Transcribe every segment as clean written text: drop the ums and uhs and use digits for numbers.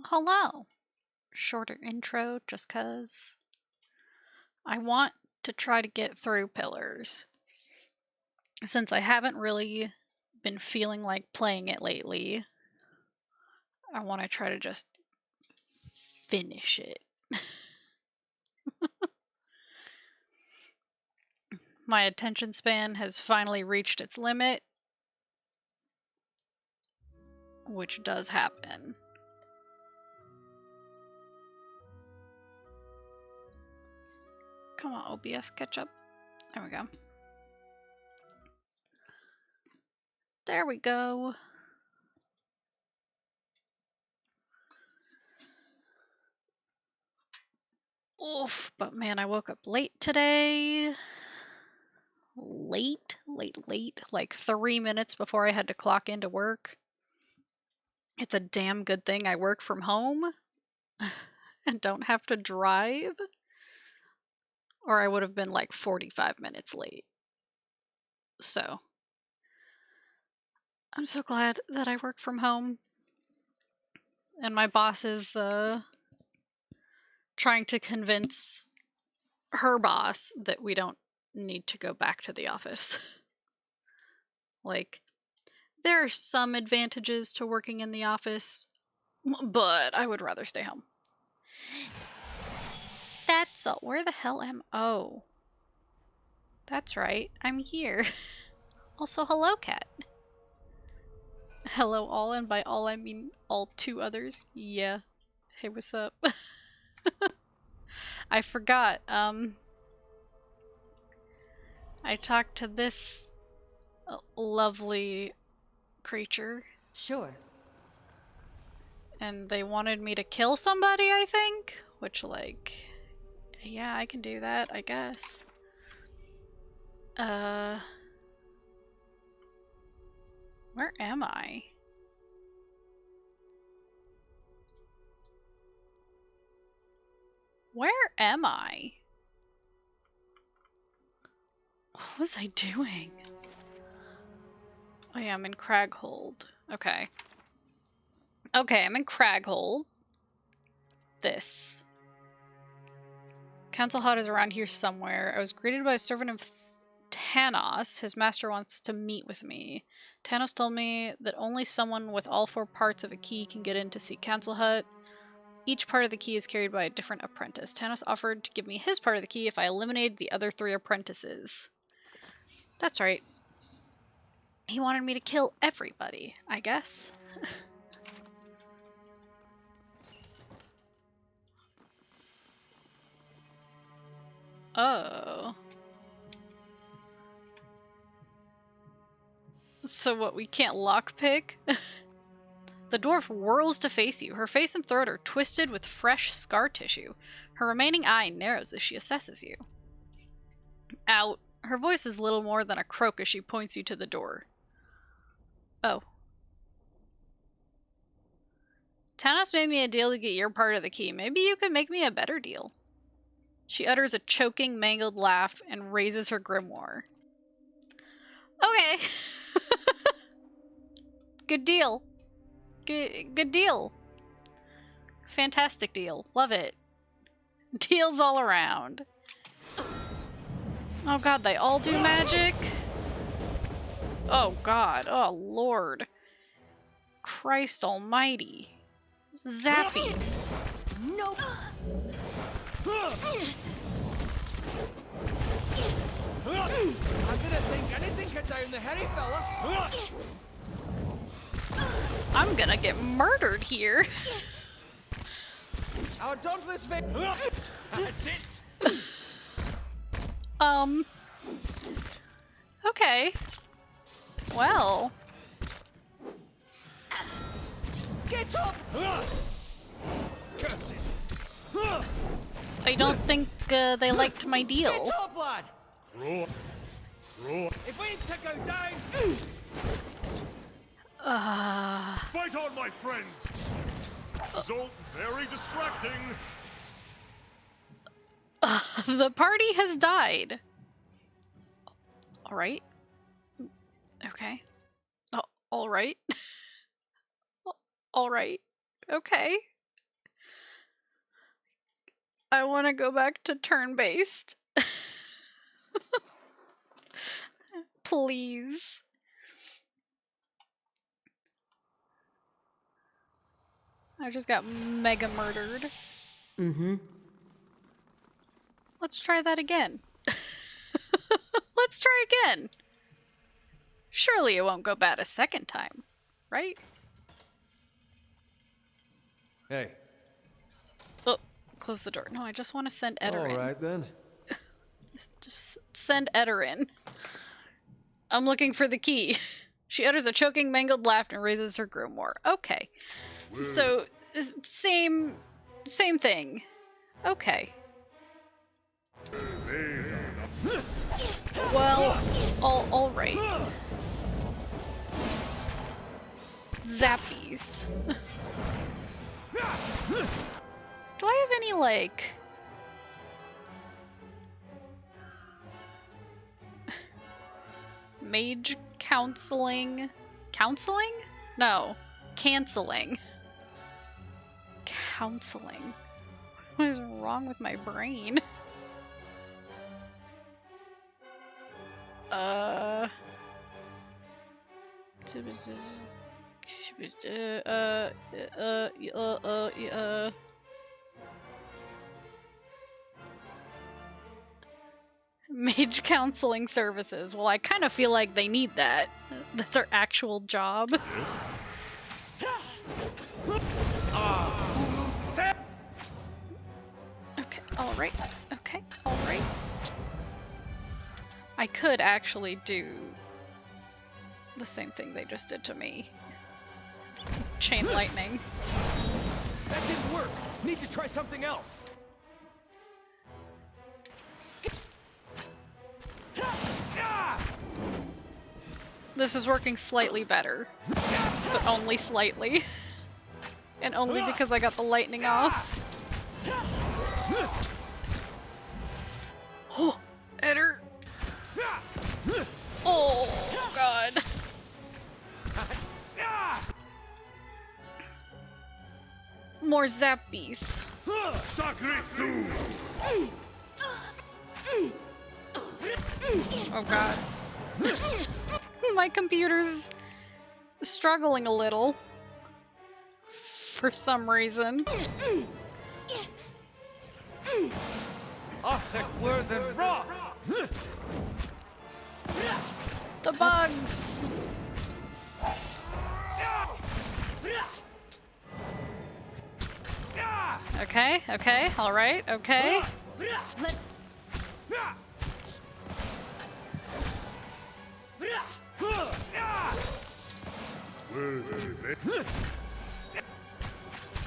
Hello. Shorter intro just because I want to try to get through Pillars. Since I haven't really been feeling like playing it lately, I want to try to just finish it. My attention span has finally reached its limit, which does happen. Come on, OBS, catch up. There we go. There we go. Oof, but man, I woke up late today. Late, like 3 minutes before I had to clock into work. It's a damn good thing I work from home and don't have to drive, or I would have been like 45 minutes late. So, I'm so glad that I work from home. And my boss is trying to convince her boss that we don't need to go back to the office. Like, there are some advantages to working in the office, but I would rather stay home. That's all. Where the hell am I? Oh. That's right. I'm here. Also, hello, cat. Hello, all, and by all I mean all two others. Yeah. Hey, what's up? I forgot. I talked to this lovely creature. Sure. And they wanted me to kill somebody, I think? Which, like, yeah, I can do that, I guess. Where am I? Where am I? What was I doing? Oh yeah, I'm in Craghold. Okay. Okay, I'm in Craghold. This. Council Hut is around here somewhere. I was greeted by a servant of Tanos. His master wants to meet with me. Tanos told me that only someone with all 4 parts of a key can get in to see Council Hut. Each part of the key is carried by a different apprentice. Tanos offered to give me his part of the key if I eliminated the other 3 apprentices. That's right. He wanted me to kill everybody, I guess. Oh. So what, we can't lockpick? The dwarf whirls to face you. Her face and throat are twisted with fresh scar tissue. Her remaining eye narrows as she assesses you. Out. Her voice is little more than a croak as she points you to the door. Oh. Tanos made me a deal to get your part of the key. Maybe you could make me a better deal. She utters a choking, mangled laugh and raises her grimoire. Okay. Good deal. Good deal. Fantastic deal. Love it. Deals all around. Oh god, they all do magic? Oh god. Oh lord. Christ almighty. Zappies. Nope. I didn't think anything could down the hairy fella. I'm gonna get murdered here. Our dauntless That's it. Okay. Well. Get up! Curses! I don't think they liked my deal. Get up, lad! Roar. If we to go down... Fight on, my friends! This is all very distracting. The party has died. Alright. Okay. Oh, alright. Alright. Okay. I want to go back to turn-based. Please. I just got mega murdered. Mm-hmm. Let's try that again. Let's try again. Surely it won't go bad a second time, right? Hey. Oh, close the door. No, I just want to send Eder in. All right then. Just send Eder in. I'm looking for the key. She utters a choking, mangled laugh and raises her grimoire. Okay. So, same thing. Okay. Well, all right. Zappies. Do I have any, like... mage counseling? Counseling? No. Canceling. Counseling. What is wrong with my brain? Mage counseling services. Well, I kind of feel like they need that. That's our actual job. Okay, alright. Okay, alright. I could actually do the same thing they just did to me. Chain lightning. That didn't work. Need to try something else. This is working slightly better, but only slightly. And only because I got the lightning off. Oh, Eder. Oh, God. More zappies. Sacre tu! Oh, God. My computer's struggling a little. For some reason. The bugs! Okay, okay, alright, okay.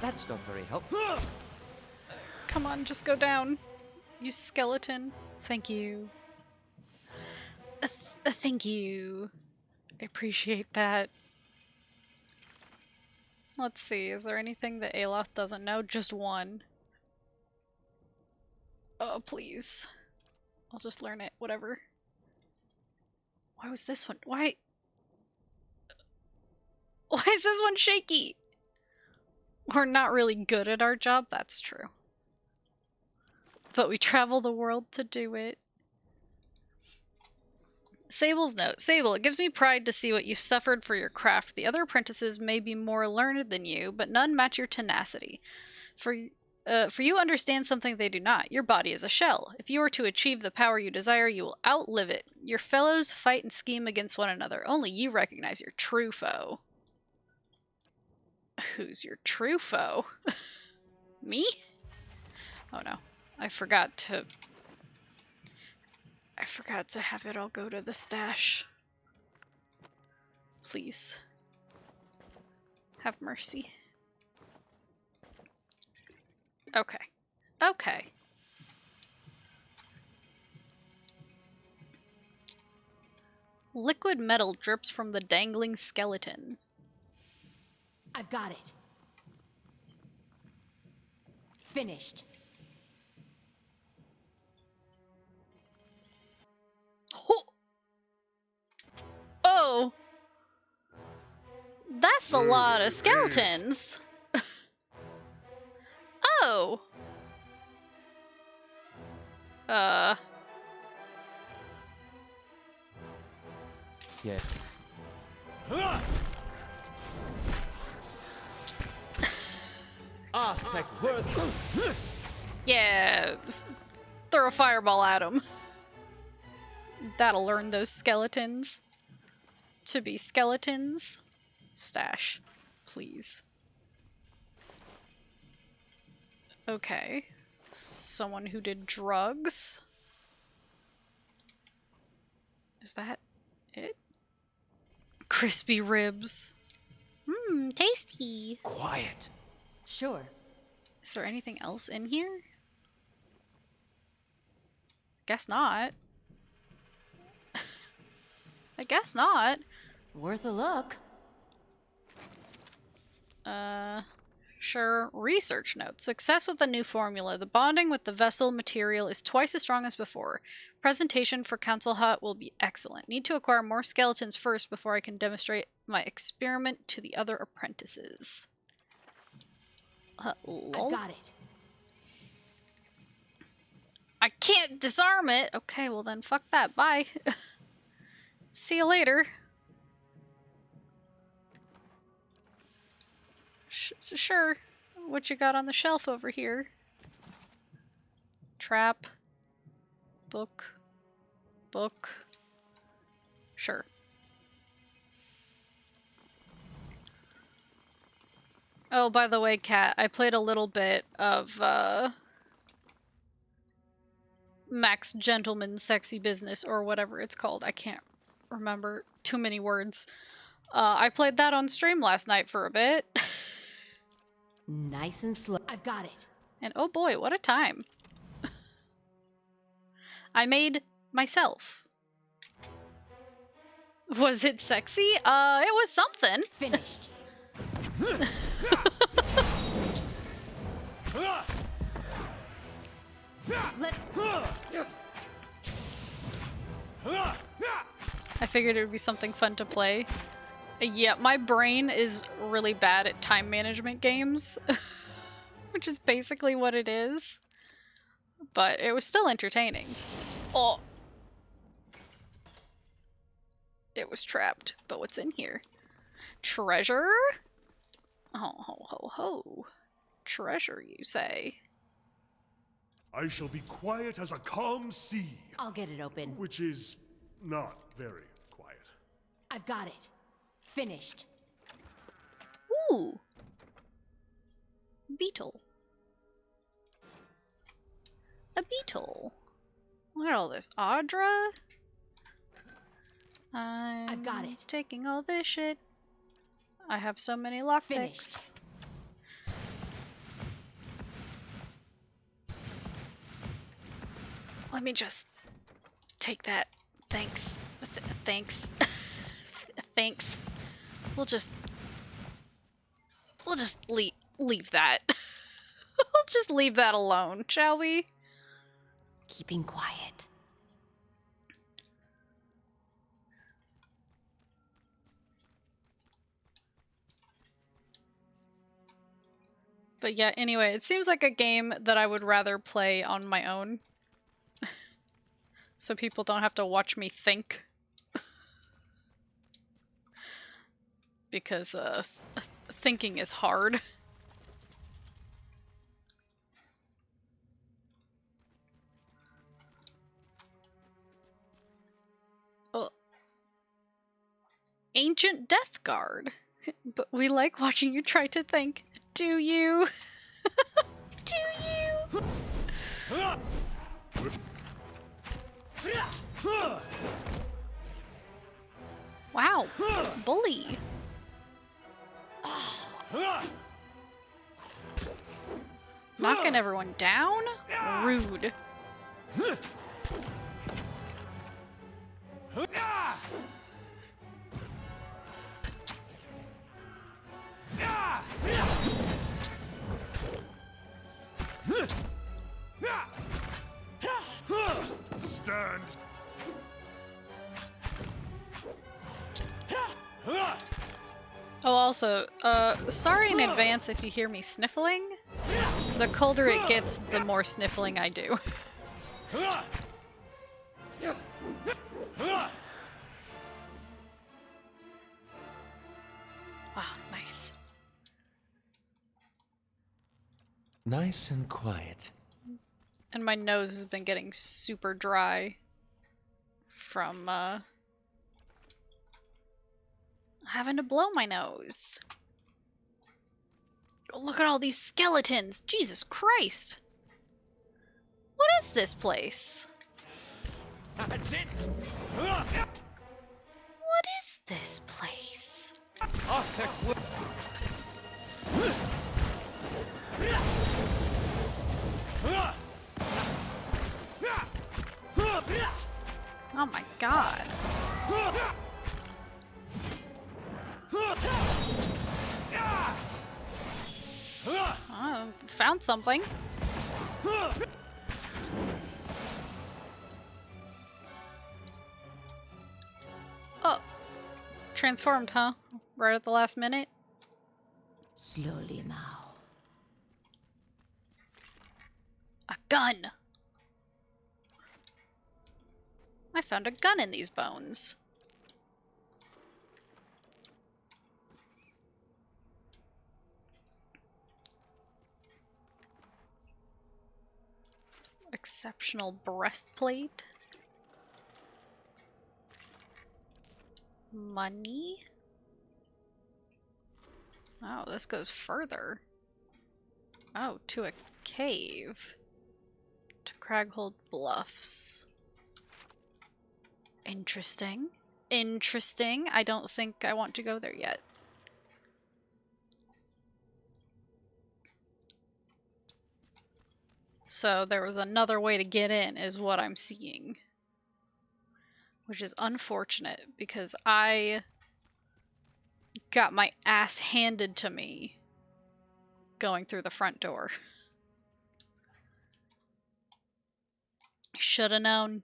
That's not very helpful. Come on, just go down. You skeleton. Thank you. Thank you. I appreciate that. Let's see, is there anything that Aloth doesn't know? Just one. Oh, please. I'll just learn it, whatever. Why was this one? Why is this one shaky? We're not really good at our job, that's true. But we travel the world to do it. Sable's note. Sable, it gives me pride to see what you've suffered for your craft. The other apprentices may be more learned than you, but none match your tenacity. For you understand something they do not. Your body is a shell. If you are to achieve the power you desire, you will outlive it. Your fellows fight and scheme against one another. Only you recognize your true foe. Who's your true foe? Me? Oh no. I forgot to have it all go to the stash. Please. Have mercy. Okay. Okay. Liquid metal drips from the dangling skeleton. I've got it. Finished. Oh! That's a lot of skeletons! Oh! Yeah. Artifact worth. Yeah, throw a fireball at him. That'll learn those skeletons to be skeletons. Stash, please. Okay. Someone who did drugs. Is that it? Crispy ribs. Mmm, tasty. Quiet. Sure. Is there anything else in here? Guess not. I guess not. Worth a look. Sure. Research note. Success with the new formula. The bonding with the vessel material is twice as strong as before. Presentation for Council Hut will be excellent. Need to acquire more skeletons first before I can demonstrate my experiment to the other apprentices. Lol. I've got it. I can't disarm it! Okay, well then fuck that. Bye. See you later. Sure. What you got on the shelf over here? Trap. Book. Book. Sure. Oh, by the way, Kat, I played a little bit of, Max Gentleman's Sexy Business, or whatever it's called. I can't remember. Too many words. I played that on stream last night for a bit. Nice and slow. I've got it. And oh boy, what a time. I made myself. Was it sexy? It was something. Finished. I figured it would be something fun to play. Yeah, my brain is really bad at time management games, which is basically what it is. But it was still entertaining. Oh. It was trapped, but what's in here? Treasure? Oh, ho, ho, ho. Treasure, you say? I shall be quiet as a calm sea, I'll get it open. which is not very quiet. I've got it. Finished. Ooh. Beetle. A beetle. Look at all this. Audra? I've got it. Taking all this shit. I have so many lockpicks. Let me just take that. Thanks. Thanks. Thanks. We'll just leave that. We'll just leave that alone, shall we? Keeping quiet. But yeah, anyway, it seems like a game that I would rather play on my own. So people don't have to watch me think. Because, thinking is hard. Oh. Ancient Death Guard. But we like watching you try to think. Do you? Do you? Wow. Bully. Knocking everyone down? Rude. Stand. Oh, also, sorry in advance if you hear me sniffling. The colder it gets, the more sniffling I do. Ah, nice. Nice and quiet. And my nose has been getting super dry from having to blow my nose. Oh, look at all these skeletons! Jesus Christ! What is this place? That's it. What is this place? Oh my god. Oh, found something. Oh. Transformed, huh? Right at the last minute? Slowly now. A gun! I found a gun in these bones. Exceptional breastplate. Money. Oh, this goes further. Oh, to a cave. To Craghold Bluffs. Interesting. Interesting. I don't think I want to go there yet. So there was another way to get in, is what I'm seeing. Which is unfortunate, because I got my ass handed to me going through the front door. I should have known.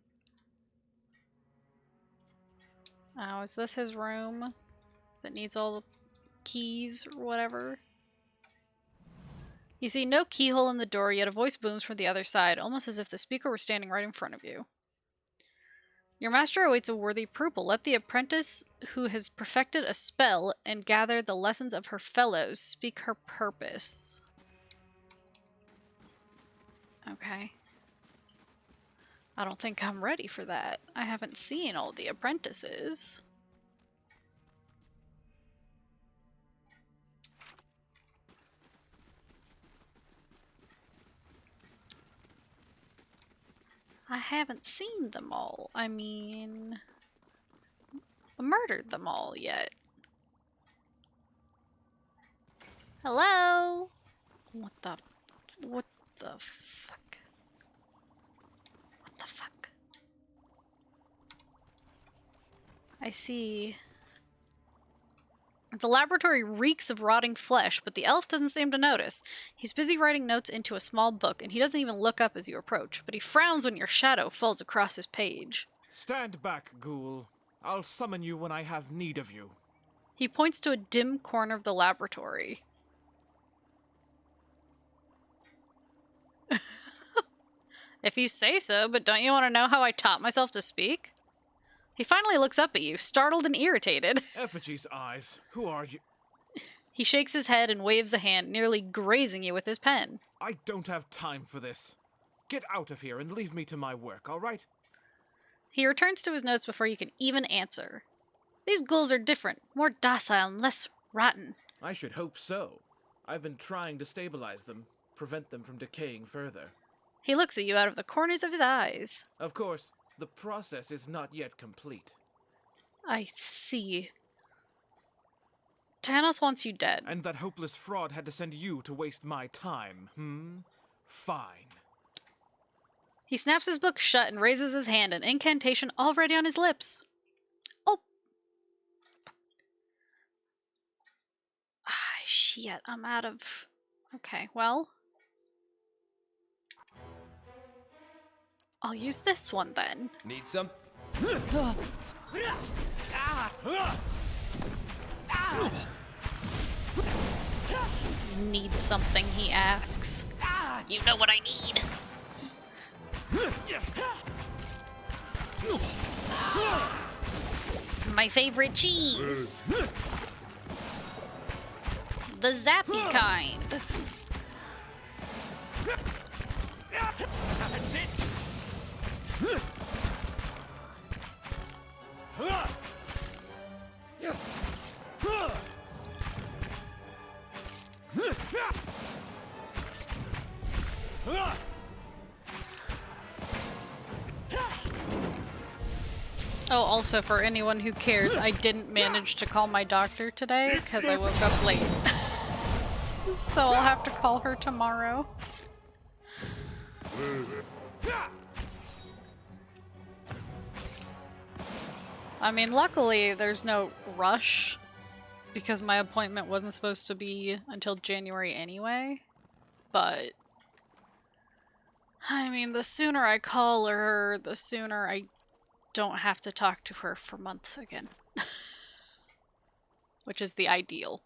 Oh, is this his room that needs all the keys or whatever? You see no keyhole in the door, yet a voice booms from the other side, almost as if the speaker were standing right in front of you. Your master awaits a worthy pupil. Let the apprentice who has perfected a spell and gather the lessons of her fellows speak her purpose. Okay. I don't think I'm ready for that. I haven't seen all the apprentices. I haven't seen them all. I mean, murdered them all yet. Hello? What the fuck? What the fuck? I see. The laboratory reeks of rotting flesh, but the elf doesn't seem to notice. He's busy writing notes into a small book, and he doesn't even look up as you approach, but he frowns when your shadow falls across his page. Stand back, ghoul. I'll summon you when I have need of you. He points to a dim corner of the laboratory. If you say so, but don't you want to know how I taught myself to speak? He finally looks up at you, startled and irritated. Effigy's eyes. Who are you? He shakes his head and waves a hand, nearly grazing you with his pen. I don't have time for this. Get out of here and leave me to my work, all right? He returns to his notes before you can even answer. These ghouls are different, more docile and less rotten. I should hope so. I've been trying to stabilize them, prevent them from decaying further. He looks at you out of the corners of his eyes. Of course, the process is not yet complete. I see. Tanos wants you dead. And that hopeless fraud had to send you to waste my time, Fine. He snaps his book shut and raises his hand, an incantation already on his lips. Oh. Shit, I'm out of... Okay, well... I'll use this one then. Need some? Need something, he asks. You know what I need. My favorite cheese. The zappy kind. That's it. Oh, also for anyone who cares, I didn't manage to call my doctor today because I woke up late. So I'll have to call her tomorrow. I mean, luckily there's no rush because my appointment wasn't supposed to be until January anyway. But I mean, the sooner I call her, the sooner I don't have to talk to her for months again. Which is the ideal.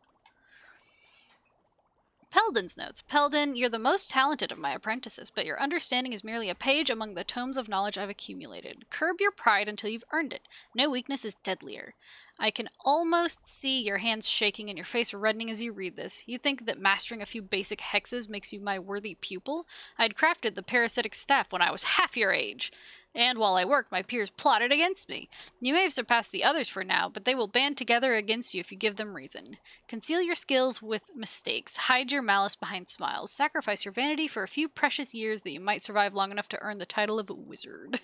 Peldon's notes. Peldon, you're the most talented of my apprentices, but your understanding is merely a page among the tomes of knowledge I've accumulated. Curb your pride until you've earned it. No weakness is deadlier. I can almost see your hands shaking and your face reddening as you read this. You think that mastering a few basic hexes makes you my worthy pupil? I'd crafted the parasitic staff when I was half your age. And while I worked, my peers plotted against me. You may have surpassed the others for now, but they will band together against you if you give them reason. Conceal your skills with mistakes. Hide your malice behind smiles. Sacrifice your vanity for a few precious years that you might survive long enough to earn the title of a wizard.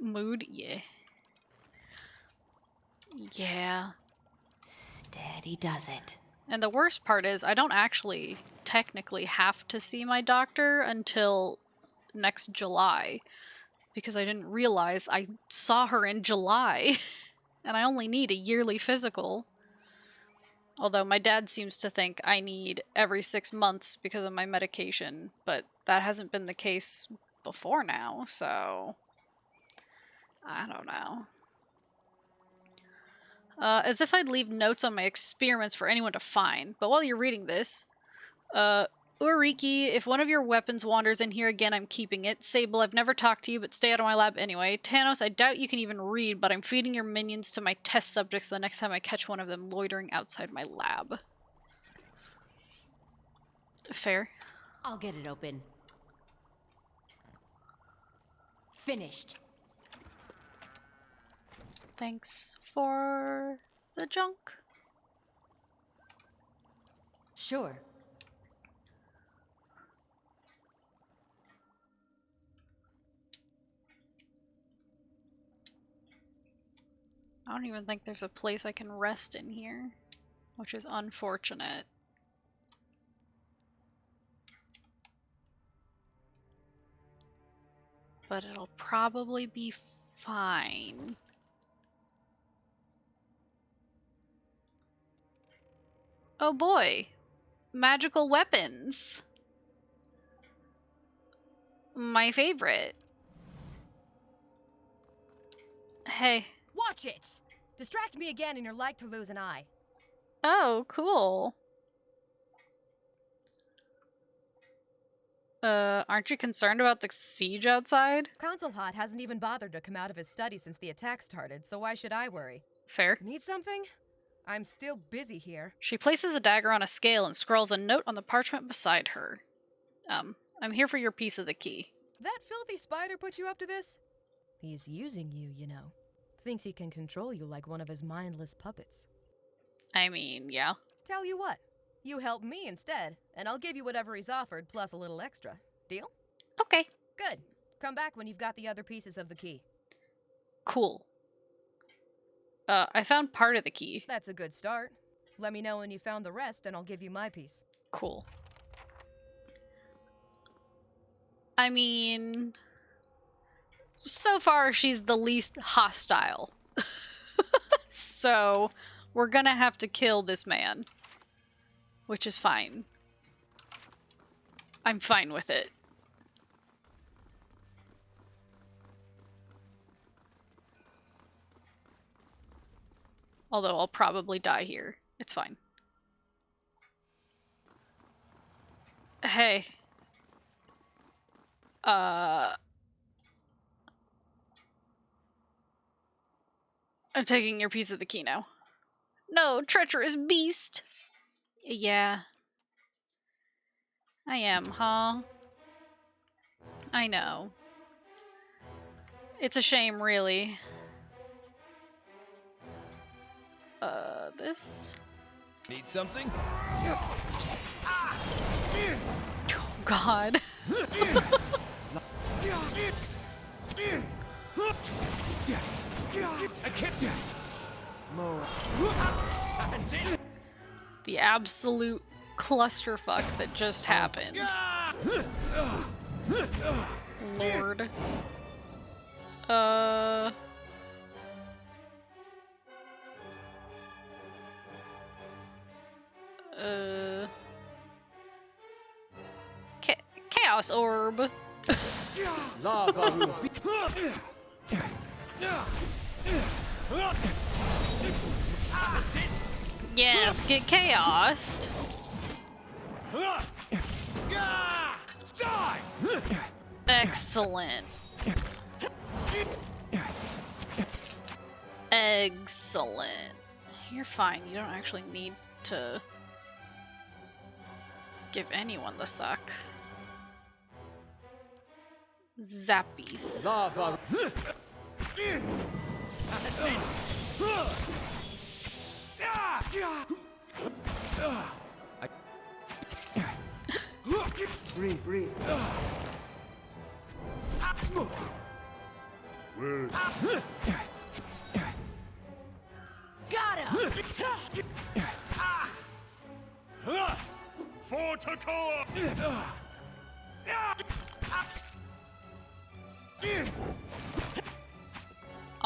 Mood? Yeah. Yeah. Steady does it. And the worst part is, I don't actually technically have to see my doctor until next July. Because I didn't realize I saw her in July. And I only need a yearly physical. Although my dad seems to think I need every 6 months because of my medication. But that hasn't been the case before now, so I don't know. As if I'd leave notes on my experiments for anyone to find. But while you're reading this, Uriki, if one of your weapons wanders in here again, I'm keeping it. Sable, I've never talked to you, but stay out of my lab anyway. Tanos, I doubt you can even read, but I'm feeding your minions to my test subjects the next time I catch one of them loitering outside my lab. Fair. I'll get it open. Finished. Thanks for the junk. Sure. I don't even think there's a place I can rest in here, which is unfortunate. But it'll probably be fine. Oh boy, magical weapons. My favorite. Hey. Watch it! Distract me again and you're like to lose an eye. Oh, cool. Aren't you concerned about the siege outside? Consul Hot hasn't even bothered to come out of his study since the attack started, so why should I worry? Fair. Need something? I'm still busy here. She places a dagger on a scale and scrawls a note on the parchment beside her. I'm here for your piece of the key. That filthy spider put you up to this? He's using you, you know. Thinks he can control you like one of his mindless puppets. I mean, yeah. Tell you what, you help me instead, and I'll give you whatever he's offered plus a little extra. Deal? Okay. Good. Come back when you've got the other pieces of the key. Cool. I found part of the key. That's a good start. Let me know when you found the rest, and I'll give you my piece. Cool. I mean, so far she's the least hostile. So we're gonna have to kill this man. Which is fine. I'm fine with it. Although I'll probably die here. It's fine. Hey. I'm taking your piece of the key now. No, treacherous beast! Yeah. I am, huh? I know. It's a shame, really. This? Need something? Oh, God. I can't. The absolute clusterfuck that just happened. Lord. Chaos orb. Lava ruby. Yes, get chaosed. Excellent. Excellent. You're fine. You don't actually need to give anyone the suck. Zappies. Lava. Breathe. Got him! For Takoa!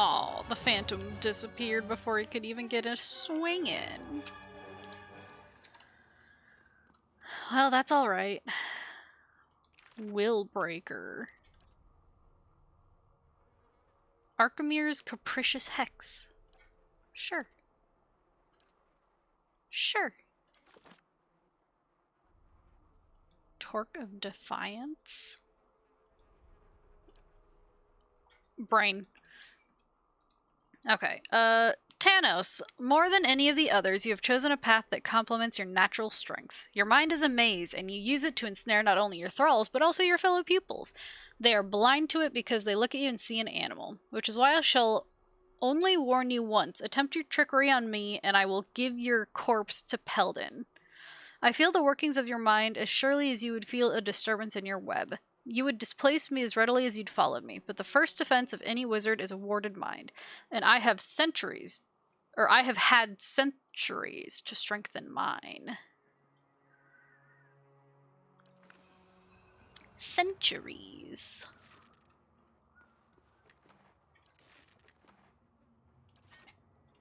Oh, the phantom disappeared before he could even get a swing in. Well, that's alright. Will Breaker. Archimir's Capricious Hex. Sure. Sure. Torque of Defiance? Brain. Okay, Tanos, more than any of the others, you have chosen a path that complements your natural strengths. Your mind is a maze, and you use it to ensnare not only your thralls, but also your fellow pupils. They are blind to it because they look at you and see an animal, which is why I shall only warn you once. Attempt your trickery on me, and I will give your corpse to Peldon. I feel the workings of your mind as surely as you would feel a disturbance in your web. You would displace me as readily as you'd follow me, but the first defense of any wizard is a warded mind, and I have had centuries to strengthen mine. Centuries.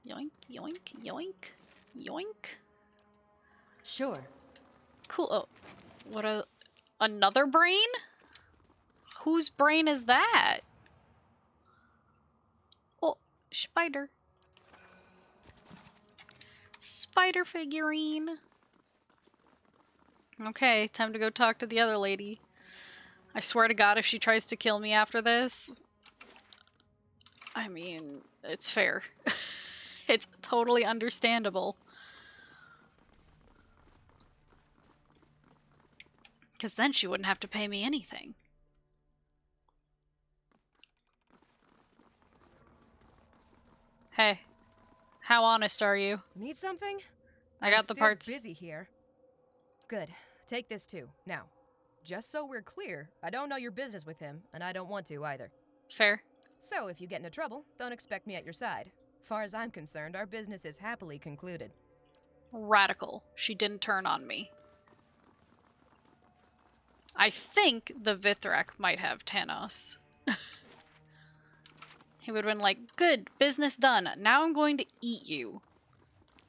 Yoink, yoink, yoink, yoink. Sure. Cool. Oh, another brain? Whose brain is that? Oh, spider. Spider figurine. Okay, time to go talk to the other lady. I swear to God, if she tries to kill me after this, I mean, it's fair. It's totally understandable. Because then she wouldn't have to pay me anything. Hey, how honest are you? Need something? I got I'm the still parts. busy here. Good. Take this too. Now, just so we're clear, I don't know your business with him, and I don't want to either. Fair. So if you get into trouble, don't expect me at your side. Far as I'm concerned, our business is happily concluded. Radical. She didn't turn on me. I think the Vithrak might have Tanos. He would have been like, good, business done. Now I'm going to eat you.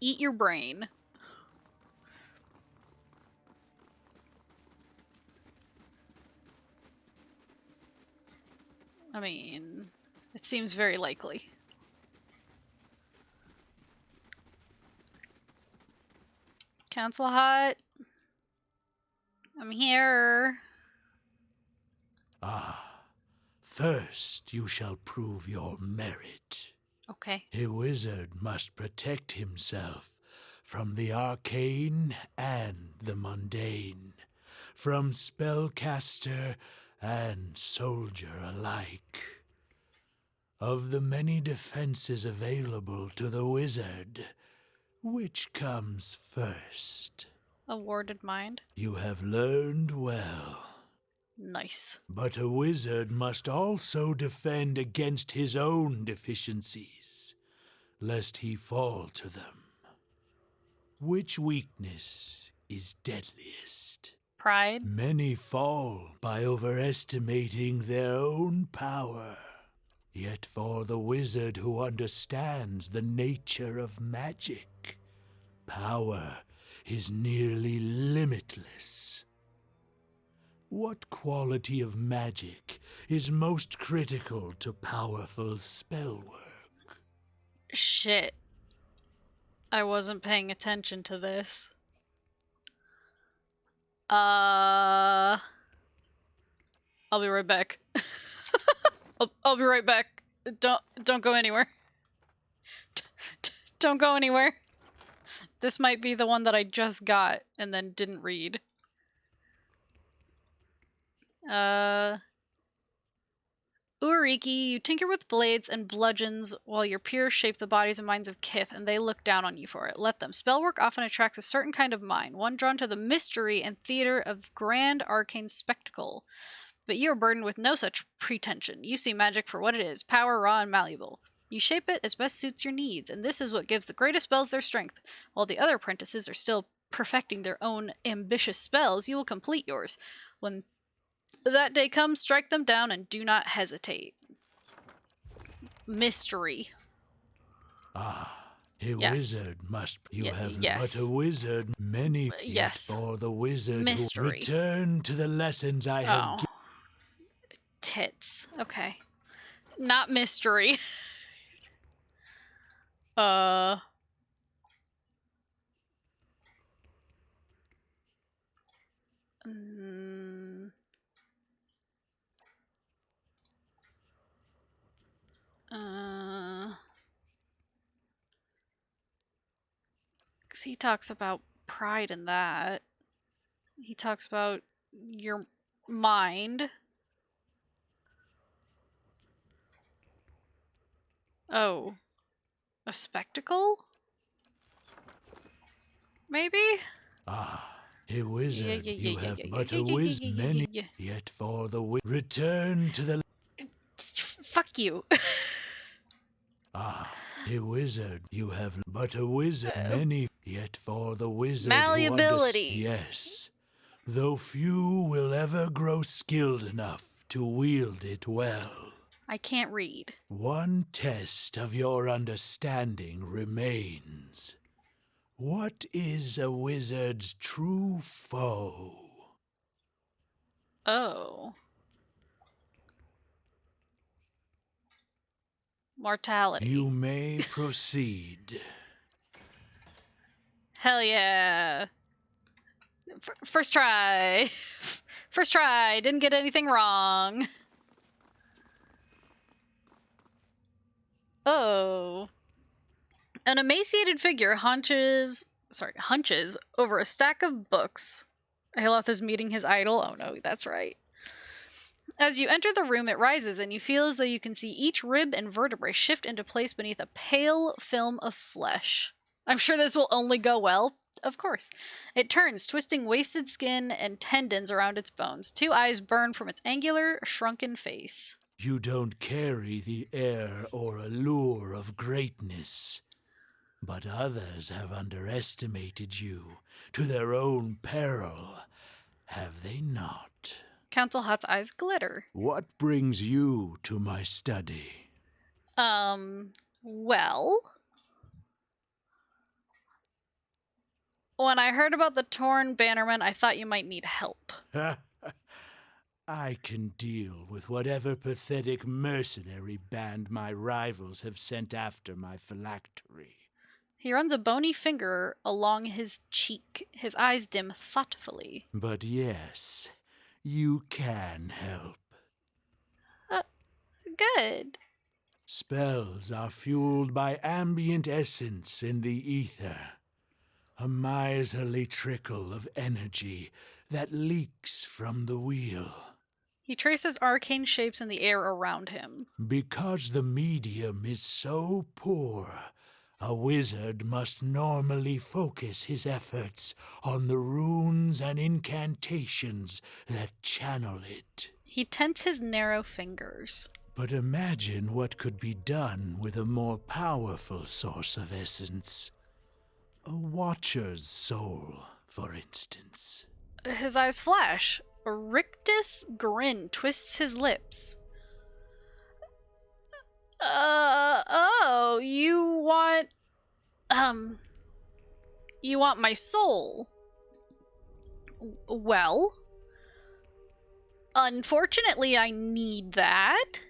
Eat your brain. I mean, it seems very likely. Council Hut. I'm here. First, you shall prove your merit. Okay. A wizard must protect himself from the arcane and the mundane, from spellcaster and soldier alike. Of the many defenses available to the wizard, which comes first? A warded mind. You have learned well. Nice. But a wizard must also defend against his own deficiencies, lest he fall to them. Which weakness is deadliest? Pride. Many fall by overestimating their own power. Yet for the wizard who understands the nature of magic, power is nearly limitless. What quality of magic is most critical to powerful spellwork? Shit. I wasn't paying attention to this. I'll be right back. I'll be right back. Don't go anywhere. Don't go anywhere. This might be the one that I just got and then didn't read. Uriki, you tinker with blades and bludgeons while your peers shape the bodies and minds of Kith, and they look down on you for it. Let them. Spellwork often attracts a certain kind of mind, one drawn to the mystery and theater of grand arcane spectacle. But you are burdened with no such pretension. You see magic for what it is, power, raw, and malleable. You shape it as best suits your needs, and this is what gives the greatest spells their strength. While the other apprentices are still perfecting their own ambitious spells, you will complete yours. When that day comes, strike them down and do not hesitate. Mystery. A Yes. wizard must... You Ye- have yes. but a wizard, many... yes. Yet for the wizard Mystery. who return to the lessons I have Oh. Tits. Okay. Not mystery. Mm. Because he talks about pride in that. He talks about your mind. Oh. A spectacle? Maybe? A wizard, you have but a yeah, many... yeah. Yet for the return to the... Fuck you. A wizard, you have but a wizard, many... Yet for the wizard Malleability. Yes. Though few will ever grow skilled enough to wield it well. I can't read. One test of your understanding remains. What is a wizard's true foe? Oh. Mortality. You may proceed. Hell yeah. First try. First try. Didn't get anything wrong. Oh. An emaciated figure hunches over a stack of books. Haloth is meeting his idol. Oh no, that's right. As you enter the room, it rises, and you feel as though you can see each rib and vertebrae shift into place beneath a pale film of flesh. I'm sure this will only go well. Of course. It turns, twisting wasted skin and tendons around its bones. Two eyes burn from its angular, shrunken face. You don't carry the air or allure of greatness, but others have underestimated you to their own peril, have they not? Council Hot's eyes glitter. What brings you to my study? Well... When I heard about the torn bannerman, I thought you might need help. I can deal with whatever pathetic mercenary band my rivals have sent after my phylactery. He runs a bony finger along his cheek, his eyes dim thoughtfully. But yes, you can help. good. Spells are fueled by ambient essence in the ether. A miserly trickle of energy that leaks from the wheel. He traces arcane shapes in the air around him. Because the medium is so poor, a wizard must normally focus his efforts on the runes and incantations that channel it. He tenses his narrow fingers. But imagine what could be done with a more powerful source of essence. A watcher's soul, for instance. His eyes flash. A rictus grin twists his lips. Oh, you want my soul? Well, unfortunately, I need that.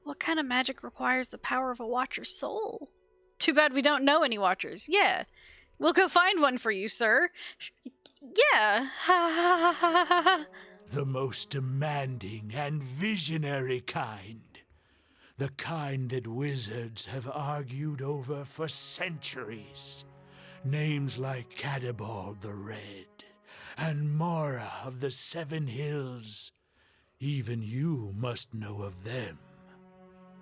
What kind of magic requires the power of a watcher's soul? Too bad we don't know any watchers. Yeah. We'll go find one for you, sir. Yeah. The most demanding and visionary kind. The kind that wizards have argued over for centuries. Names like Cadabald the Red and Mora of the Seven Hills. Even you must know of them.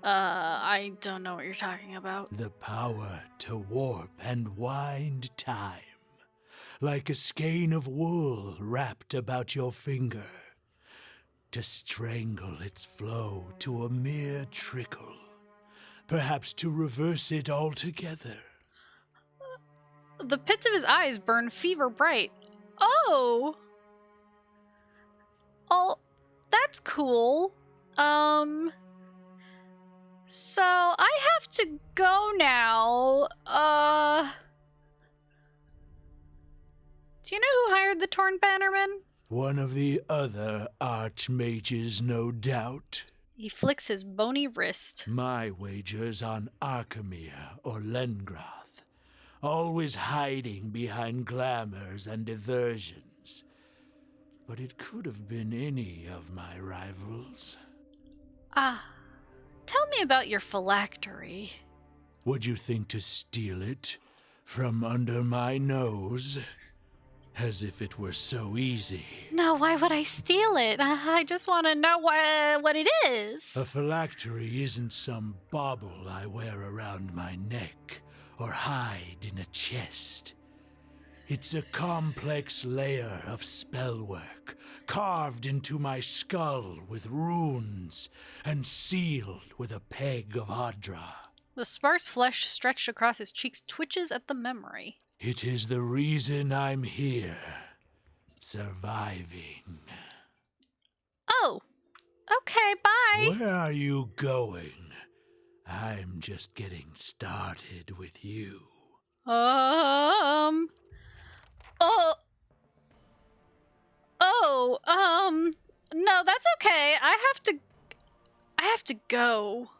I don't know what you're talking about. The power to warp and wind time. Like a skein of wool wrapped about your finger. To strangle its flow to a mere trickle. Perhaps to reverse it altogether. The pits of his eyes burn fever bright. Oh! Oh, that's cool. So I have to go now. Do you know who hired the Torn Bannerman? One of the other archmages, no doubt. He flicks his bony wrist. My wager's on Arkemir or Lengrath. Always hiding behind glamours and diversions. But it could have been any of my rivals. Tell me about your phylactery. Would you think to steal it from under my nose? As if it were so easy. No, why would I steal it? I just want to know what it is. A phylactery isn't some bauble I wear around my neck or hide in a chest. It's a complex layer of spellwork carved into my skull with runes and sealed with a peg of Adra. The sparse flesh stretched across his cheeks twitches at the memory. It is the reason I'm here, surviving. Oh, okay, bye. Where are you going? I'm just getting started with you. No, that's okay. I have to go.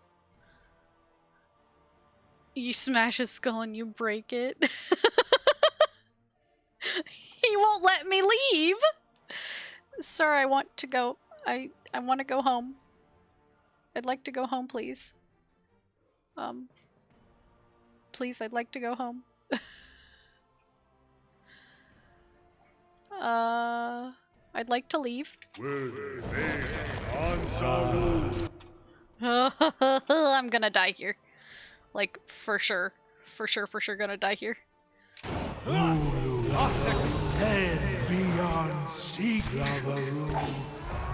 You smash his skull and you break it. He won't let me leave. Sir, I want to go. I want to go home. I'd like to go home, please. Please, I'd like to go home. I'd like to leave. I'm gonna die here. Like, for sure. For sure gonna die here. Then beyond Siglavaru,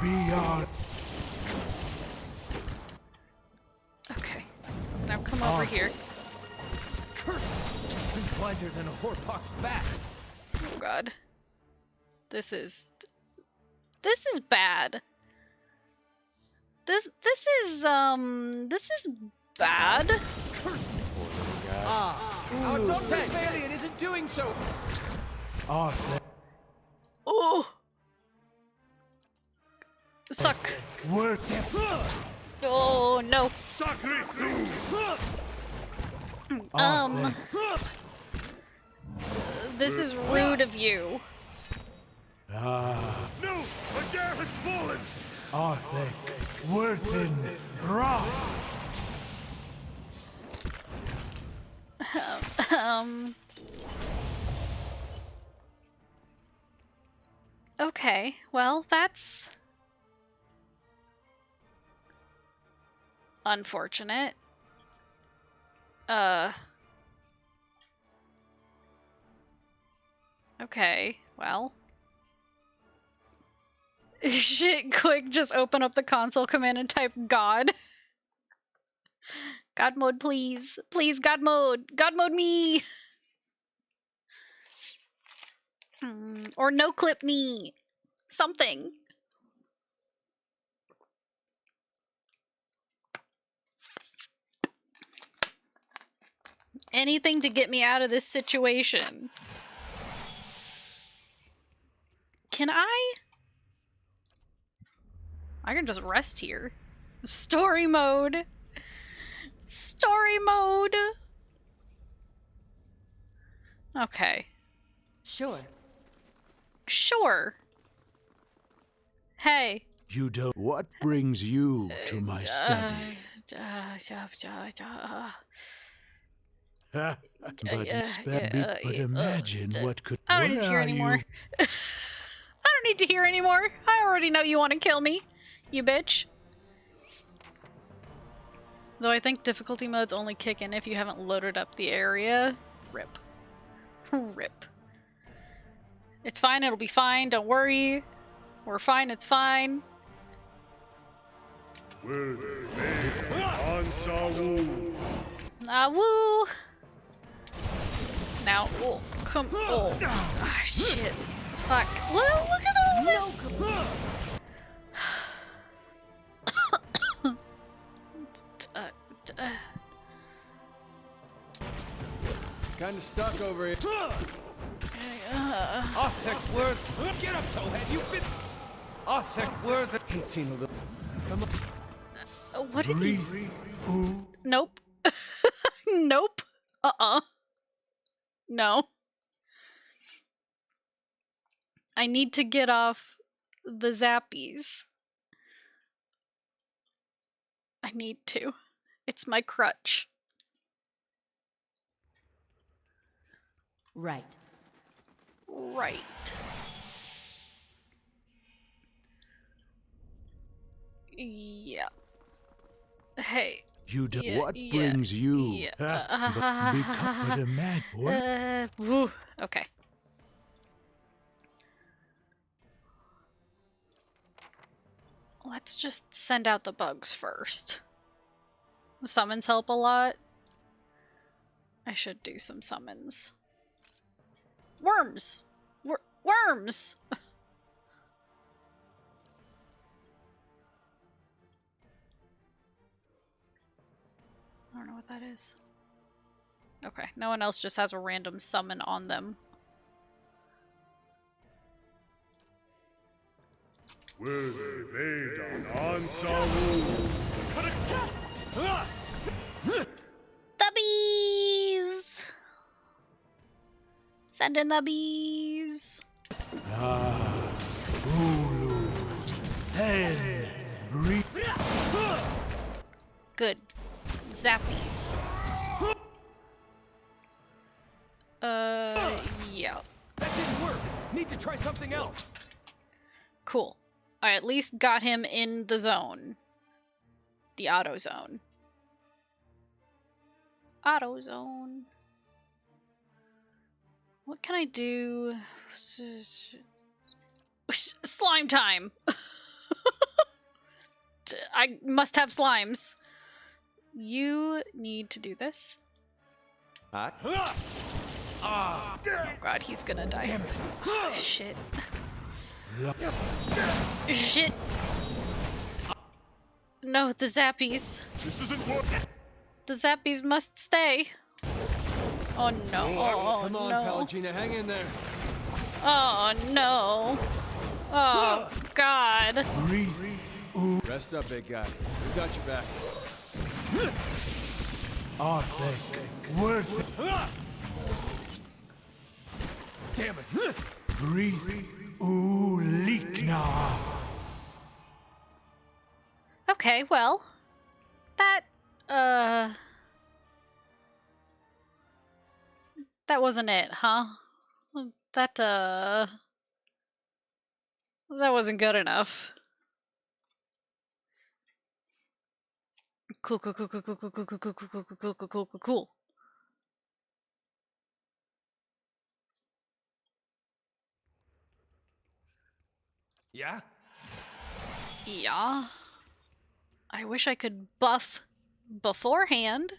beyond... Okay. Now come over here. Curse! I'm blinder than a whorepox bat. Oh god. This is bad. This is bad. Our doctor's alien isn't doing so. Arthur, Oh. Suck. work Oh no. This is rude of you. Ah, No! Adair has fallen! Arthek, Worthen, Roth. Okay, well, that's unfortunate. Okay, well. Shit, quick, just open up the console command and type God. God mode, please. Please, God mode. God mode me! Or no clip me. Something. Anything to get me out of this situation. Can I can just rest here. Story mode. Story mode. Okay. Sure. Sure. Hey. You don't. What brings you to my study? But imagine what could. I don't need to hear anymore. I don't need to hear anymore. I already know you want to kill me, you bitch. Though I think difficulty modes only kick in if you haven't loaded up the area. Rip. Rip. It's fine, it'll be fine, don't worry. We're fine, it's fine. Ah, woo! Now, oh, come, oh, ah, shit. Fuck. Look at all this! Kinda stuck over here. Arthek Worth! Get up, Towhead! You've been... Arthek Worth! 18 a little... Come on. What did he... Nope. Nope. No. I need to get off the zappies. I need to. It's my crutch. Right. Right. Yeah. Hey. You do. Yeah, What yeah, brings you? yeah. But imagine what? Woo. Okay. Let's just send out the bugs first. The summons help a lot. I should do some summons. Worms! Worms! I don't know what that is. Okay, no one else just has a random summon on them. The bees! Send in the bees! Ulu, then, Good. Zappies. Yeah. That didn't work! Need to try something else! Cool. I at least got him in the zone. The auto zone. Auto zone. What can I do? Slime time! I must have slimes. You need to do this. Oh god, he's gonna die. Oh, shit. Shit. No, the zappies. This isn't working. The zappies must stay. Oh no. Oh Come on, no. Pallegina, hang in there. Oh no. Oh god. Rest up, big guy. We got your back. Arthek, worth it. Damn it! Breathe. Ulikna. Okay, well, that wasn't it, huh? That wasn't good enough. Cool. Yeah? Yeah. I wish I could buff beforehand.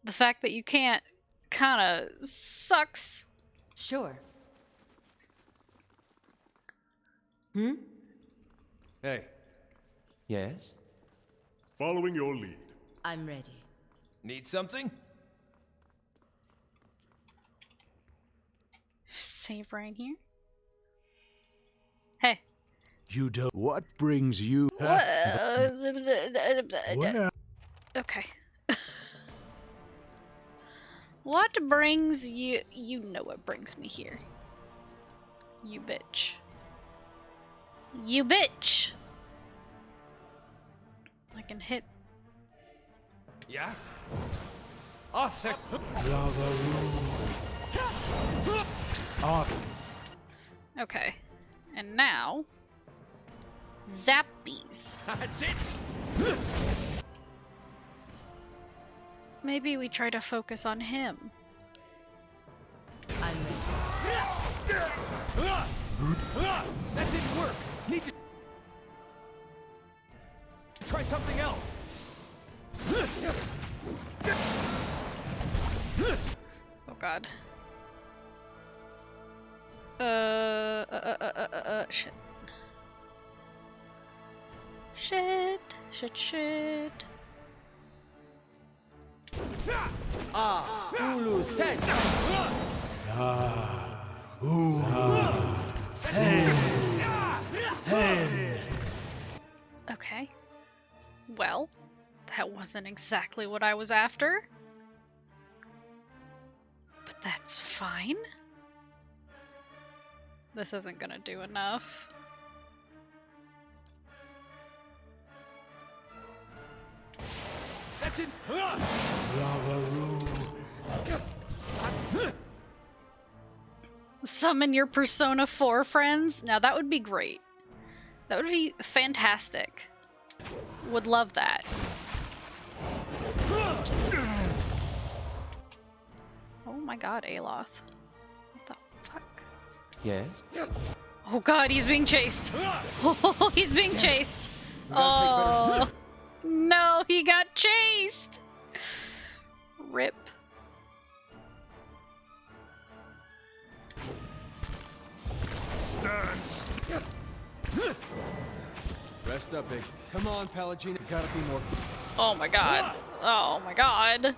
The fact that you can't kinda sucks. Sure. Hey. Yes? Following your lead. I'm ready. Need something? Save right here. Hey. You don't. What brings you? Well, Well, okay. What brings you? You know what brings me here. You bitch. You bitch! I can hit. Yeah? Arthur! Okay. And now. Zappies. That's it! Maybe we try to focus on him. I'm ready. That didn't work! Need to try something else! Oh god. Shit. Shit. Ulu set! Okay. Well, that wasn't exactly what I was after. But that's fine. This isn't gonna do enough. That didn't... Summon your Persona 4 friends? Now that would be great. That would be fantastic. Would love that. Oh my god, Aloth. What the fuck? Yes? Oh god, he's being chased. Oh, he's being chased. Oh, no, he got chased. Rip. Stand Rest up, big. Come on, Pallegina. Gotta be more... Oh my god. Oh my god.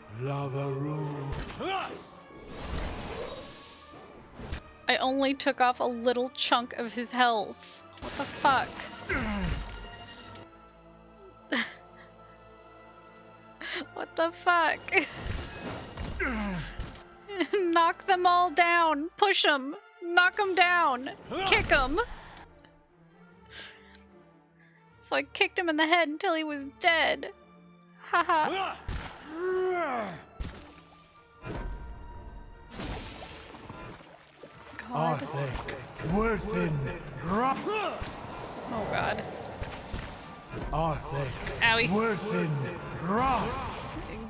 I only took off a little chunk of his health. What the fuck? What the fuck? Knock them all down. Push them. Knock them down. Kick them. So I kicked him in the head until he was dead. Haha. God. Oh god. Owie.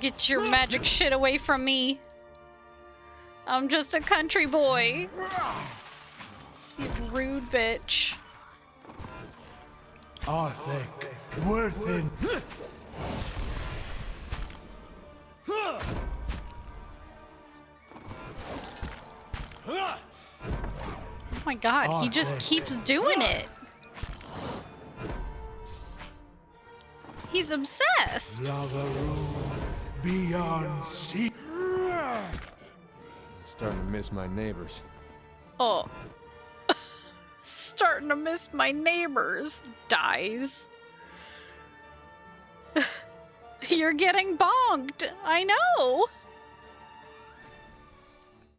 Get your magic shit away from me. I'm just a country boy. You rude bitch. Oh my god, he just keeps doing it. He's obsessed. Beyond sea. Starting to miss my neighbors. Oh. Starting to miss my neighbors. Dies. You're getting bonked. I know.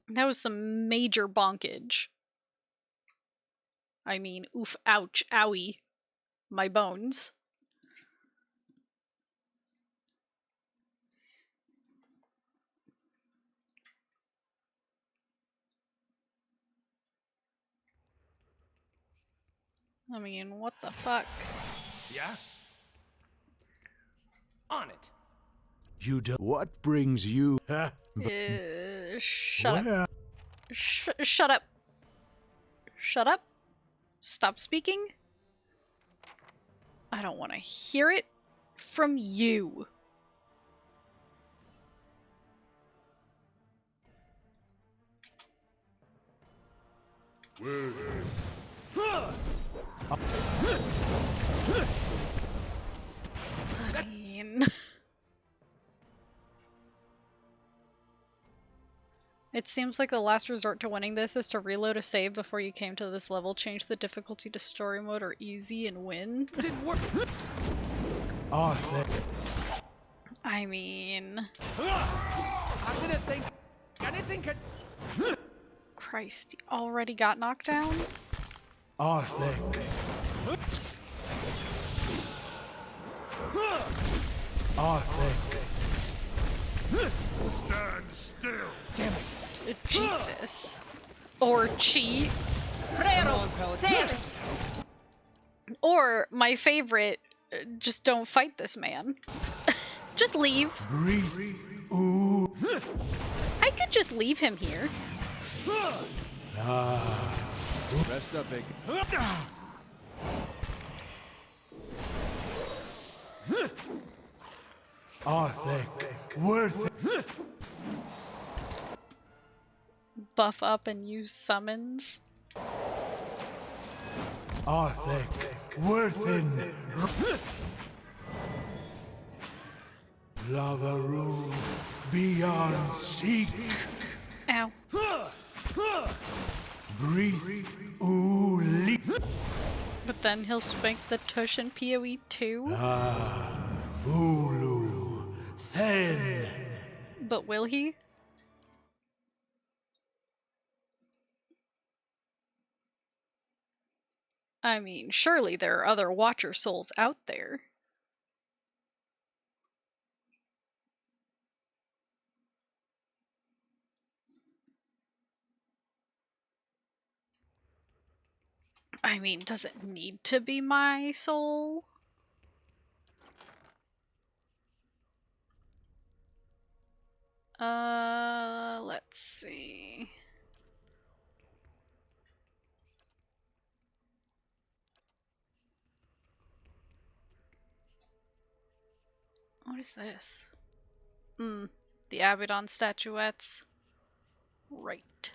That was some major bonkage. I mean, oof, ouch, owie, my bones. I mean, what the fuck? Yeah? On it. You don't. What brings you? Shut up. Where? Shut up. Shut up. Stop speaking. I don't want to hear it from you. I mean... It seems like the last resort to winning this is to reload a save before you came to this level, change the difficulty to story mode or easy, and win. Didn't work. Arthur. I mean... I didn't think anything could. Christ, he already got knocked down? Arthur. Arthur. Stand still. Damn it. Jesus. Or cheat. Save! Or, my favorite, just don't fight this man. Just leave. Breathe. Ooh. I could just leave him here. Rest up, big. Arthur. Worth it. Buff up and use summons. Arthur. Worthen. Lavaroo. Beyond seek. Ow. Breathe. Ooh. Leap. But then he'll spank the tush and PoE too? Ulu. Then. But will he? I mean, surely there are other Watcher souls out there. I mean, does it need to be my soul? Let's see. What is this? The Abaddon statuettes. Right.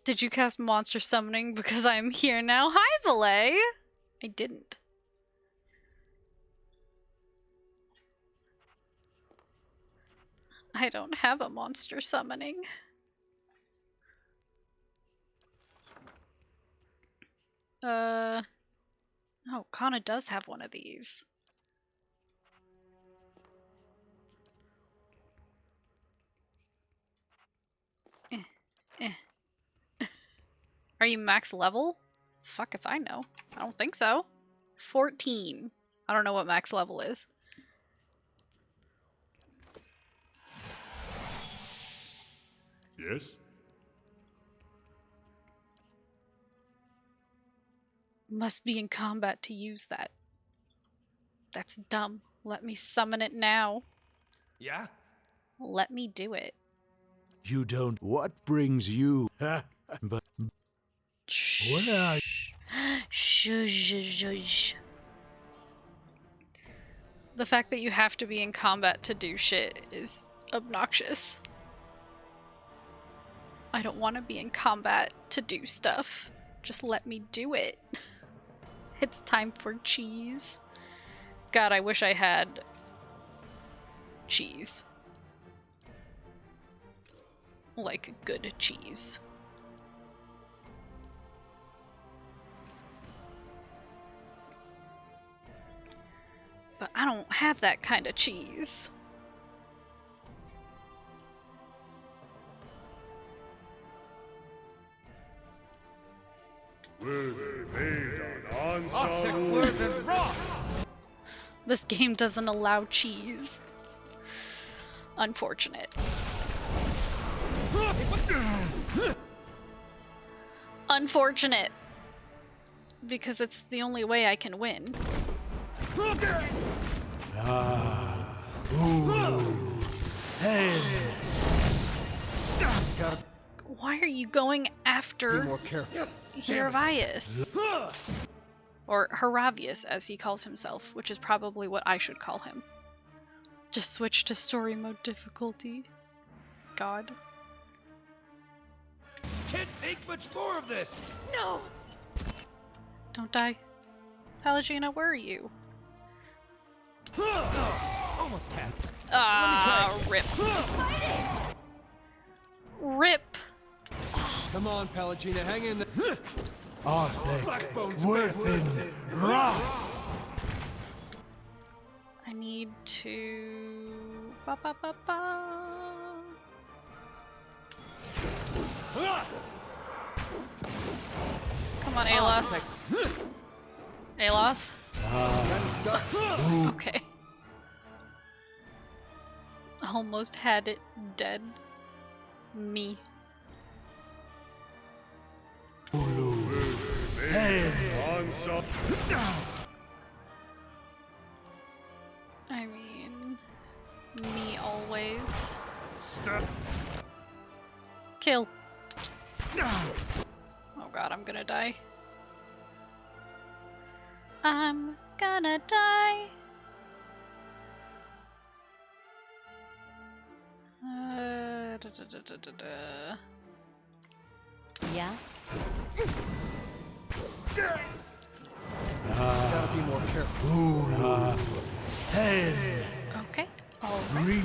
Did you cast monster summoning because I'm here now? Hi, Valet! I didn't. I don't have a monster summoning. Oh, Kana does have one of these. Are you max level? Fuck if I know. I don't think so. 14. I don't know what max level is. Yes? Must be in combat to use that. That's dumb. Let me summon it now. Yeah? Let me do it. You don't. What brings you? But Shh. Where are Shush. The fact that you have to be in combat to do shit is obnoxious. I don't want to be in combat to do stuff. Just let me do it. It's time for cheese. God, I wish I had cheese. Like good cheese. But I don't have that kind of cheese. This game doesn't allow cheese. Unfortunate. Unfortunate. Because it's the only way I can win. Why are you going after Heravius? Or Heravius, as he calls himself, which is probably what I should call him. Just switch to story mode difficulty. God. Can't take much more of this. No! Don't die. Pallegina, where are you? Almost tapped. Ah, rip. Rip. Come on, Pallegina, hang in there. Within wrath. I need to... Ba, ba, ba, ba. Come on, Aloth. Aloth? Okay. Almost had it dead. Me. I mean, me always. Kill. Oh god, I'm gonna die. I'm gonna die. Yeah? Gotta be more careful. Okay, alright.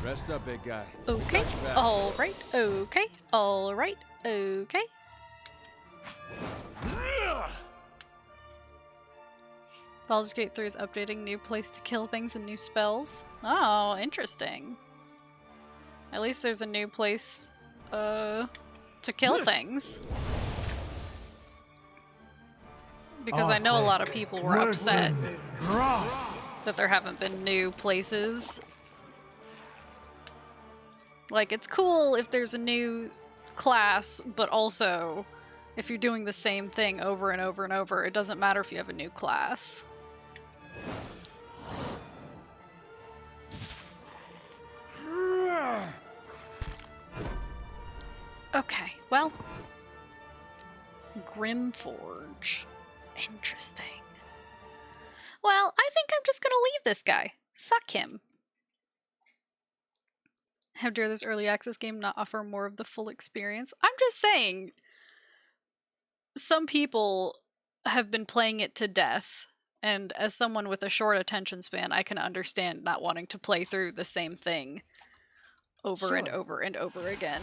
Rest up, big guy. Okay, alright, okay, alright, okay. Baldur's Gate 3 is updating new place to kill things and new spells. Oh, interesting. At least there's a new place, to kill things. Because I know a lot of people were upset that there haven't been new places. Like, it's cool if there's a new class, but also, if you're doing the same thing over and over and over, it doesn't matter if you have a new class. Okay, well. Grimforge. Interesting. Well, I think I'm just gonna leave this guy. Fuck him. How dare this early access game not offer more of the full experience? I'm just saying, some people have been playing it to death, and as someone with a short attention span, I can understand not wanting to play through the same thing over and over and over again.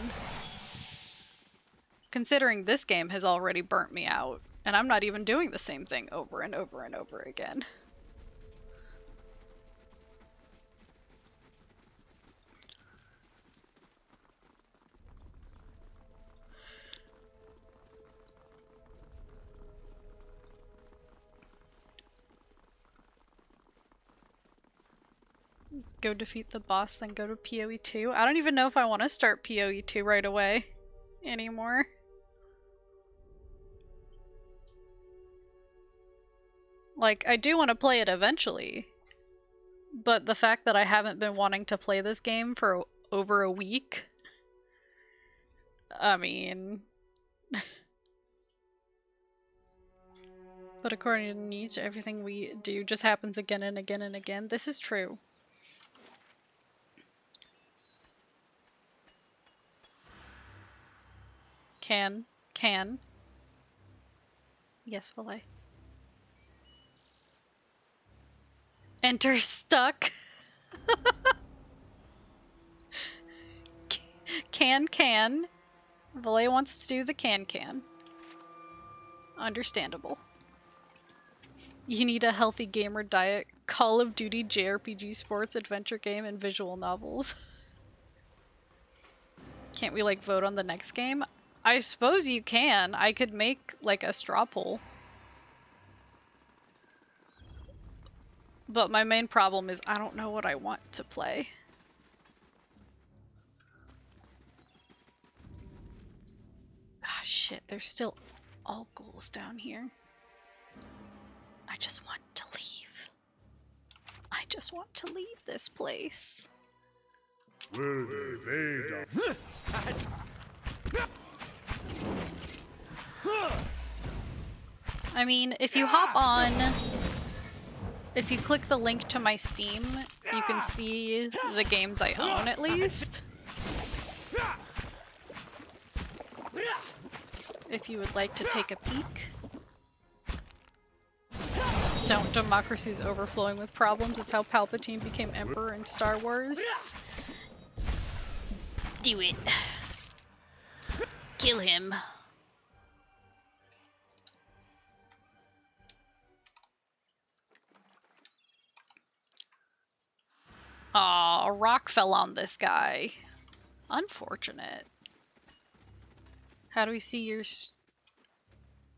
Considering this game has already burnt me out, and I'm not even doing the same thing over and over and over again. Go defeat the boss, then go to PoE 2. I don't even know if I want to start PoE 2 right away anymore. Like, I do want to play it eventually, but the fact that I haven't been wanting to play this game for over a week, I mean... But according to Nietzsche, everything we do just happens again and again and again. This is true. Can. Yes, will I? Enter stuck. Can. Valet wants to do the can. Understandable. You need a healthy gamer diet. Call of Duty, JRPG, sports, adventure game, and visual novels. Can't we, like, vote on the next game? I suppose you can. I could make, like, a straw poll. But my main problem is I don't know what I want to play. Ah, shit. There's still all ghouls down here. I just want to leave. I just want to leave this place. Will they made of? I mean, if you hop on, if you click the link to my Steam, you can see the games I own at least. If you would like to take a peek. Don't. Democracy's overflowing with problems. It's how Palpatine became Emperor in Star Wars. Do it. Kill him. Aw, a rock fell on this guy. Unfortunate. How do we see your...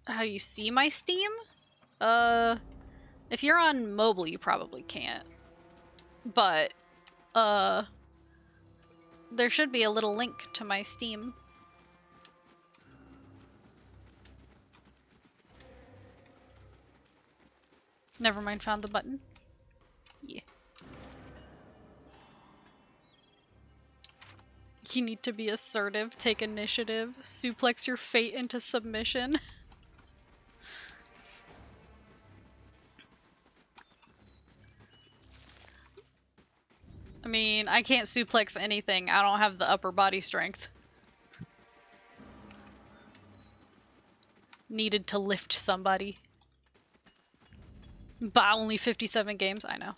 How do you see my Steam? If you're on mobile, you probably can't. But, there should be a little link to my Steam. Never mind, found the button. Yeah. You need to be assertive, take initiative, suplex your fate into submission. I mean, I can't suplex anything. I don't have the upper body strength. Needed to lift somebody. But only 57 games? I know.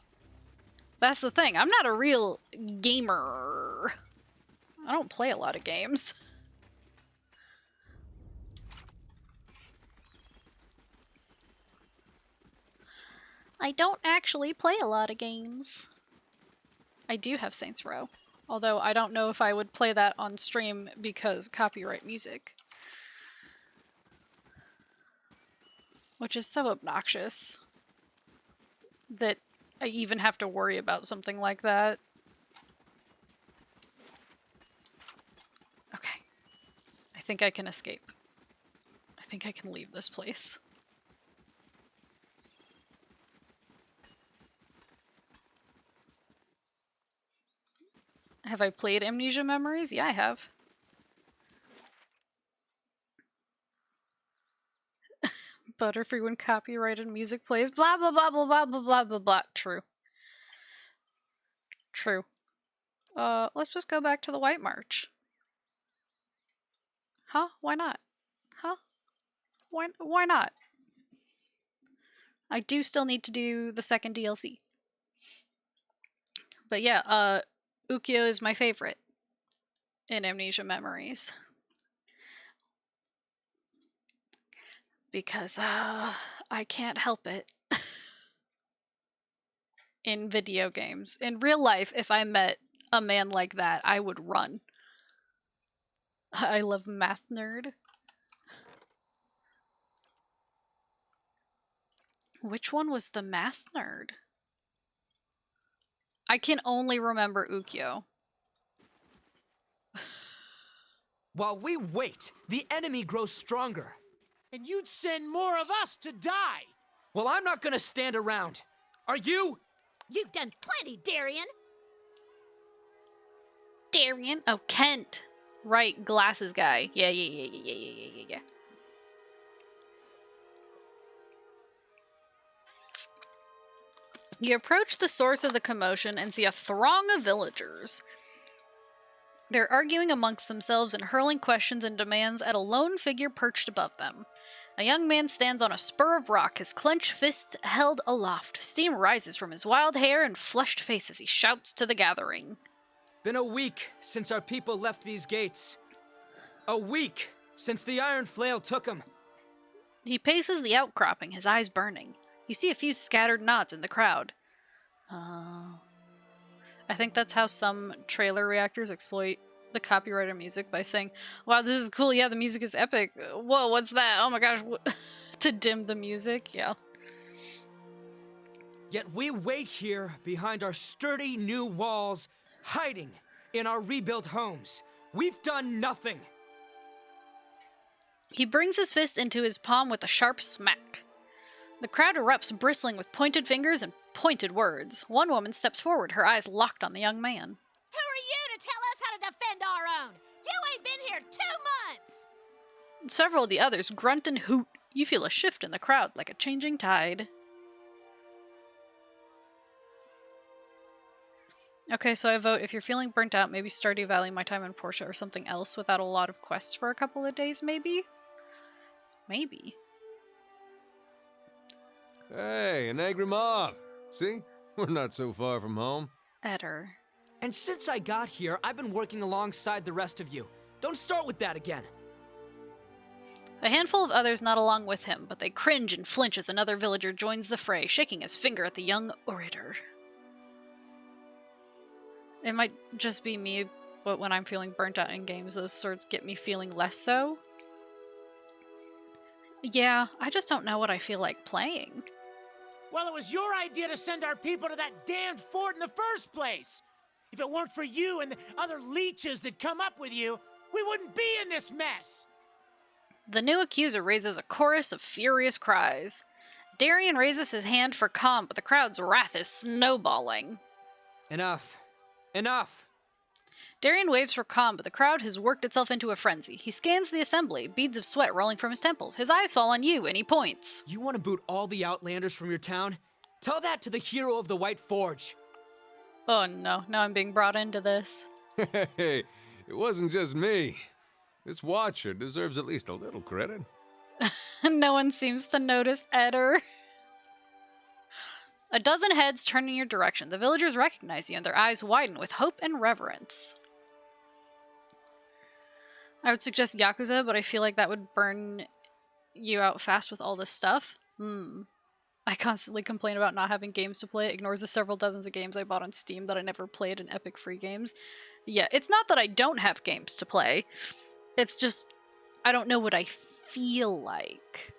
That's the thing. I'm not a real gamer. I don't play a lot of games. I don't actually play a lot of games. I do have Saints Row. Although I don't know if I would play that on stream because copyright music. Which is so obnoxious that I even have to worry about something like that. Okay. I think I can escape. I think I can leave this place. Have I played Amnesia Memories? Yeah, I have. Butterfree when copyrighted music plays. Blah, blah, blah, blah, blah, blah, blah, blah, blah. True. True. Let's just go back to the White March. Huh? Why not? Huh? Why not? I do still need to do the second DLC. But yeah, Ukyo is my favorite in Amnesia Memories. Because, I can't help it. In video games. In real life, if I met a man like that, I would run. I love Math Nerd. Which one was the Math Nerd? I can only remember Ukyo. While we wait, the enemy grows stronger. And you'd send more of us to die! Well, I'm not gonna stand around. Are you? You've done plenty, Darian. Darian? Oh, Kent. Right, glasses guy. Yeah. You approach the source of the commotion and see a throng of villagers. They're arguing amongst themselves and hurling questions and demands at a lone figure perched above them. A young man stands on a spur of rock, his clenched fists held aloft. Steam rises from his wild hair and flushed face as he shouts to the gathering. Been a week since our people left these gates. A week since the Iron Flail took them. He paces the outcropping, his eyes burning. You see a few scattered nods in the crowd. I think that's how some trailer reactors exploit the copyrighted music by saying, "Wow, this is cool. Yeah, the music is epic. Whoa, what's that? Oh my gosh." To dim the music. Yeah. Yet we wait here behind our sturdy new walls, hiding in our rebuilt homes. We've done nothing. He brings his fist into his palm with a sharp smack. The crowd erupts, bristling with pointed fingers and pointed words. One woman steps forward, her eyes locked on the young man. Who are you to tell us how to defend our own? You ain't been here 2 months! Several of the others grunt and hoot. You feel a shift in the crowd like a changing tide. Okay, so I vote if you're feeling burnt out, maybe Stardew Valley, My Time in Portia, or something else without a lot of quests for a couple of days, maybe? Maybe. Hey, an angry mob. See? We're not so far from home. Eder. And since I got here, I've been working alongside the rest of you. Don't start with that again. A handful of others nod along with him, but they cringe and flinch as another villager joins the fray, shaking his finger at the young orator. It might just be me, but when I'm feeling burnt out in games, those sorts get me feeling less so. Yeah, I just don't know what I feel like playing. Well, it was your idea to send our people to that damned fort in the first place. If it weren't for you and the other leeches that come up with you, we wouldn't be in this mess. The new accuser raises a chorus of furious cries. Darian raises his hand for calm, but the crowd's wrath is snowballing. Enough. Enough! Darian waves for calm, but the crowd has worked itself into a frenzy. He scans the assembly, beads of sweat rolling from his temples. His eyes fall on you, and he points. You want to boot all the Outlanders from your town? Tell that to the hero of the White Forge. Oh no, now I'm being brought into this. Hey, it wasn't just me. This Watcher deserves at least a little credit. No one seems to notice Eder. A dozen heads turn in your direction. The villagers recognize you, and their eyes widen with hope and reverence. I would suggest Yakuza, but I feel like that would burn you out fast with all this stuff. I constantly complain about not having games to play. It ignores the several dozens of games I bought on Steam that I never played in Epic Free Games. Yeah, it's not that I don't have games to play. It's just, I don't know what I feel like.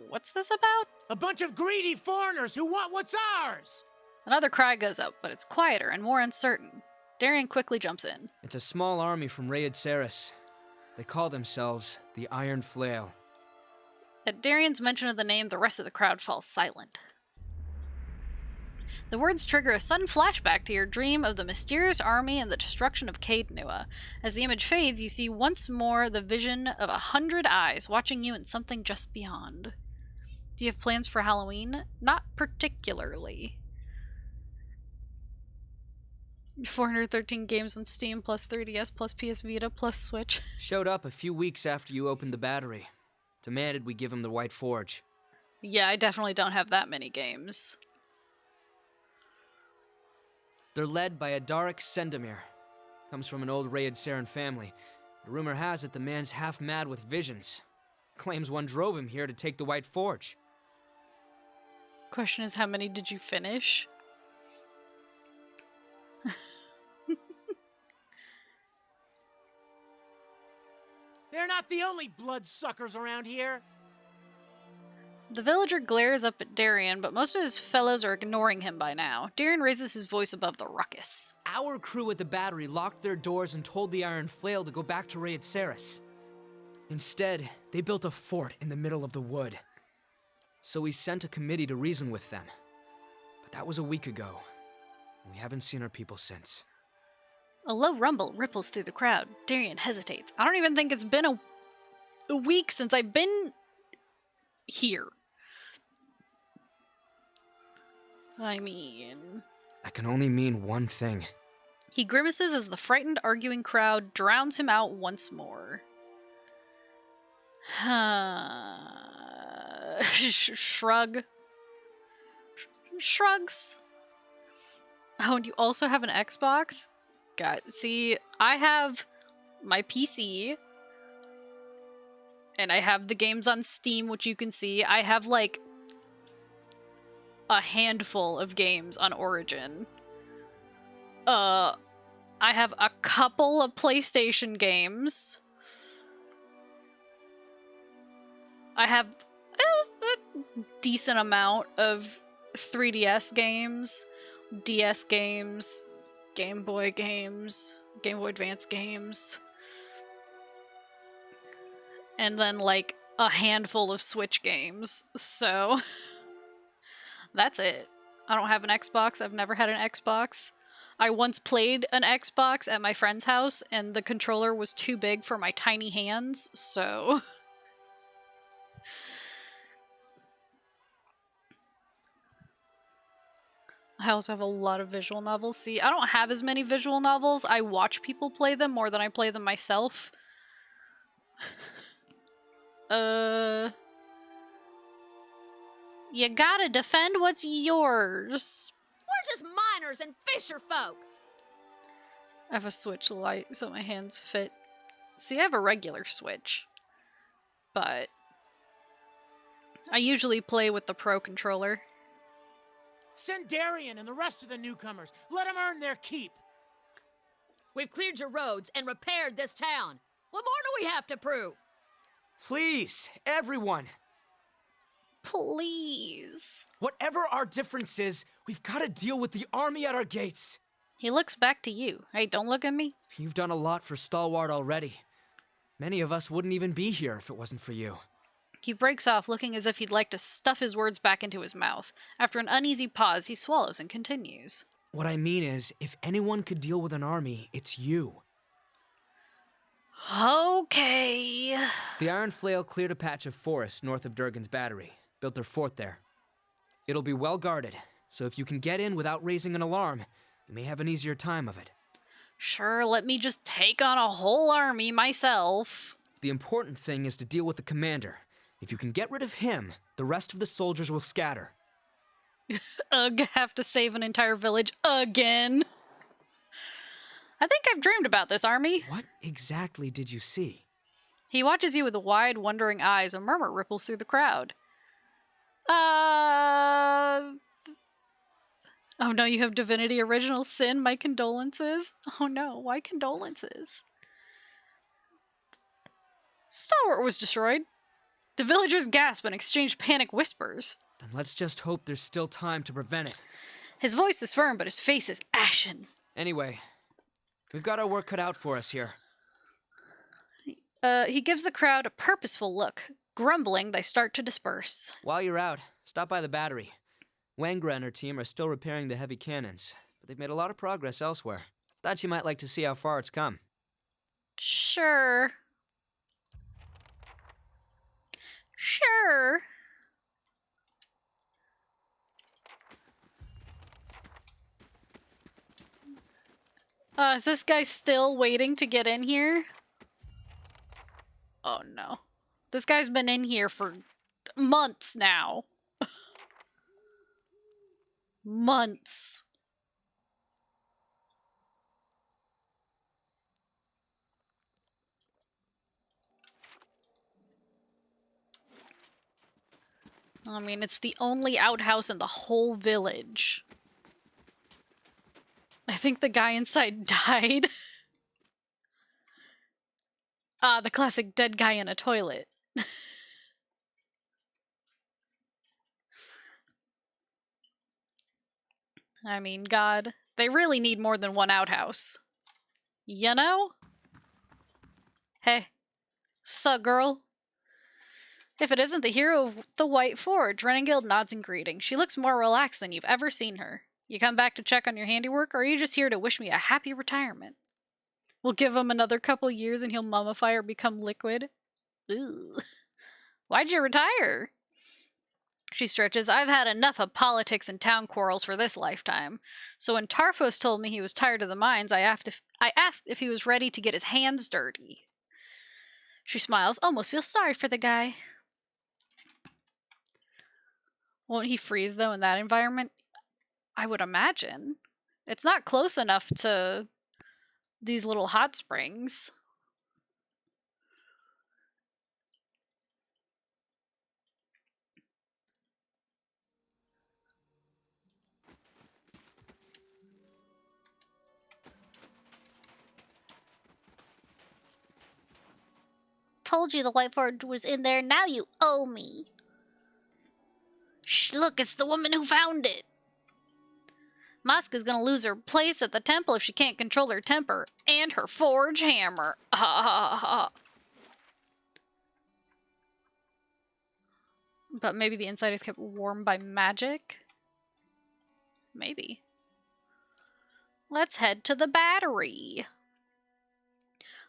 What's this about? A bunch of greedy foreigners who want what's ours! Another cry goes up, but it's quieter and more uncertain. Darian quickly jumps in. It's a small army from Rayed Saris. They call themselves the Iron Flail. At Darian's mention of the name, the rest of the crowd falls silent. The words trigger a sudden flashback to your dream of the mysterious army and the destruction of Caed Nua. As the image fades, you see once more the vision of 100 eyes watching you and something just beyond. Do you have plans for Halloween? Not particularly. 413 games on Steam, plus 3DS, plus PS Vita, plus Switch. Showed up a few weeks after you opened the battery. Demanded we give him the White Forge. Yeah, I definitely don't have that many games. They're led by Adarik Sendamir. Comes from an old Rayed Saren family. The rumor has it the man's half mad with visions. Claims one drove him here to take the White Forge. Question is, how many did you finish? They're not the only bloodsuckers around here. The villager glares up at Darian, but most of his fellows are ignoring him by now. Darian raises his voice above the ruckus. Our crew at the battery locked their doors and told the Iron Flail to go back to Rayed Saris. Instead, they built a fort in the middle of the wood. So we sent a committee to reason with them. But that was a week ago. We haven't seen our people since. A low rumble ripples through the crowd. Darian hesitates. I don't even think it's been a week since I've been here. I mean... That can only mean one thing. He grimaces as the frightened, arguing crowd drowns him out once more. Shrug. Shrugs. Oh, and you also have an Xbox? God, see, I have my PC, and I have the games on Steam, which you can see. I have, like, a handful of games on Origin. I have a couple of PlayStation games. I have a decent amount of 3DS games, DS games, Game Boy games, Game Boy Advance games, and then like a handful of Switch games. So that's it. I don't have an Xbox. I've never had an Xbox. I once played an Xbox at my friend's house and the controller was too big for my tiny hands, so I also have a lot of visual novels. See, I don't have as many visual novels. I watch people play them more than I play them myself. You gotta defend what's yours. We're just miners and fisher folk. I have a Switch Lite so my hands fit. See, I have a regular Switch, but I usually play with the Pro controller. Send Darian and the rest of the newcomers. Let them earn their keep. We've cleared your roads and repaired this town. What more do we have to prove? Please, everyone. Please. Whatever our difference is, we've got to deal with the army at our gates. He looks back to you. Hey, don't look at me. You've done a lot for Stalwart already. Many of us wouldn't even be here if it wasn't for you. He breaks off, looking as if he'd like to stuff his words back into his mouth. After an uneasy pause, he swallows and continues. What I mean is, if anyone could deal with an army, it's you. Okay. The Iron Flail cleared a patch of forest north of Durgan's battery, built their fort there. It'll be well guarded, so if you can get in without raising an alarm, you may have an easier time of it. Sure, let me just take on a whole army myself. The important thing is to deal with the commander. If you can get rid of him, the rest of the soldiers will scatter. Ugh, have to save an entire village again. I think I've dreamed about this, army. What exactly did you see? He watches you with wide, wondering eyes. A murmur ripples through the crowd. Oh no, you have Divinity Original Sin. My condolences. Oh no, why condolences? Stalwart was destroyed. The villagers gasp and exchange panic whispers. Then let's just hope there's still time to prevent it. His voice is firm, but his face is ashen. Anyway, we've got our work cut out for us here. He gives the crowd a purposeful look. Grumbling, they start to disperse. While you're out, stop by the battery. Wangra and her team are still repairing the heavy cannons, but they've made a lot of progress elsewhere. Thought you might like to see how far it's come. Sure. Sure. Is this guy still waiting to get in here? Oh no. This guy's been in here for months now. Months. I mean, it's the only outhouse in the whole village. I think the guy inside died. The classic dead guy in a toilet. I mean, God, they really need more than one outhouse. You know? Hey, suh, girl? If it isn't the hero of the White Forge, Renengild nods in greeting. She looks more relaxed than you've ever seen her. You come back to check on your handiwork, or are you just here to wish me a happy retirement? We'll give him another couple years and he'll mummify or become liquid. Ooh. Why'd you retire? She stretches. I've had enough of politics and town quarrels for this lifetime. So when Tarfos told me he was tired of the mines, I asked if he was ready to get his hands dirty. She smiles, almost feels sorry for the guy. Won't he freeze, though, in that environment? I would imagine. It's not close enough to these little hot springs. told you the White Forge was in there. Now you owe me. Shh, look, it's the woman who found it. Maska's gonna lose her place at the temple if she can't control her temper. And her forge hammer. Ha ha ha. But maybe the inside is kept warm by magic? Maybe. Let's head to the battery.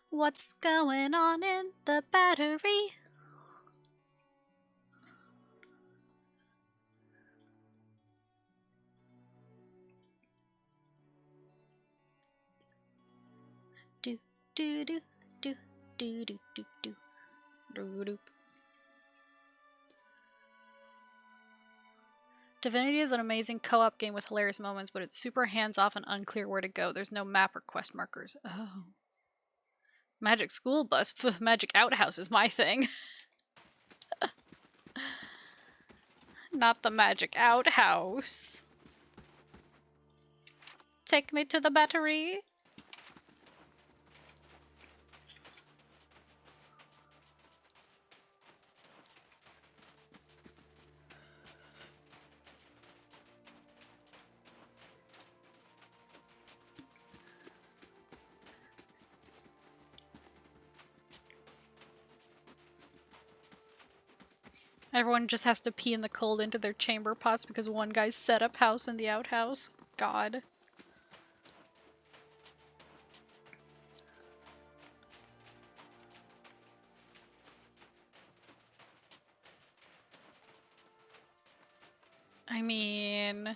What's going on in the battery? Do do do do do do do do do do. Divinity is an amazing co-op game with hilarious moments, but it's super hands-off and unclear where to go. There's no map or quest markers. Oh. Magic School Bus, Magic Outhouse is my thing. Not the Magic Outhouse. Take me to the battery. Everyone just has to pee in the cold into their chamber pots because one guy's set up house in the outhouse. God. I mean...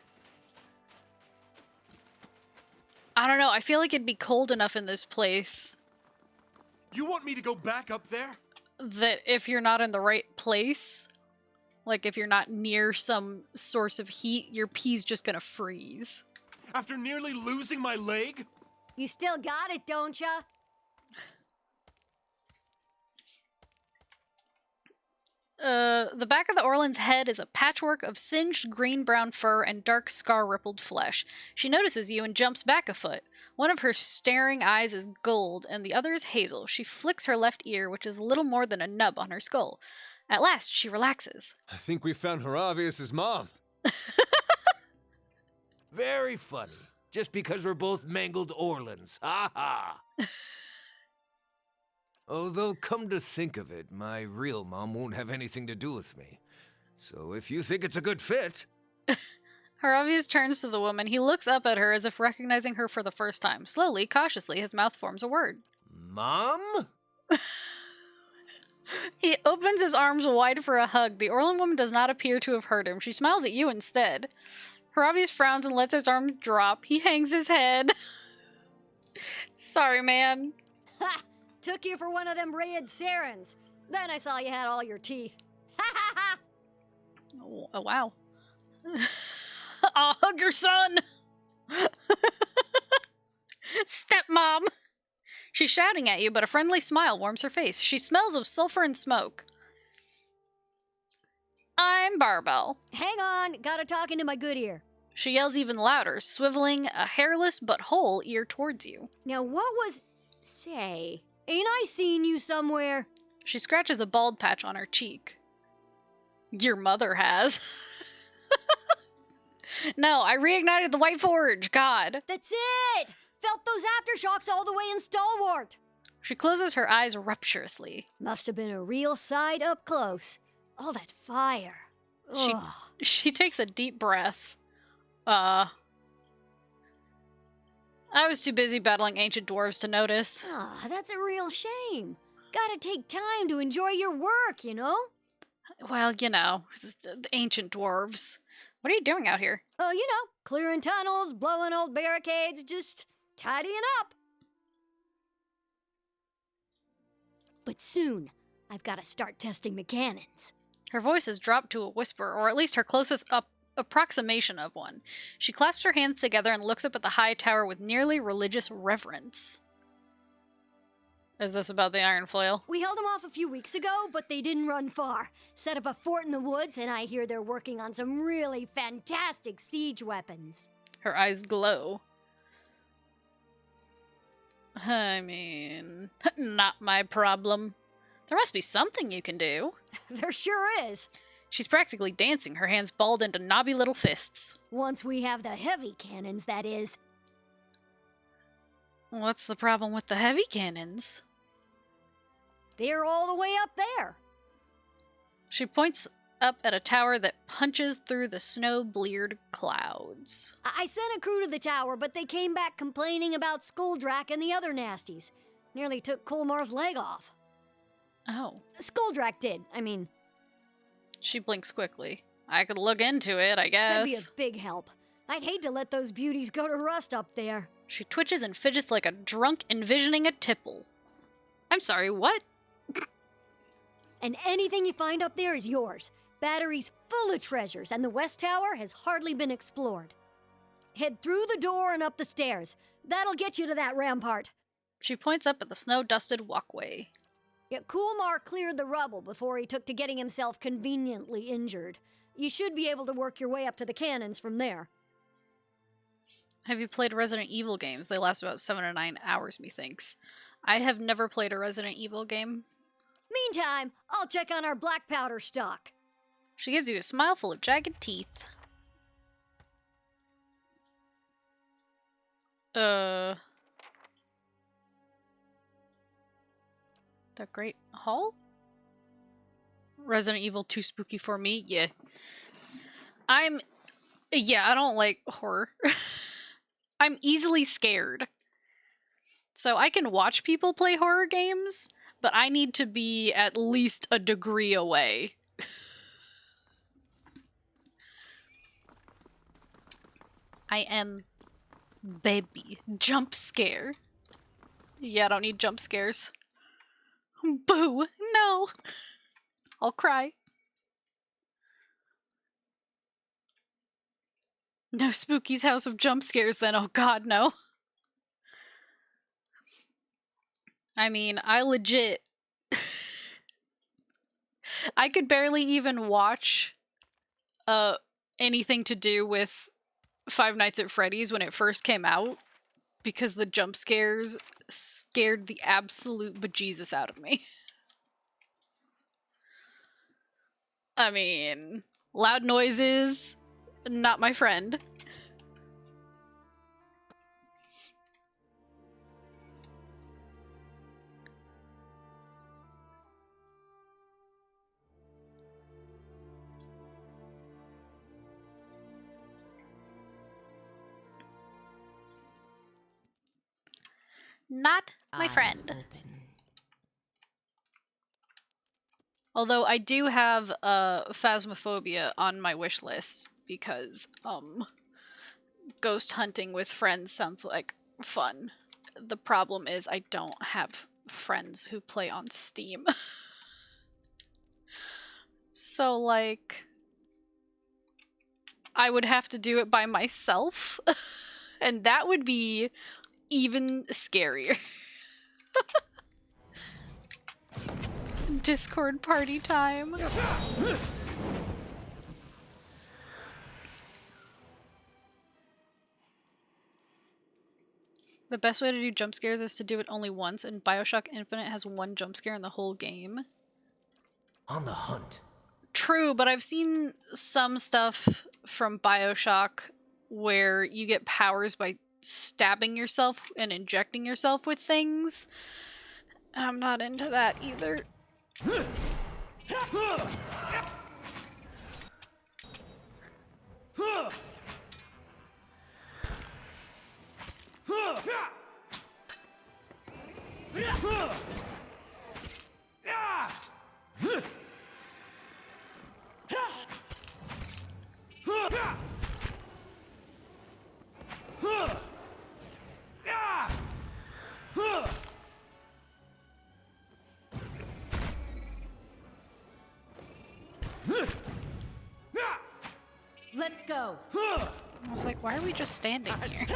I don't know, I feel like it'd be cold enough in this place You want me to go back up there? that if you're not in the right place, like if you're not near some source of heat, your pee's just gonna freeze. After nearly losing my leg? You still got it, don't ya? The back of the Orlan's head is a patchwork of singed green-brown fur and dark scar-rippled flesh. She notices you and jumps back a foot. One of her staring eyes is gold, and the other is hazel. She flicks her left ear, which is little more than a nub on her skull. At last, she relaxes. I think we found Haravius' mom. Very funny. Just because we're both mangled Orlans. Ha ha! Although, come to think of it, my real mom won't have anything to do with me. So if you think it's a good fit... Haravius turns to the woman. He looks up at her as if recognizing her for the first time. Slowly, cautiously, his mouth forms a word. Mom? He opens his arms wide for a hug. The Orlan woman does not appear to have hurt him. She smiles at you instead. Haravius frowns and lets his arms drop. He hangs his head. Sorry, man. Ha! Took you for one of them Rayed Sarens. Then I saw you had all your teeth. Ha ha ha! Oh, wow. I'll hug your son! Stepmom! She's shouting at you, but a friendly smile warms her face. She smells of sulfur and smoke. I'm Barbell. Hang on, gotta talk into my good ear. She yells even louder, swiveling a hairless but whole ear towards you. Now what was... Say, ain't I seen you somewhere? She scratches a bald patch on her cheek. Your mother has. No, I reignited the White Forge, God. That's it! Felt those aftershocks all the way in Stalwart. She closes her eyes rapturously. Must have been a real sight up close. All that fire. She takes a deep breath. I was too busy battling ancient dwarves to notice. That's a real shame. Gotta take time to enjoy your work, you know? Well, you know, the ancient dwarves. What are you doing out here? Oh, you know, clearing tunnels, blowing old barricades, just tidying up. But soon, I've got to start testing the cannons. Her voice has dropped to a whisper, or at least her closest approximation of one. She clasps her hands together and looks up at the high tower with nearly religious reverence. Is this about the Iron Flail? We held them off a few weeks ago, but they didn't run far. Set up a fort in the woods, and I hear they're working on some really fantastic siege weapons. Her eyes glow. I mean, not my problem. There must be something you can do. There sure is. She's practically dancing, her hands balled into knobby little fists. Once we have the heavy cannons, that is. What's the problem with the heavy cannons? They're all the way up there. She points up at a tower that punches through the snow-bleared clouds. I sent a crew to the tower, but they came back complaining about Skuldrak and the other nasties. Nearly took Colmar's leg off. Oh. Skuldrak did, I mean. She blinks quickly. I could look into it, I guess. That'd be a big help. I'd hate to let those beauties go to rust up there. She twitches and fidgets like a drunk envisioning a tipple. I'm sorry, what? And anything you find up there is yours. Battery's full of treasures, and the West Tower has hardly been explored. Head through the door and up the stairs. That'll get you to that rampart. She points up at the snow-dusted walkway. Yeah, Kulmar cleared the rubble before he took to getting himself conveniently injured. You should be able to work your way up to the cannons from there. Have you played Resident Evil games? They last about 7 to 9 hours, methinks. I have never played a Resident Evil game. Meantime, I'll check on our black powder stock. She gives you a smile full of jagged teeth. The Great Hall? Resident Evil too spooky for me? Yeah. I don't like horror. I'm easily scared. So I can watch people play horror games, but I need to be at least a degree away. I am baby. Jump scare. Yeah, I don't need jump scares. Boo! No! I'll cry. No Spooky's House of Jump Scares then, oh god, no. I mean, I legit... I could barely even watch anything to do with Five Nights at Freddy's when it first came out because the jump scares scared the absolute bejesus out of me. I mean, loud noises, not my friend. Not my friend. Although I do have Phasmophobia on my wish list because ghost hunting with friends sounds like fun. The problem is I don't have friends who play on Steam. So like I would have to do it by myself and that would be even scarier. Discord party time. The best way to do jump scares is to do it only once, and BioShock Infinite has one jump scare in the whole game. On the hunt. True, but I've seen some stuff from BioShock where you get powers by stabbing yourself and injecting yourself with things. And I'm not into that either. Let's go. I was like, why are we just standing here?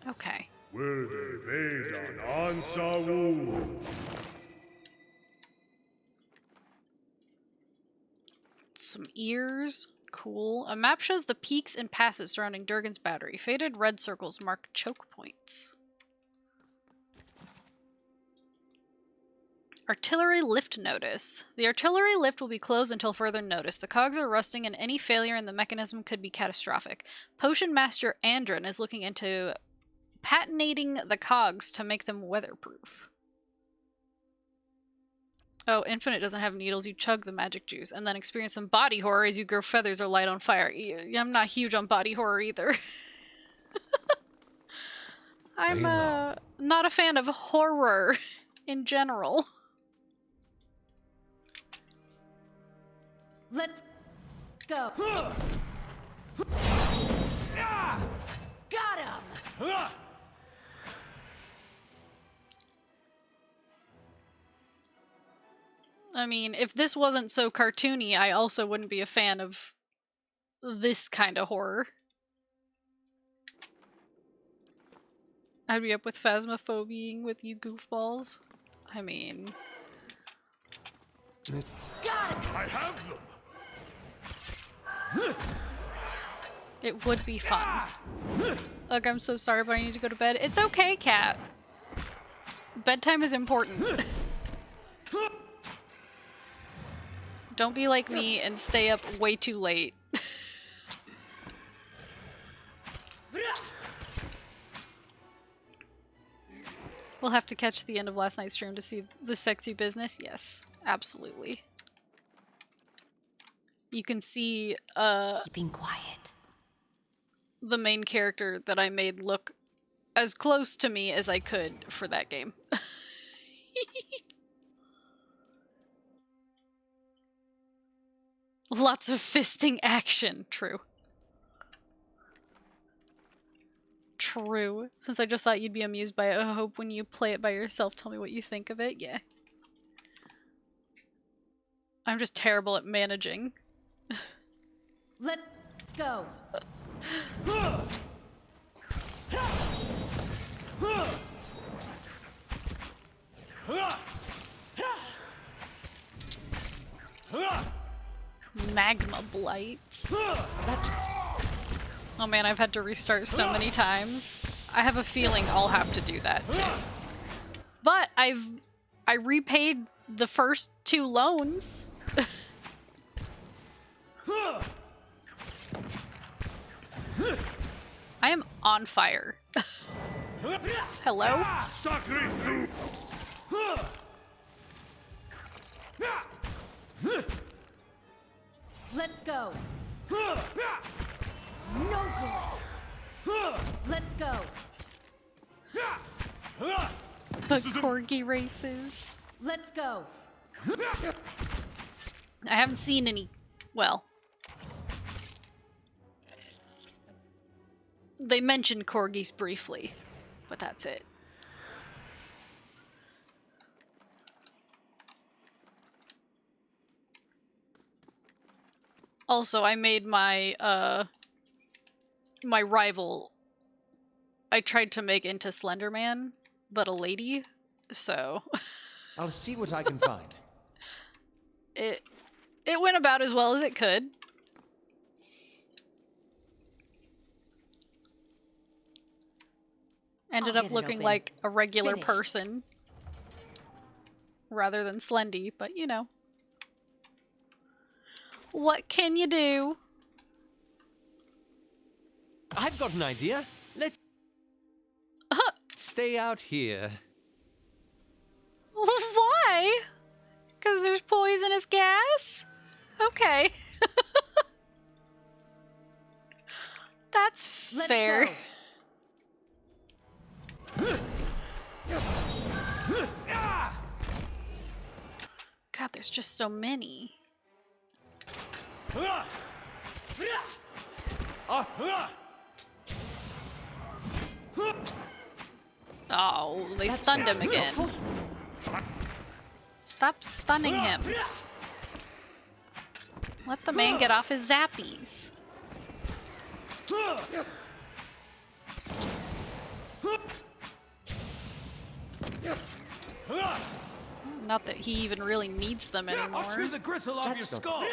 Okay. Were they made on Ansawu? Some ears. Cool. A map shows the peaks and passes surrounding Durgan's battery. Faded red circles mark choke points. Artillery lift notice. The artillery lift will be closed until further notice. The cogs are rusting and any failure in the mechanism could be catastrophic. Potion Master Andron is looking into patinating the cogs to make them weatherproof. Oh, Infinite doesn't have needles. You chug the magic juice and then experience some body horror as you grow feathers or light on fire. I'm not huge on body horror either. I'm not a fan of horror in general. Let's go. Got him! I mean, if this wasn't so cartoony, I also wouldn't be a fan of this kind of horror. I'd be up with phasmophobiaing with you goofballs. I mean... Got it! I have them! It would be fun. Look, I'm so sorry, but I need to go to bed. It's okay, Cat. Bedtime is important. Don't be like me and stay up way too late. We'll have to catch the end of last night's stream to see the sexy business. Yes, absolutely. You can see keeping quiet. The main character that I made look as close to me as I could for that game. Lots of fisting action. True. True. Since I just thought you'd be amused by it, I hope when you play it by yourself, tell me what you think of it. Yeah. I'm just terrible at managing. Let's go. Magma blights. Oh man, I've had to restart so many times. I have a feeling I'll have to do that too. But I repaid the first 2 loans. I am on fire. Hello? Let's go. No good. Let's go. The corgi races. Let's go. I haven't seen any. Well, they mentioned corgis briefly, but that's it. Also, I made my my rival. I tried to make into Slenderman, but a lady, so I'll see what I can find. It went about as well as it could. Ended up looking like a regular person rather than Slendy, but you know. What can you do? I've got an idea. Let's stay out here. Why? Because there's poisonous gas? Okay. That's fair. God, there's just so many. Oh, they stunned him again. Stop stunning him. Let the man get off his zappies. Not that he even really needs them anymore. I'll chew the gristle off your skull.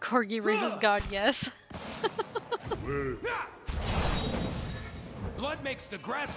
Corgi raises God, yes. Blood makes the grass.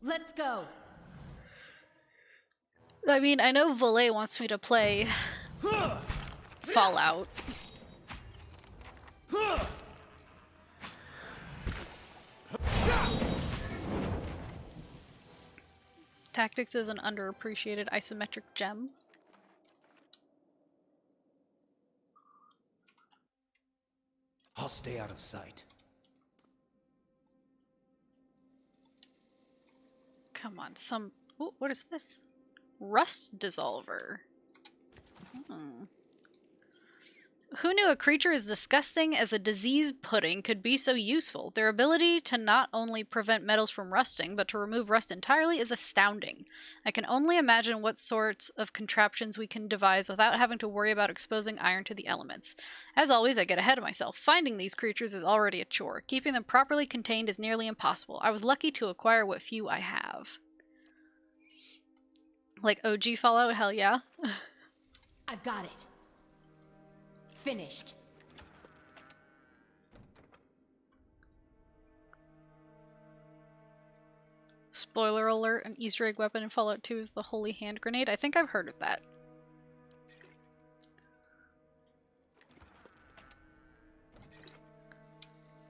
Let's go. I mean, I know Valet wants me to play Fallout. Tactics is an underappreciated isometric gem. I'll stay out of sight. Come on, some... Oh, what is this? Rust dissolver. Hmm. Who knew a creature as disgusting as a disease pudding could be so useful? Their ability to not only prevent metals from rusting, but to remove rust entirely is astounding. I can only imagine what sorts of contraptions we can devise without having to worry about exposing iron to the elements. As always, I get ahead of myself. Finding these creatures is already a chore. Keeping them properly contained is nearly impossible. I was lucky to acquire what few I have. Like OG Fallout? Hell yeah. I've got it. Finished. Spoiler alert, an Easter egg weapon in Fallout 2 is the Holy Hand Grenade. I think I've heard of that.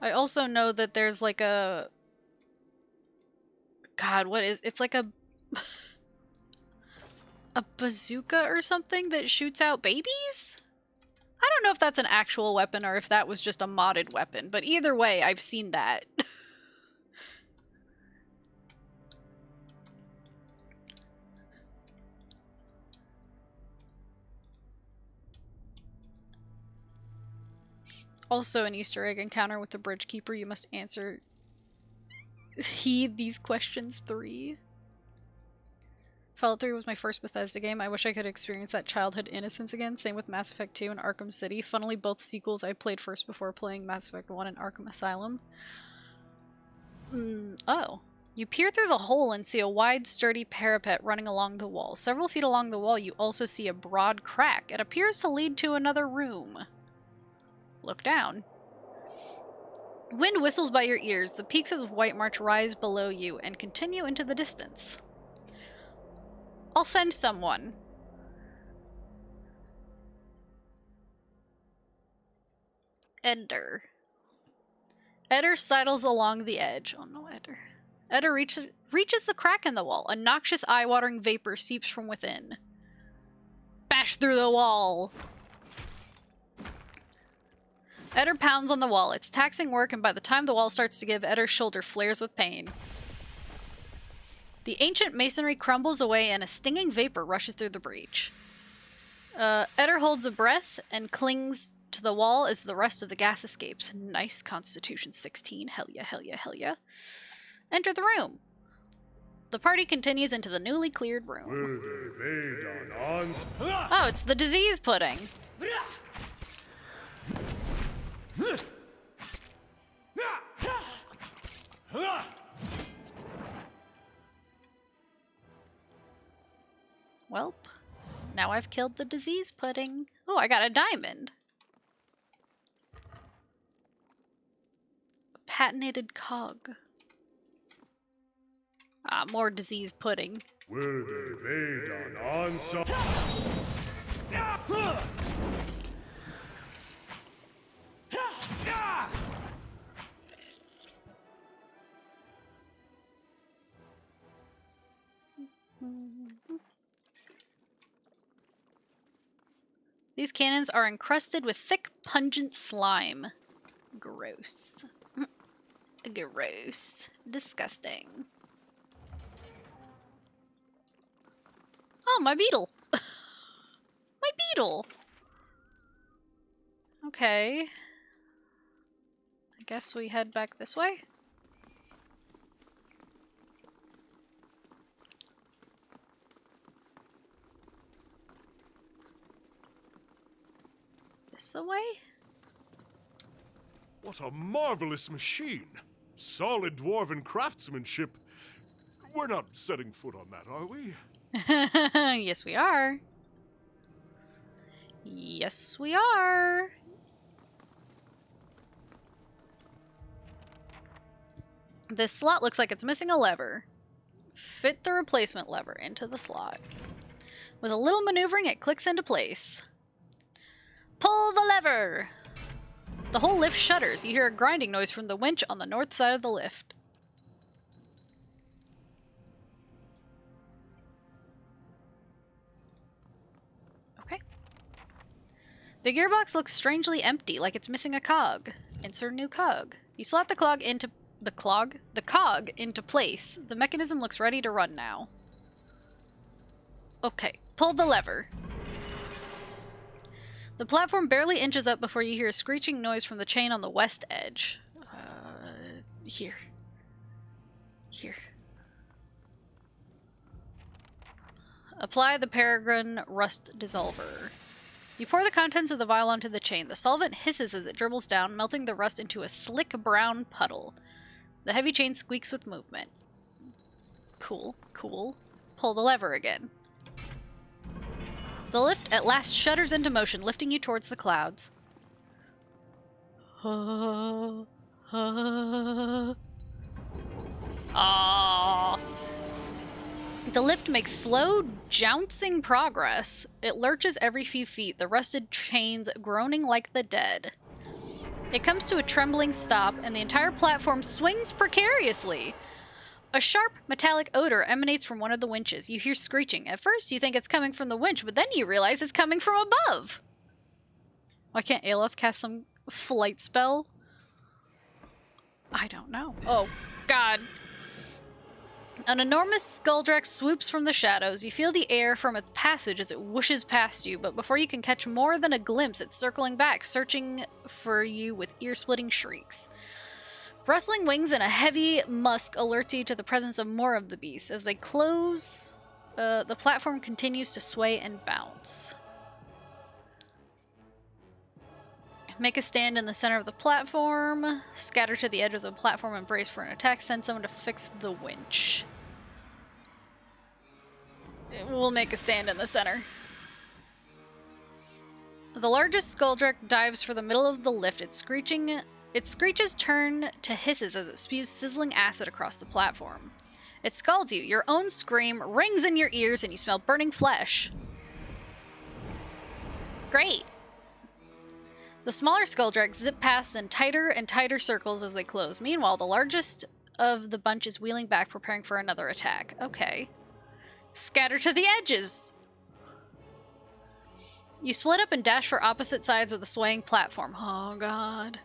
I also know that there's like a... God, what is... It's like a... a bazooka or something that shoots out babies? I don't know if that's an actual weapon or if that was just a modded weapon, but either way, I've seen that. Also, an Easter egg encounter with the Bridge Keeper. You must heed these questions 3. Fallout 3 was my first Bethesda game. I wish I could experience that childhood innocence again. Same with Mass Effect 2 and Arkham City. Funnily, both sequels I played first before playing Mass Effect 1 and Arkham Asylum. Oh. You peer through the hole and see a wide, sturdy parapet running along the wall. Several feet along the wall, you also see a broad crack. It appears to lead to another room. Look down. Wind whistles by your ears. The peaks of the White March rise below you and continue into the distance. I'll send someone. Eder. Eder sidles along the edge. Oh no, Eder. Eder reaches the crack in the wall. A noxious, eye-watering vapor seeps from within. Bash through the wall! Eder pounds on the wall. It's taxing work, and by the time the wall starts to give, Eder's shoulder flares with pain. The ancient masonry crumbles away and a stinging vapor rushes through the breach. Eder holds a breath and clings to the wall as the rest of the gas escapes. Nice, Constitution 16. Hell yeah, hell yeah, hell yeah. Enter the room. The party continues into the newly cleared room. Oh, it's the disease pudding. Welp, now I've killed the disease pudding. Oh, I got a diamond. A patented cog. Ah, more disease pudding. These cannons are encrusted with thick, pungent slime. Gross. Gross. Disgusting. Oh, my beetle. My beetle. Okay. I guess we head back this way. This way? What a marvelous machine. Solid dwarven craftsmanship. We're not setting foot on that, are we? Yes, we are. Yes, we are. This slot looks like it's missing a lever. fit the replacement lever into the slot. With a little maneuvering, it clicks into place. Pull the lever! The whole lift shudders. You hear a grinding noise from the winch on the north side of the lift. Okay. The gearbox looks strangely empty, like it's missing a cog. Insert a new cog. You slot the cog into place. The mechanism looks ready to run now. Okay, pull the lever. The platform barely inches up before you hear a screeching noise from the chain on the west edge. Here. Apply the Peregrine Rust Dissolver. You pour the contents of the vial onto the chain. The solvent hisses as it dribbles down, melting the rust into a slick brown puddle. The heavy chain squeaks with movement. Cool. Pull the lever again. The lift at last shudders into motion, lifting you towards the clouds. Aww. The lift makes slow, jouncing progress. It lurches every few feet, the rusted chains groaning like the dead. It comes to a trembling stop, and the entire platform swings precariously. A sharp, metallic odor emanates from one of the winches. You hear screeching. At first, you think it's coming from the winch, but then you realize it's coming from above. Why can't Aloth cast some flight spell? I don't know. Oh, God. An enormous Skuldrak swoops from the shadows. You feel the air from its passage as it whooshes past you, but before you can catch more than a glimpse, it's circling back, searching for you with ear-splitting shrieks. Rustling wings and a heavy musk alert you to the presence of more of the beasts. As they close, the platform continues to sway and bounce. Make a stand in the center of the platform. Scatter to the edge of the platform and brace for an attack. Send someone to fix the winch. We'll make a stand in the center. The largest Skuldrak dives for the middle of the lift. Its screeches turn to hisses as it spews sizzling acid across the platform. It scalds you. Your own scream rings in your ears and you smell burning flesh. Great. The smaller Skuldrak zip past in tighter and tighter circles as they close. Meanwhile, the largest of the bunch is wheeling back, preparing for another attack. Okay. Scatter to the edges! You split up and dash for opposite sides of the swaying platform. Oh, God.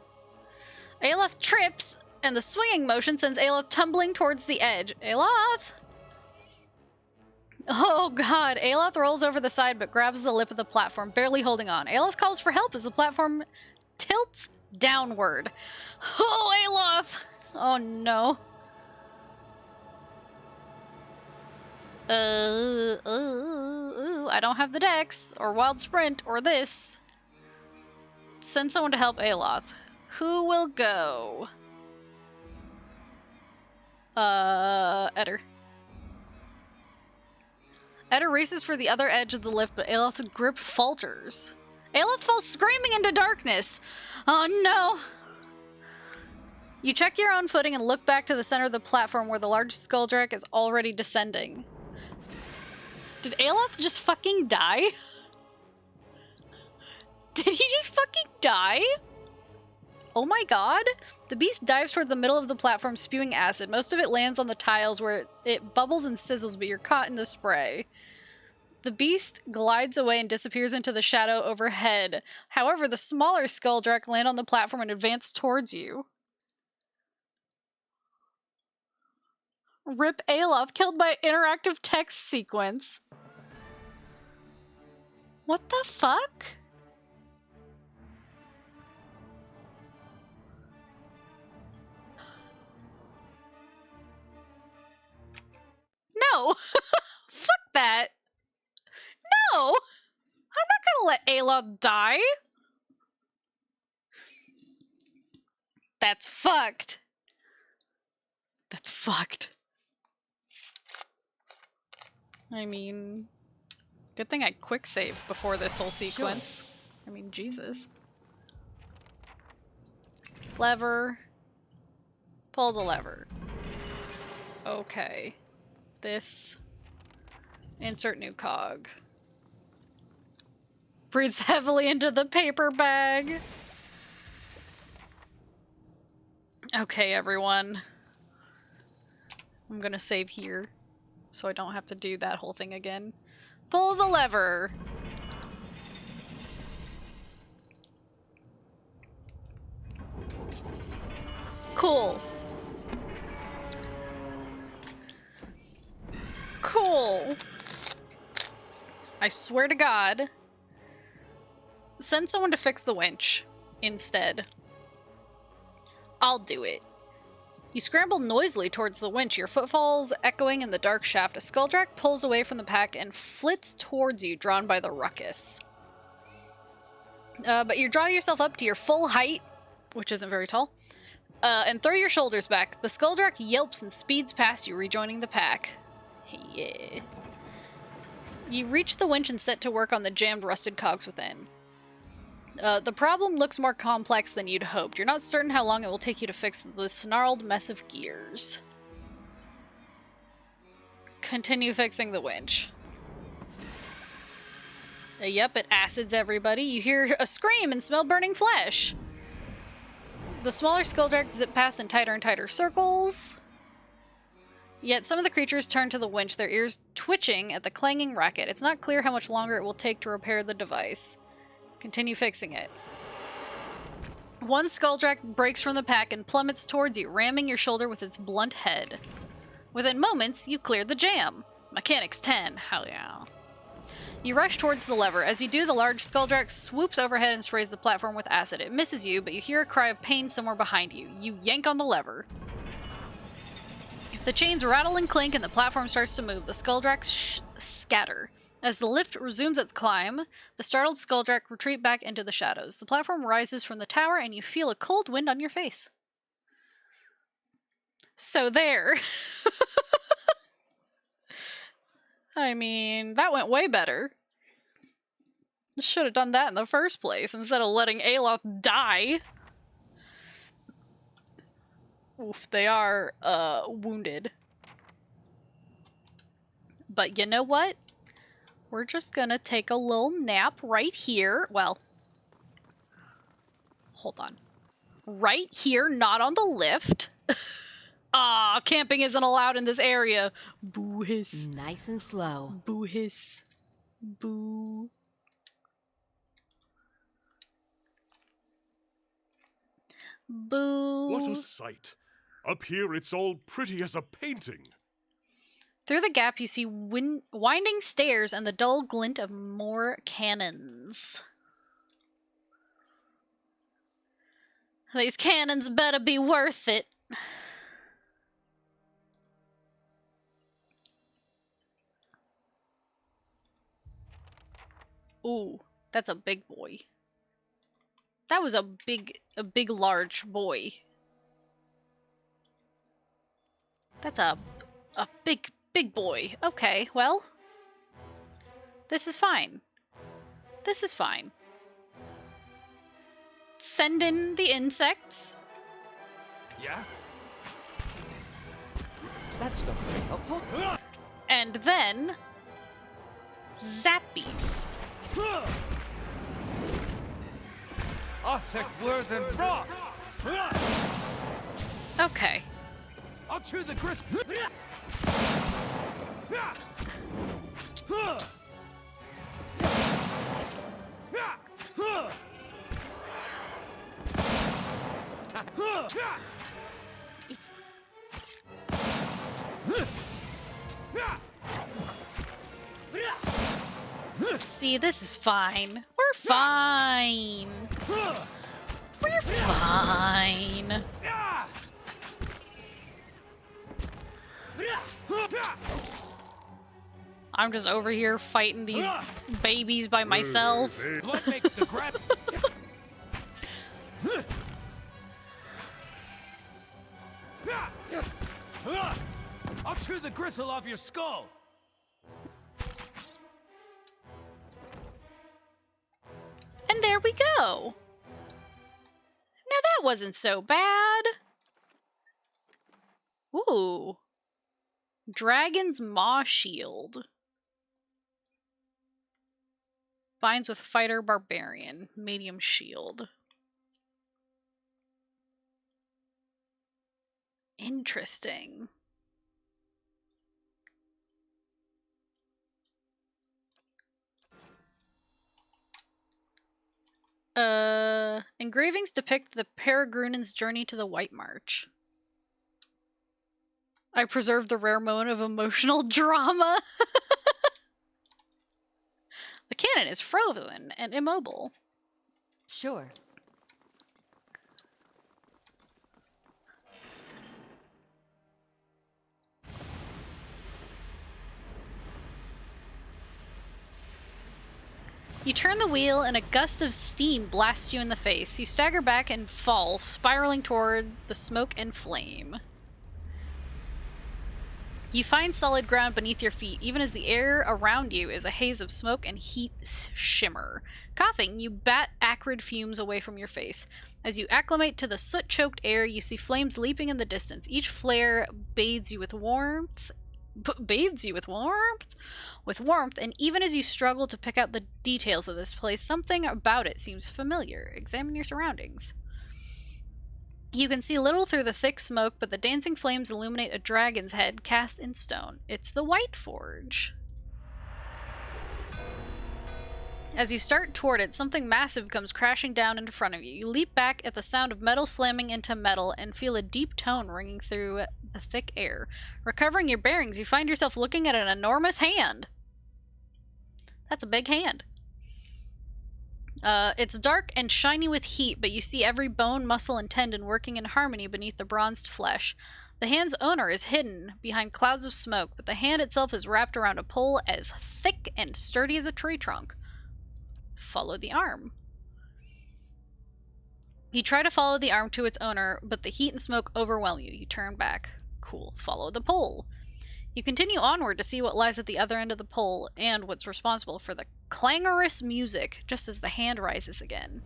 Aloth trips, and the swinging motion sends Aloth tumbling towards the edge. Aloth! Oh, God. Aloth rolls over the side but grabs the lip of the platform, barely holding on. Aloth calls for help as the platform tilts downward. Oh, Aloth! Oh, no. I don't have the dex, or wild sprint, or this. Send someone to help Aloth. Who will go? Eder. Eder races for the other edge of the lift, but Aloth's grip falters. Aloth falls screaming into darkness. Oh no! You check your own footing and look back to the center of the platform where the large Skuldrak is already descending. Did Aloth just fucking die? Did he just fucking die? Oh my god. The beast dives toward the middle of the platform, spewing acid. Most of it lands on the tiles where it bubbles and sizzles, but you're caught in the spray. The beast glides away and disappears into the shadow overhead. However, the smaller Skuldrak land on the platform and advance towards you. Rip Aloth, killed by interactive text sequence. What the fuck? No! Fuck that! No! I'm not gonna let Aloth die! That's fucked. That's fucked. I mean, good thing I quick saved before this whole sequence. Sure. I mean, Jesus. Lever. Pull the lever. Okay. this. Insert new cog. Breathes heavily into the paper bag. Okay, everyone. I'm gonna save here, so I don't have to do that whole thing again. Pull the lever! Cool. Cool. I swear to God. Send someone to fix the winch instead. I'll do it. You scramble noisily towards the winch, your footfalls echoing in the dark shaft. A Skuldrak pulls away from the pack and flits towards you, drawn by the ruckus. But you draw yourself up to your full height, which isn't very tall, and throw your shoulders back. The Skuldrak yelps and speeds past you, rejoining the pack. Yeah. You reach the winch and set to work on the jammed, rusted cogs within. The problem looks more complex than you'd hoped. You're not certain how long it will take you to fix the snarled mess of gears. Continue fixing the winch. Yep, it acids everybody. You hear a scream and smell burning flesh. The smaller Skuldrak zip past in tighter and tighter circles. Yet some of the creatures turn to the winch, their ears twitching at the clanging racket. It's not clear how much longer it will take to repair the device. Continue fixing it. One Skuldrak breaks from the pack and plummets towards you, ramming your shoulder with its blunt head. Within moments, you clear the jam. Mechanics 10. Hell yeah. You rush towards the lever. As you do, the large Skuldrak swoops overhead and sprays the platform with acid. It misses you, but you hear a cry of pain somewhere behind you. You yank on the lever. The chains rattle and clink and the platform starts to move. The Skuldraks scatter. As the lift resumes its climb, the startled Skuldrak retreat back into the shadows. The platform rises from the tower and you feel a cold wind on your face. So there. I mean, that went way better. Should have done that in the first place instead of letting Aloth die. Oof, they are, wounded. But you know what? We're just gonna take a little nap right here. Well, hold on. Right here, not on the lift. Ah, camping isn't allowed in this area. Boo hiss. Nice and slow. Boo hiss. Boo. Boo. What a sight. Up here, it's all pretty as a painting. Through the gap, you see winding stairs and the dull glint of more cannons. These cannons better be worth it. Ooh, that's a big boy. That was a big, large boy. That's a big boy. Okay, well. This is fine. This is fine. Send in the insects. Yeah? That's not very helpful. And then... zappies. I think we're than rock. Okay. I'll chew the grist. See, this is fine. We're fine. We're fine. I'm just over here fighting these babies by myself. Blood makes the grab. I'll chew the gristle off your skull. And there we go. Now that wasn't so bad. Ooh. Dragon's Maw Shield. Binds with Fighter Barbarian. Medium shield. Interesting. Engravings depict the Peregrinan's journey to the White March. I preserved the rare moment of emotional drama. The cannon is frozen and immobile. Sure. You turn the wheel and a gust of steam blasts you in the face. You stagger back and fall, spiraling toward the smoke and flame. You find solid ground beneath your feet, even as the air around you is a haze of smoke and heat shimmer. Coughing, you bat acrid fumes away from your face. As you acclimate to the soot-choked air, you see flames leaping in the distance. Each flare bathes you with warmth, and even as you struggle to pick out the details of this place, something about it seems familiar. Examine your surroundings. You can see little through the thick smoke, but the dancing flames illuminate a dragon's head cast in stone. It's the White Forge. As you start toward it, something massive comes crashing down in front of you. You leap back at the sound of metal slamming into metal and feel a deep tone ringing through the thick air. Recovering your bearings, you find yourself looking at an enormous hand. That's a big hand. It's dark and shiny with heat, but you see every bone, muscle, and tendon working in harmony beneath the bronzed flesh. The hand's owner is hidden behind clouds of smoke, but the hand itself is wrapped around a pole as thick and sturdy as a tree trunk. Follow the arm. You try to follow the arm to its owner, but the heat and smoke overwhelm you. You turn back. Cool. Follow the pole. You continue onward to see what lies at the other end of the pole and what's responsible for the clangorous music just as the hand rises again.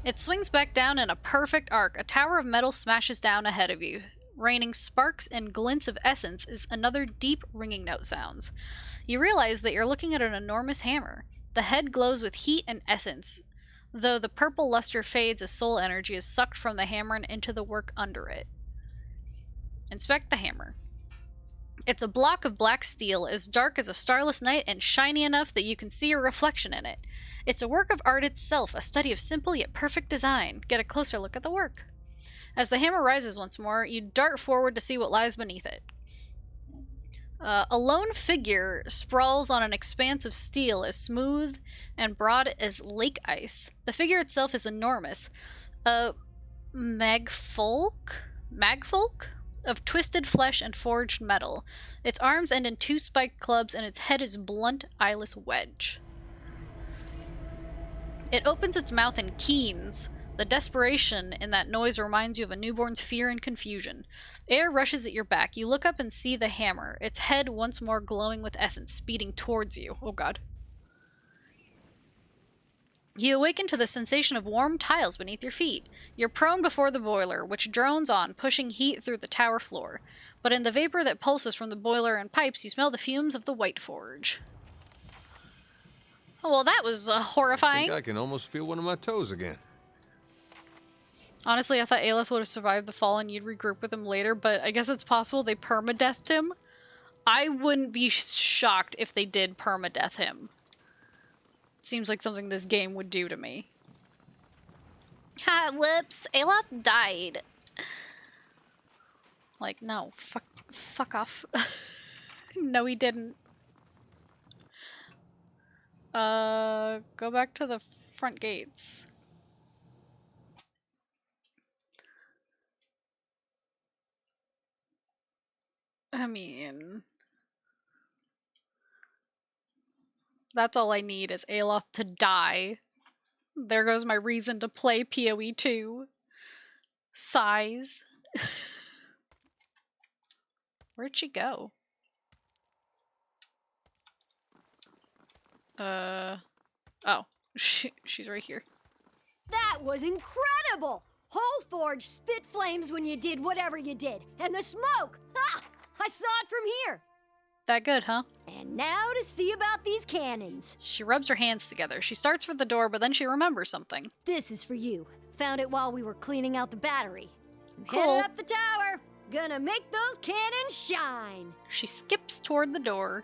It swings back down in a perfect arc. A tower of metal smashes down ahead of you. Raining sparks and glints of essence as another deep ringing note sounds. You realize that you're looking at an enormous hammer. The head glows with heat and essence, though the purple luster fades as soul energy is sucked from the hammer and into the work under it. Inspect the hammer. It's a block of black steel, as dark as a starless night and shiny enough that you can see a reflection in it. It's a work of art itself, a study of simple yet perfect design. Get a closer look at the work. As the hammer rises once more, you dart forward to see what lies beneath it. A lone figure sprawls on an expanse of steel as smooth and broad as lake ice. The figure itself is enormous. A magfolk of twisted flesh and forged metal. Its arms end in two spiked clubs, and its head is blunt, eyeless wedge. It opens its mouth and keens. The desperation in that noise reminds you of a newborn's fear and confusion. Air rushes at your back. You look up and see the hammer, its head once more glowing with essence, speeding towards you. Oh god. You awaken to the sensation of warm tiles beneath your feet. You're prone before the boiler, which drones on, pushing heat through the tower floor. But in the vapor that pulses from the boiler and pipes, you smell the fumes of the White Forge. Oh, well, that was horrifying. I think I can almost feel one of my toes again. Honestly, I thought Aelith would have survived the fall and you'd regroup with him later, but I guess it's possible they permadeathed him. I wouldn't be shocked if they did permadeath him. Seems like something this game would do to me. Ha, whoops, Aelith died. Like, no, fuck off. No, he didn't. Go back to the front gates. I mean, that's all I need is Aelith to die. There goes my reason to play PoE 2. Sighs. Where'd she go? Oh, she's right here. That was incredible! whole forge spit flames when you did whatever you did. And the smoke! Ha! I saw it from here. That good, huh? And now to see about these cannons. She rubs her hands together. She starts for the door, but then she remembers something. This is for you. Found it while we were cleaning out the battery. I'm Cool. headed up the tower. Gonna make those cannons shine. She skips toward the door.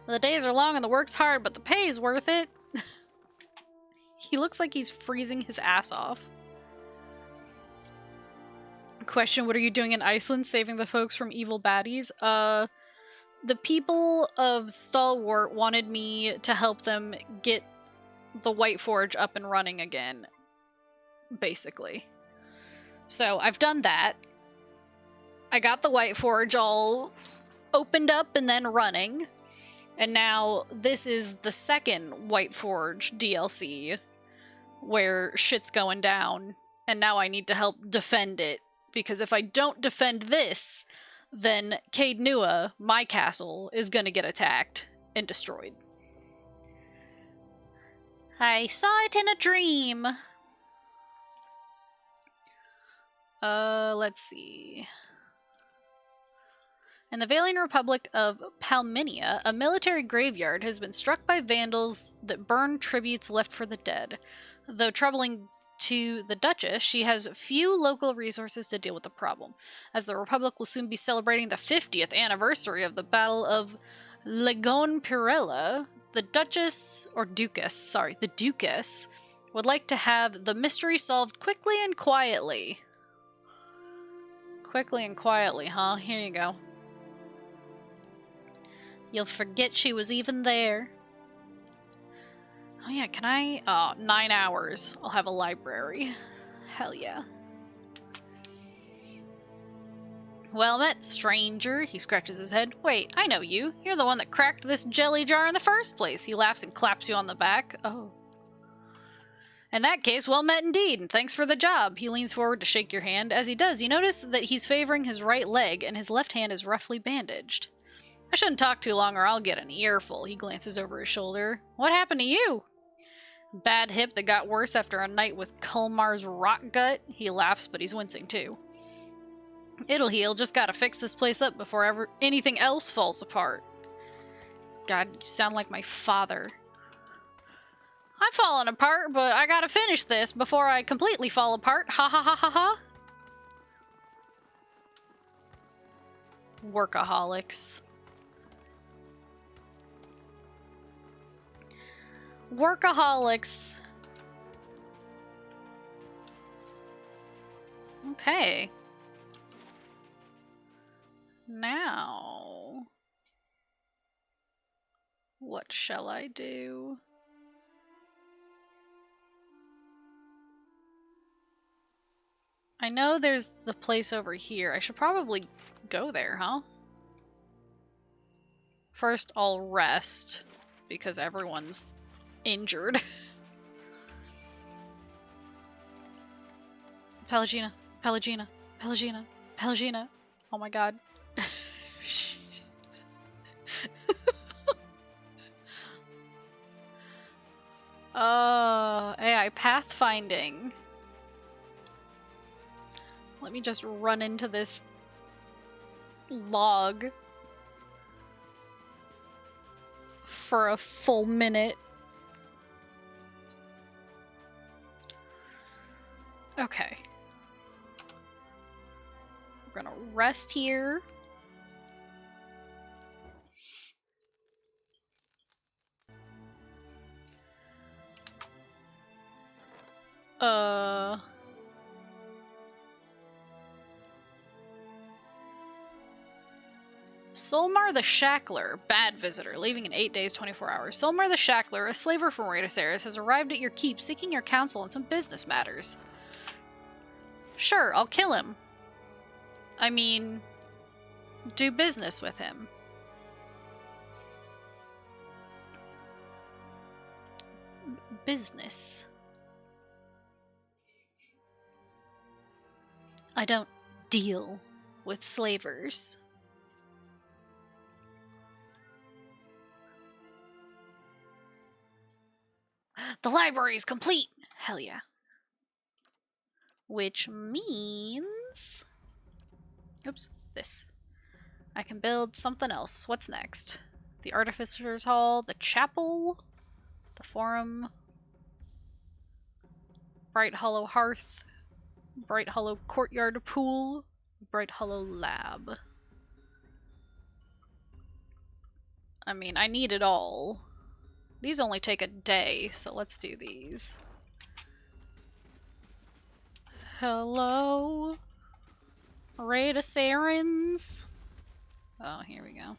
The days are long and the work's hard, but the pay's worth it. He looks like he's freezing his ass off. Question, what are you doing in Iceland, saving the folks from evil baddies? The people of Stalwart wanted me to help them get the White Forge up and running again, basically. So I've done that. I got the White Forge all opened up and then running. And now this is the second White Forge DLC where shit's going down. And now I need to help defend it. Because if I don't defend this, then Caed Nua, my castle, is gonna get attacked and destroyed. I saw it in a dream. Let's see. In the Valian Republic of Palminia, a military graveyard has been struck by vandals that burn tributes left for the dead. Though troubling to the Duchess, she has few local resources to deal with the problem, as the Republic will soon be celebrating the 50th anniversary of the Battle of Legone Pirella. The Duchess, the Duchess, would like to have the mystery solved quickly and quietly. Quickly and quietly, huh? Here you go. You'll forget she was even there. Oh yeah, can I? 9 hours. I'll have a library. Hell yeah. Well met, stranger. He scratches his head. Wait, I know you. You're the one that cracked this jelly jar in the first place. He laughs and claps you on the back. Oh. In that case, well met indeed, and thanks for the job. He leans forward to shake your hand. As he does, you notice that he's favoring his right leg, and his left hand is roughly bandaged. I shouldn't talk too long or I'll get an earful. He glances over his shoulder. What happened to you? Bad hip that got worse after a night with Kulmar's rock gut. He laughs, but he's wincing too. It'll heal, just gotta fix this place up before anything else falls apart. God, you sound like my father. I'm falling apart, but I gotta finish this before I completely fall apart. Ha ha ha ha ha. Workaholics. Workaholics. Okay. Now, what shall I do? I know there's the place over here. I should probably go there, huh? First, I'll rest, because everyone's injured. Pelagina, Pelagina, Pelagina, Pelagina. Oh my god. AI pathfinding. Let me just run into this log for a full minute. Okay. We're gonna rest here. Solmar the Shackler, bad visitor, leaving in 8 days, 24 hours. Solmar the Shackler, a slaver from Raedosaris, has arrived at your keep seeking your counsel on some business matters. Sure, I'll kill him. I mean, do business with him. Business. I don't deal with slavers. The library is complete! Hell yeah. Which means... Oops, this. I can build something else. What's next? The Artificer's Hall, the Chapel, the Forum, Bright Hollow Hearth, Bright Hollow Courtyard Pool, Bright Hollow Lab. I mean, I need it all. These only take a day, so let's do these. Hello? Raid of Sarens? Oh, here we go.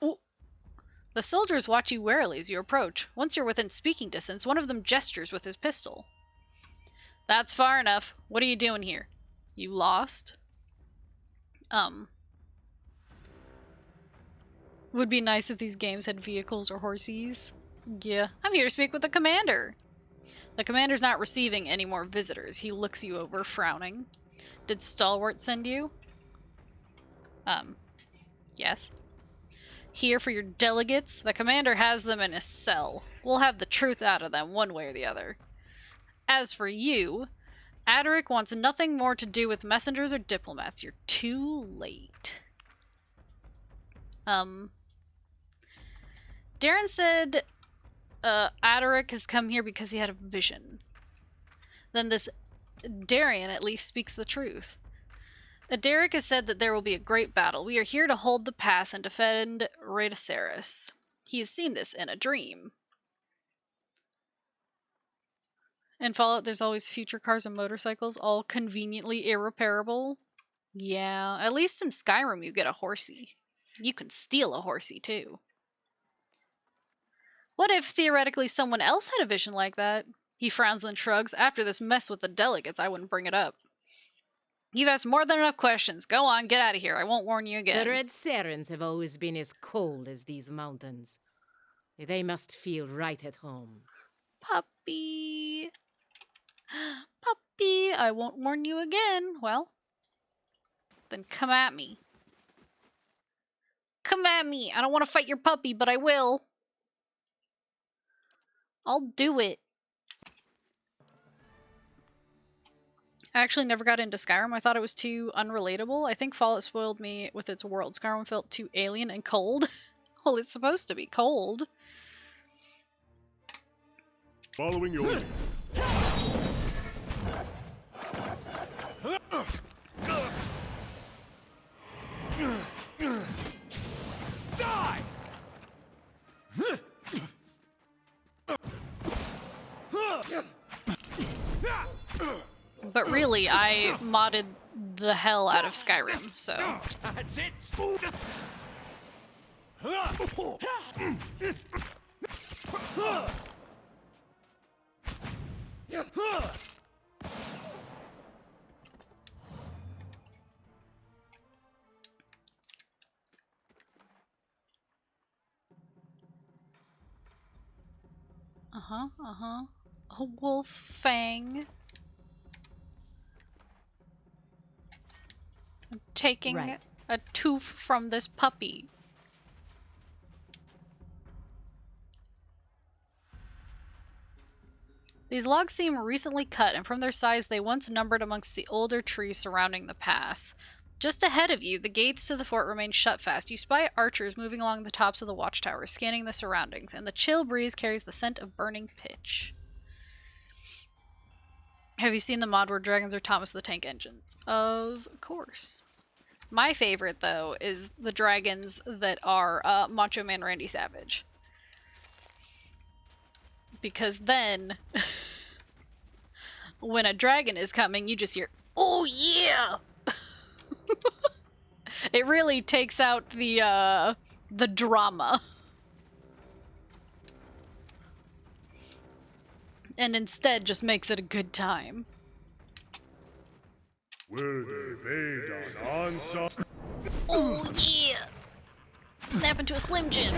Ooh. The soldiers watch you warily as you approach. Once you're within speaking distance, one of them gestures with his pistol. That's far enough. What are you doing here? You lost? Would be nice if these games had vehicles or horses. Yeah. I'm here to speak with the commander. The commander's not receiving any more visitors. He looks you over, frowning. Did Stalwart send you? Yes. Here for your delegates? The commander has them in his cell. We'll have the truth out of them one way or the other. As for you, Adaric wants nothing more to do with messengers or diplomats. You're too late. Darren said Adaric has come here because he had a vision. Then this Darian at least speaks the truth. Adaric has said that there will be a great battle. We are here to hold the pass and defend Radaceris. He has seen this in a dream. In Fallout, there's always future cars and motorcycles, all conveniently irreparable. Yeah, at least in Skyrim you get a horsey. You can steal a horsey, too. What if, theoretically, someone else had a vision like that? He frowns and shrugs. After this mess with the delegates, I wouldn't bring it up. You've asked more than enough questions. Go on, get out of here. I won't warn you again. The Red Sarens have always been as cold as these mountains. They must feel right at home. Puppy. Puppy, I won't warn you again. Well, then come at me. Come at me. I don't want to fight your puppy, but I will. I'll do it. I actually never got into Skyrim. I thought it was too unrelatable. I think Fallout spoiled me with its world. Skyrim felt too alien and cold. Well, it's supposed to be cold. Following your lead. Die! But really, I modded the hell out of Skyrim, so... That's it! A wolf fang. I'm taking a tooth from this puppy. These logs seem recently cut, and from their size they once numbered amongst the older trees surrounding the pass. Just ahead of you, the gates to the fort remain shut fast. You spy archers moving along the tops of the watchtowers, scanning the surroundings, and the chill breeze carries the scent of burning pitch. Have you seen the mod where dragons are Thomas the Tank Engines? Of course. My favorite, though, is the dragons that are Macho Man Randy Savage. Because then, when a dragon is coming, you just hear, "Oh yeah!" It really takes out the drama. And instead just makes it a good time. Oh yeah! Snap into a Slim Jim!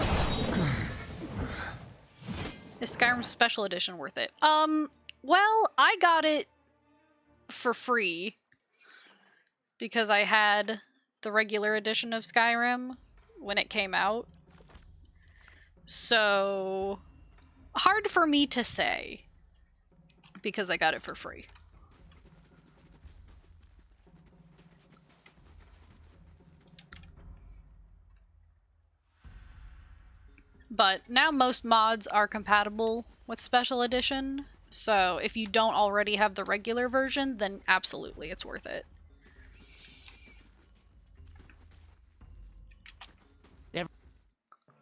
Is Skyrim Special Edition worth it? Well, I got it for free because I had the regular edition of Skyrim when it came out. So, hard for me to say, because I got it for free. But now most mods are compatible with Special Edition, so if you don't already have the regular version, then absolutely it's worth it.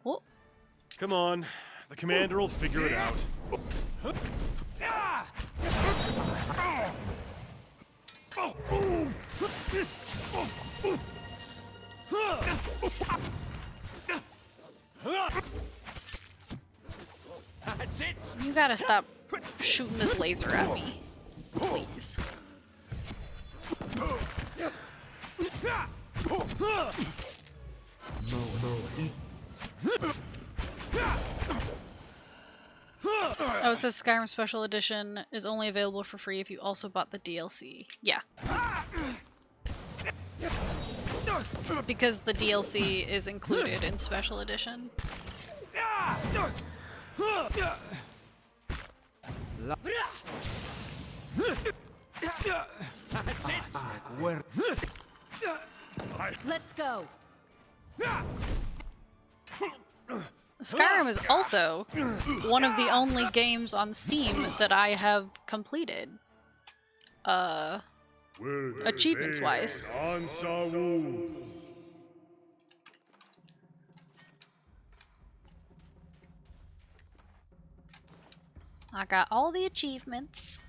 Oh. Come on, the commander will figure it out. That's it. You gotta stop shooting this laser at me, please. Oh, it says Skyrim Special Edition is only available for free if you also bought the DLC. Yeah. Because the DLC is included in Special Edition. That's it. Let's go. Skyrim is also one of the only games on Steam that I have completed. Achievements-wise. I got all the achievements.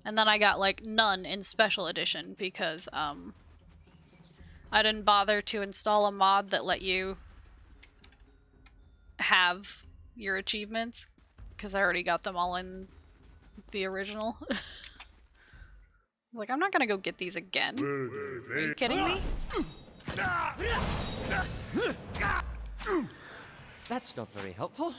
And then I got, like, none in Special Edition because, I didn't bother to install a mod that let you have your achievements because I already got them all in the original. I was like, I'm not gonna go get these again. Are you kidding me? That's not very helpful.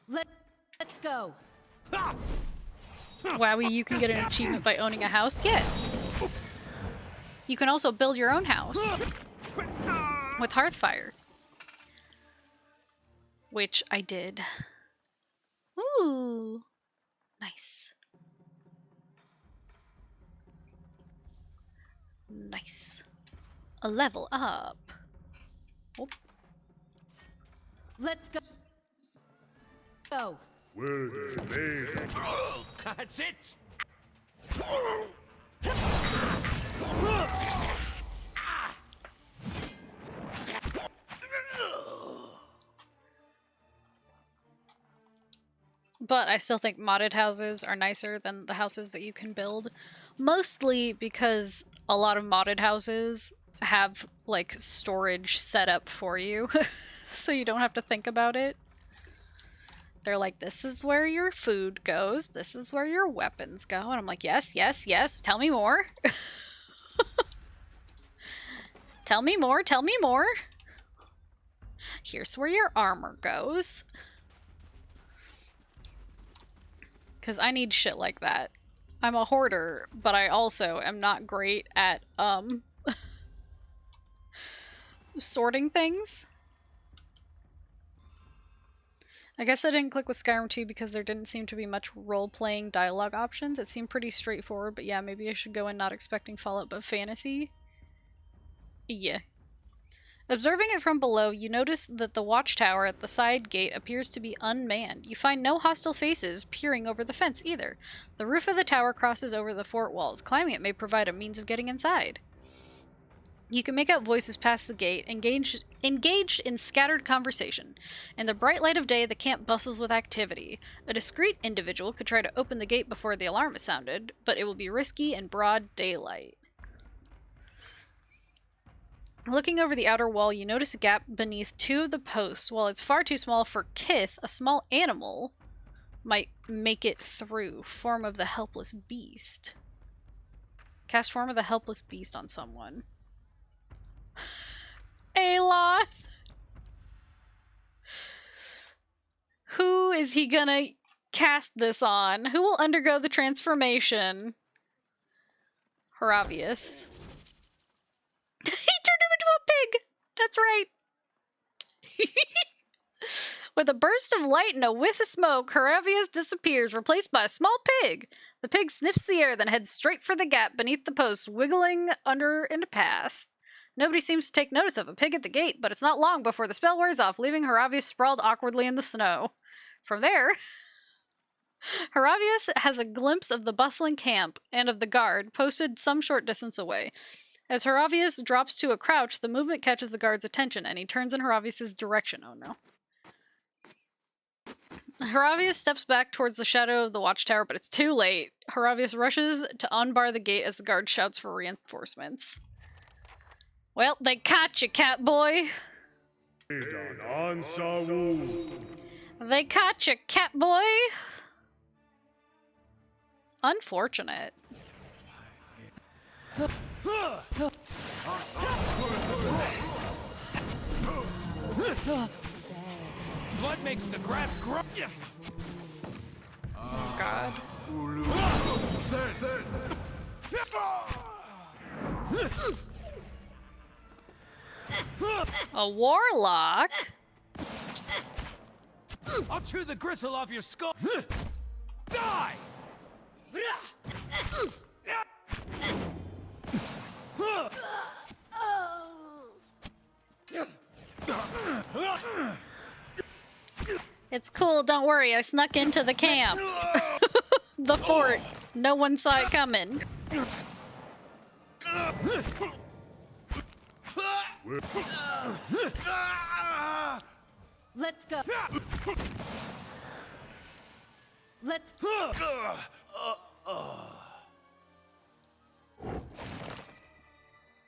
Let's go. Wowie, you can get an achievement by owning a house? Yeah. You can also build your own house with Hearthfire. Which I did. Ooh. Nice. Nice. A level up. Oh. Let's go. Go. That's it. But I still think modded houses are nicer than the houses that you can build. Mostly because a lot of modded houses have, like, storage set up for you. So you don't have to think about it. They're like, this is where your food goes. This is where your weapons go. And I'm like, yes, yes, yes. Tell me more. Tell me more. Tell me more. Here's where your armor goes. Because I need shit like that. I'm a hoarder, but I also am not great at, sorting things. I guess I didn't click with Skyrim 2 because there didn't seem to be much role-playing dialogue options. It seemed pretty straightforward, but yeah, maybe I should go in not expecting Fallout but fantasy. Yeah. Observing it from below, you notice that the watchtower at the side gate appears to be unmanned. You find no hostile faces peering over the fence either. The roof of the tower crosses over the fort walls. Climbing it may provide a means of getting inside. You can make out voices past the gate, engaged in scattered conversation. In the bright light of day, the camp bustles with activity. A discreet individual could try to open the gate before the alarm is sounded, but it will be risky in broad daylight. Looking over the outer wall, you notice a gap beneath two of the posts. While it's far too small for kith, a small animal might make it through. Form of the helpless beast. Cast form of the helpless beast on someone. Aloth! Who is he gonna cast this on? Who will undergo the transformation? Haravius. He turned him into a pig! That's right. With a burst of light and a whiff of smoke, Haravius disappears, replaced by a small pig. The pig sniffs the air, then heads straight for the gap beneath the post, wiggling under and past. Nobody seems to take notice of a pig at the gate, but it's not long before the spell wears off, leaving Haravius sprawled awkwardly in the snow. From there, Haravius has a glimpse of the bustling camp and of the guard, posted some short distance away. As Haravius drops to a crouch, the movement catches the guard's attention, and he turns in Haravius' direction. Oh no. Haravius steps back towards the shadow of the watchtower, but it's too late. Haravius rushes to unbar the gate as the guard shouts for reinforcements. Well, they caught you, Catboy. They caught you, Catboy. Unfortunate. Blood makes the grass grow. Oh God. A warlock? I'll chew the gristle off your skull. Die! It's cool, don't worry, I snuck into the camp. The fort. No one saw it coming. Let's go. Let's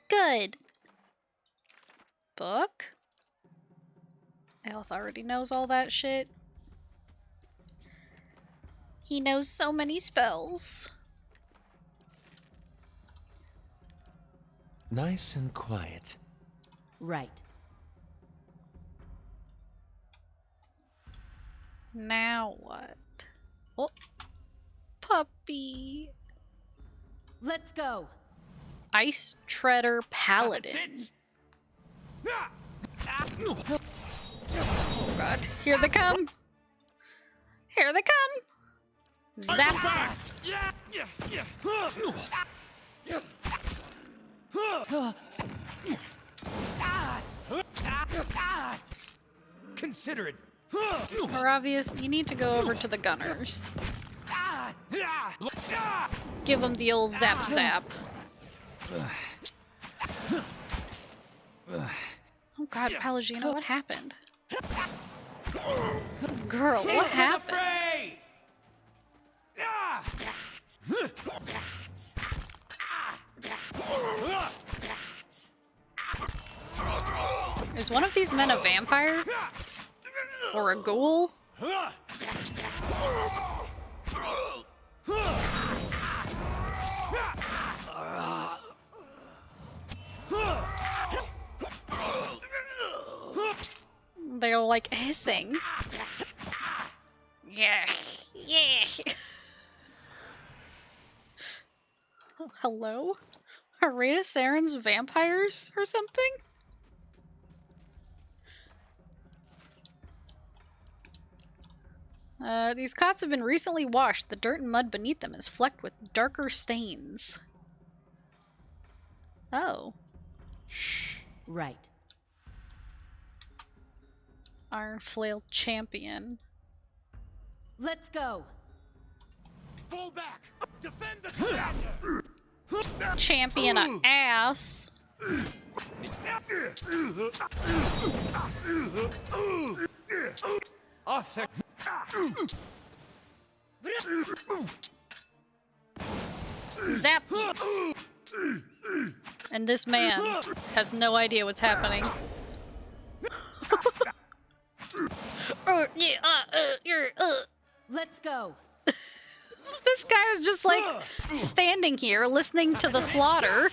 Good. Book? Elf already knows all that shit. He knows so many spells. Nice and quiet. Right. Now what? Oh. Puppy. Let's go. Ice Treader Paladin. Oh God. Here they come. Here they come. Zappos. Consider it. Haravius, you need to go over to the gunners. Give them the old zap zap. Oh God, Palagina, what happened? Girl, what happened? Is one of these men a vampire? Or a ghoul? They're like hissing. Yeah. Yeah. Hello? Are Rita Saren's vampires or something? These cots have been recently washed. The dirt and mud beneath them is flecked with darker stains. Oh. Right. Iron Flail Champion. Let's go. Fall back. Defend the Champion of ass. Zappies. And this man has no idea what's happening. Let's go. This guy is just like standing here listening to the slaughter.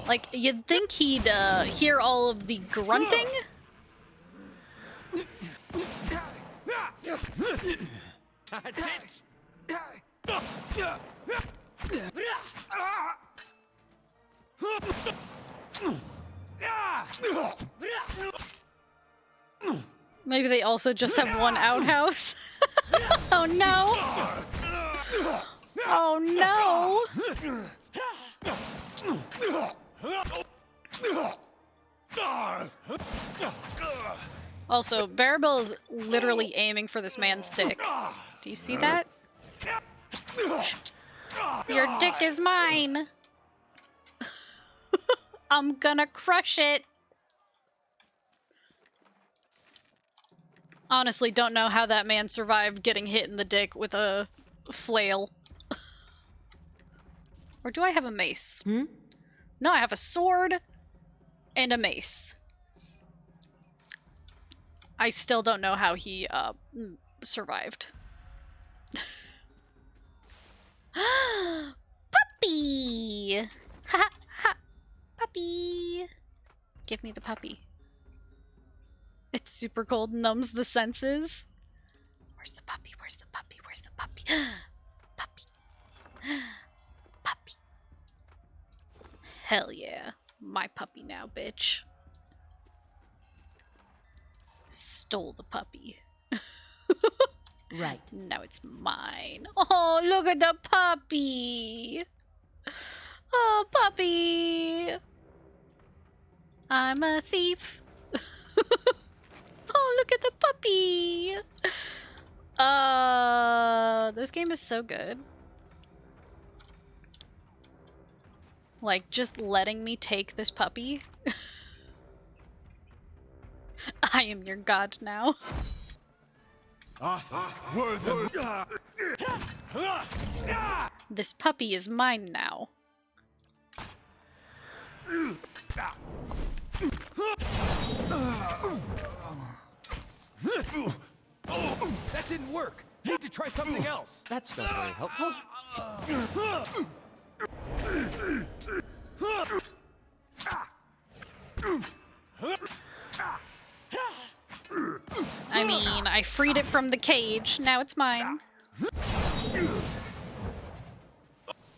Like, you'd think he'd hear all of the grunting, That's it! Maybe they also just have one outhouse. Oh no! Oh no! Also, Barabel is literally aiming for this man's dick. Do you see that? Your dick is mine! I'm gonna crush it! Honestly, don't know how that man survived getting hit in the dick with a flail. Or do I have a mace? No, I have a sword and a mace. I still don't know how he survived. Puppy! Ha ha! Puppy! Give me the puppy. It's super cold, numbs the senses. Where's the puppy? Where's the puppy? Where's the puppy? Puppy. Puppy. Hell yeah. My puppy now, bitch. Stole the puppy. Right. Now it's mine. Oh, look at the puppy. Oh, puppy. I'm a thief. Oh, look at the puppy. This game is so good. Like, just letting me take this puppy. I am your god now. This puppy is mine now. That didn't work. Need to try something else. That's not very helpful. I mean, I freed it from the cage. Now it's mine.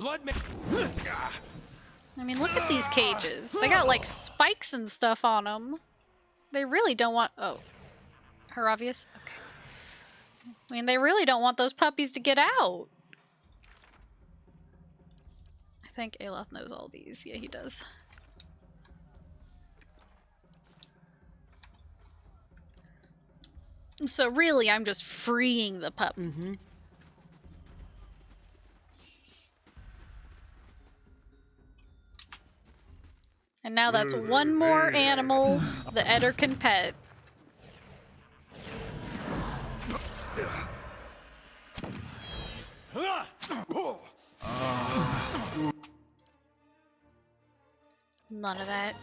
I mean, look at these cages. They got, like, spikes and stuff on them. They really don't want... Oh. Heravius? Okay. I mean, they really don't want those puppies to get out. I think Aloth knows all these. Yeah, he does. So really, I'm just freeing the pup. And now that's one more animal the Eder can pet. None of that.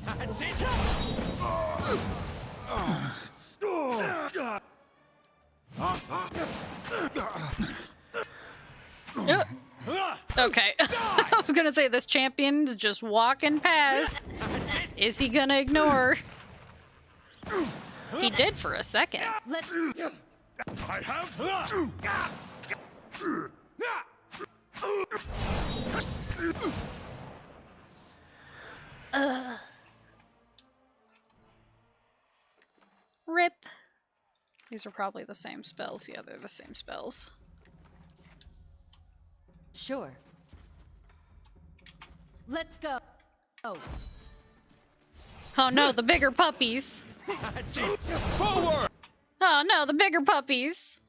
That's it. Okay. I was gonna say, this champion is just walking past. Is he gonna ignore? He did for a second. I have. Rip. These are probably the same spells. Yeah, they're the same spells. Sure. Let's go. Oh. Oh no, the bigger puppies. That's it. Forward. Oh no, the bigger puppies.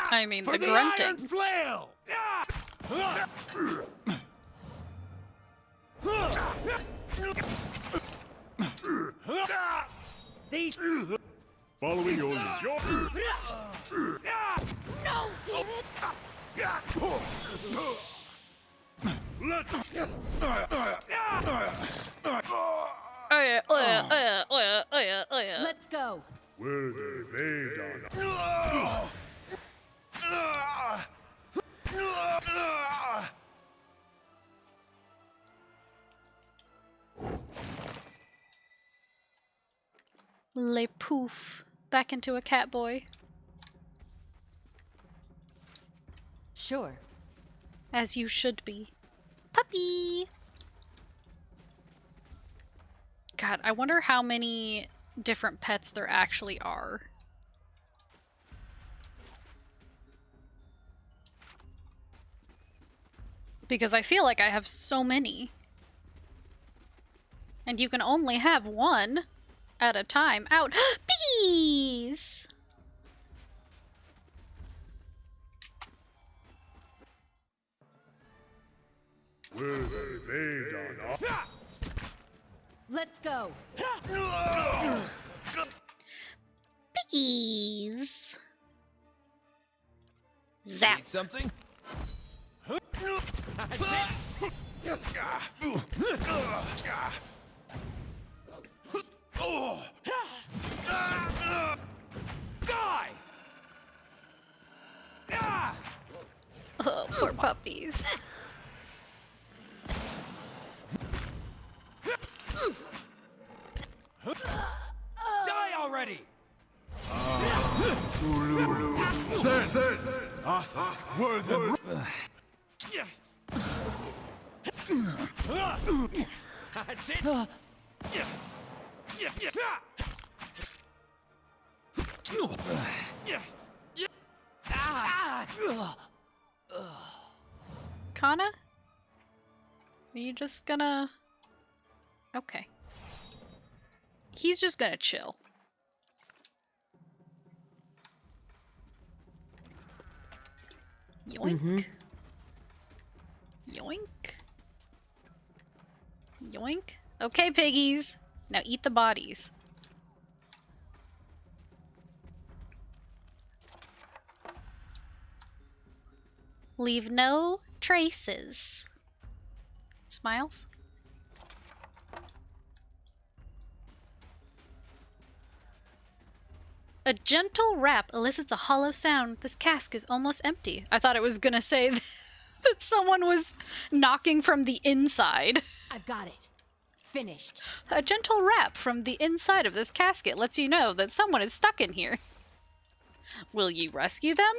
I mean, For the the grunting. iron flail! These Following your lead. No, damn it! Oh yeah, oh yeah, oh yeah, oh yeah, oh yeah, oh yeah. Let's go. Where they done? Le poof. Back into a cat boy. Sure. As you should be. Puppy! God, I wonder how many different pets there actually are. Because I feel like I have so many. And you can only have one at a time. Out. Piggies! Where they done? Let's go. Piggies! Zap. Need something? die! Oh, poor puppies. Die already! That's it! Kana? Are you just gonna... Okay. He's just gonna chill. Yoink. Yoink. Yoink. Okay, piggies. Now eat the bodies. Leave no traces. Smiles? A gentle rap elicits a hollow sound. This cask is almost empty. I thought it was gonna say that someone was knocking from the inside. I've got it. Finished. A gentle rap from the inside of this casket lets you know that someone is stuck in here. Will you rescue them?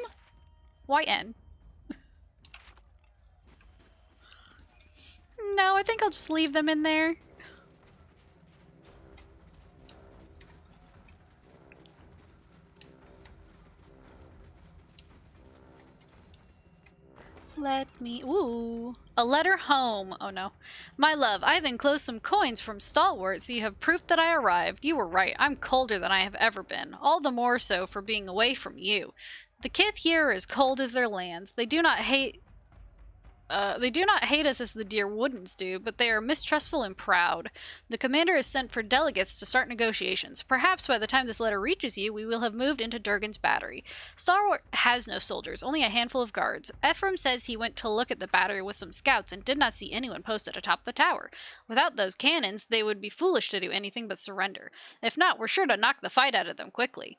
YN. No, I think I'll just leave them in there. Let me... Ooh. A letter home. Oh no. My love, I have enclosed some coins from Stalwart, so you have proof that I arrived. You were right. I'm colder than I have ever been. All the more so for being away from you. The kith here are as cold as their lands. They do not hate us as the dear Woodens do, but they are mistrustful and proud. The commander has sent for delegates to start negotiations. Perhaps by the time this letter reaches you, we will have moved into Durgan's battery. Stalwart has no soldiers, only a handful of guards. Ephraim says he went to look at the battery with some scouts and did not see anyone posted atop the tower. Without those cannons, they would be foolish to do anything but surrender. If not, we're sure to knock the fight out of them quickly.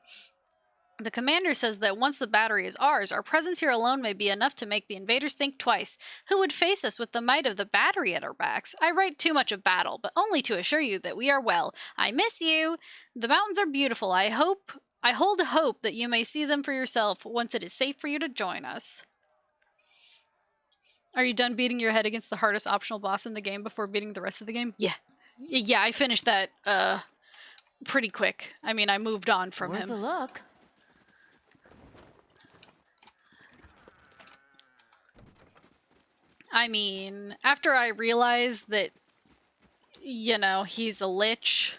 The commander says that once the battery is ours, our presence here alone may be enough to make the invaders think twice. Who would face us with the might of the battery at our backs? I write too much of battle, but only to assure you that we are well. I miss you. The mountains are beautiful. I hold hope that you may see them for yourself once it is safe for you to join us. Are you done beating your head against the hardest optional boss in the game before beating the rest of the game? Yeah. Yeah, I finished that pretty quick. I mean, I moved on from him. Worth a look. I mean, after I realized that, you know, he's a lich,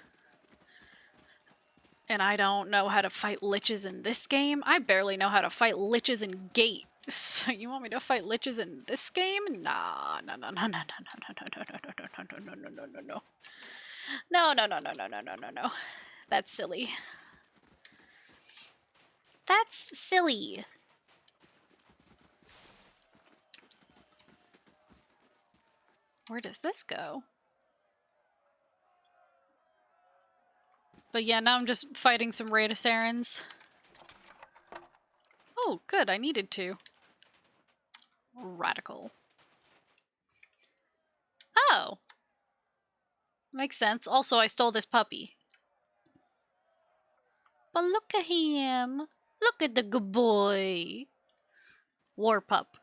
And I don't know how to fight liches in this game. I barely know how to fight liches in Gate. So you want me to fight liches in this game? Nah, no, no, no, no, no, no, no, no, no, no, no, no, no, no, no, no. No, no, no, no, no, no, no, no, no. That's silly. That's silly. Where does this go? But yeah, now I'm just fighting some Raidasarans. Oh, good, I needed to. Radical. Oh! Makes sense. Also, I stole this puppy. But look at him. Look at the good boy. War pup.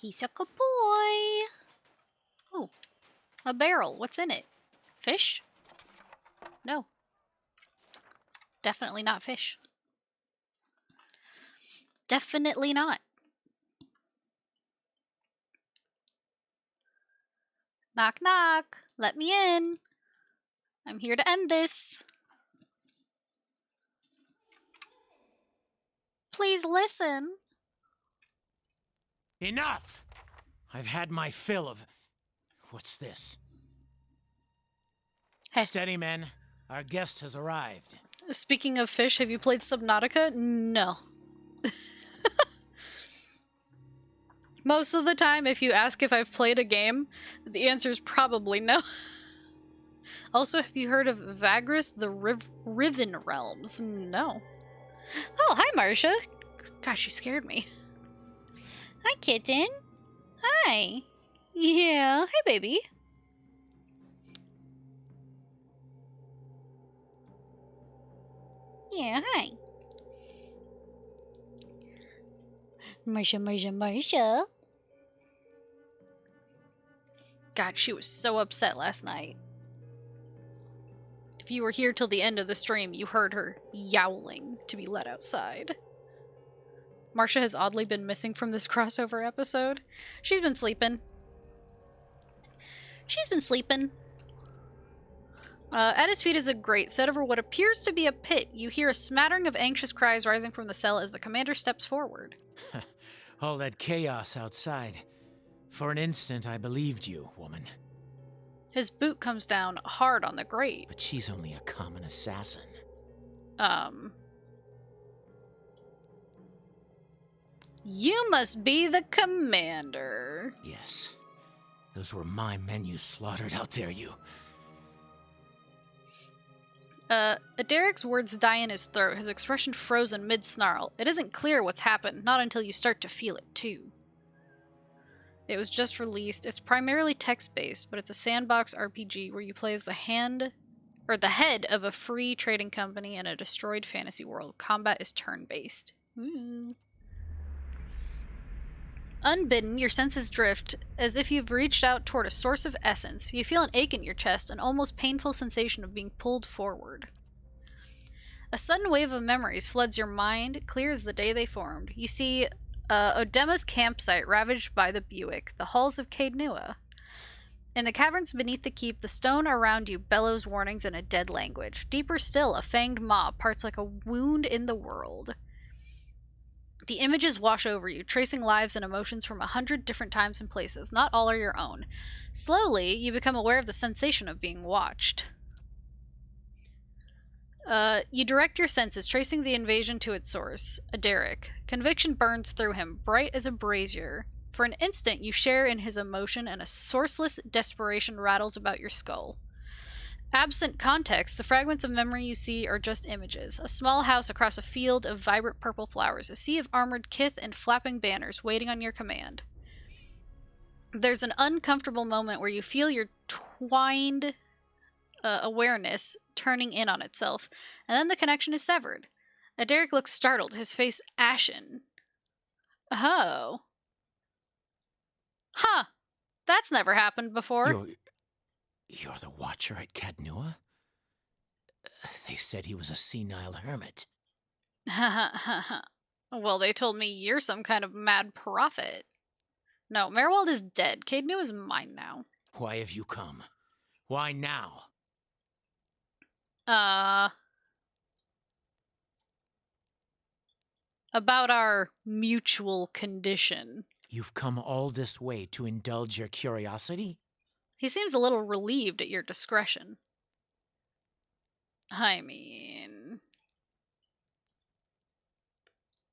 He's a good boy. Oh, a barrel. What's in it? Fish? No. Definitely not fish. Definitely not. Knock, knock. Let me in. I'm here to end this. Please listen. Enough! I've had my fill of... What's this? Hey. Steady, men. Our guest has arrived. Speaking of fish, have you played Subnautica? No. Most of the time, if you ask if I've played a game, the answer is probably no. Also, have you heard of Vagris, the Riven Realms? No. Oh, hi, Marcia. Gosh, you scared me. Hi, kitten. Hi. Yeah, hi, baby. Yeah, hi. Marcia, Marcia, Marcia. God, she was so upset last night. If you were here till the end of the stream, you heard her yowling to be let outside. Marcia has oddly been missing from this crossover episode. She's been sleeping. She's been sleeping. At his feet is a grate set over what appears to be a pit. You hear a smattering of anxious cries rising from the cell as the commander steps forward. All that chaos outside. For an instant, I believed you, woman. His boot comes down hard on the grate. But she's only a common assassin. You must be the commander. Yes. Those were my men you slaughtered out there, you... Derek's words die in his throat, his expression frozen mid-snarl. It isn't clear what's happened, not until you start to feel it, too. It was just released. It's primarily text-based, but it's a sandbox RPG where you play as the head of a free trading company in a destroyed fantasy world. Combat is turn-based. Unbidden, your senses drift, as if you've reached out toward a source of essence. You feel an ache in your chest, an almost painful sensation of being pulled forward. A sudden wave of memories floods your mind, clear as the day they formed. You see Odema's campsite ravaged by the Buick, the halls of Caed Nua. In the caverns beneath the keep, the stone around you bellows warnings in a dead language. Deeper still, a fanged maw parts like a wound in the world. The images wash over you, tracing lives and emotions from 100 different times and places. Not all are your own. Slowly, you become aware of the sensation of being watched. You direct your senses, tracing the invasion to its source, Derek. Conviction burns through him, bright as a brazier. For an instant, you share in his emotion, and a sourceless desperation rattles about your skull. Absent context, the fragments of memory you see are just images. A small house across a field of vibrant purple flowers, a sea of armored kith and flapping banners waiting on your command. There's an uncomfortable moment where you feel your twined awareness turning in on itself, and then the connection is severed. Derek looks startled, his face ashen. Oh. Huh. That's never happened before. You're the Watcher at Caed Nua? They said he was a senile hermit. Well, they told me you're some kind of mad prophet. No, Merwald is dead. Caed Nue is mine now. Why have you come? Why now? About our mutual condition. You've come all this way to indulge your curiosity? He seems a little relieved at your discretion. I mean...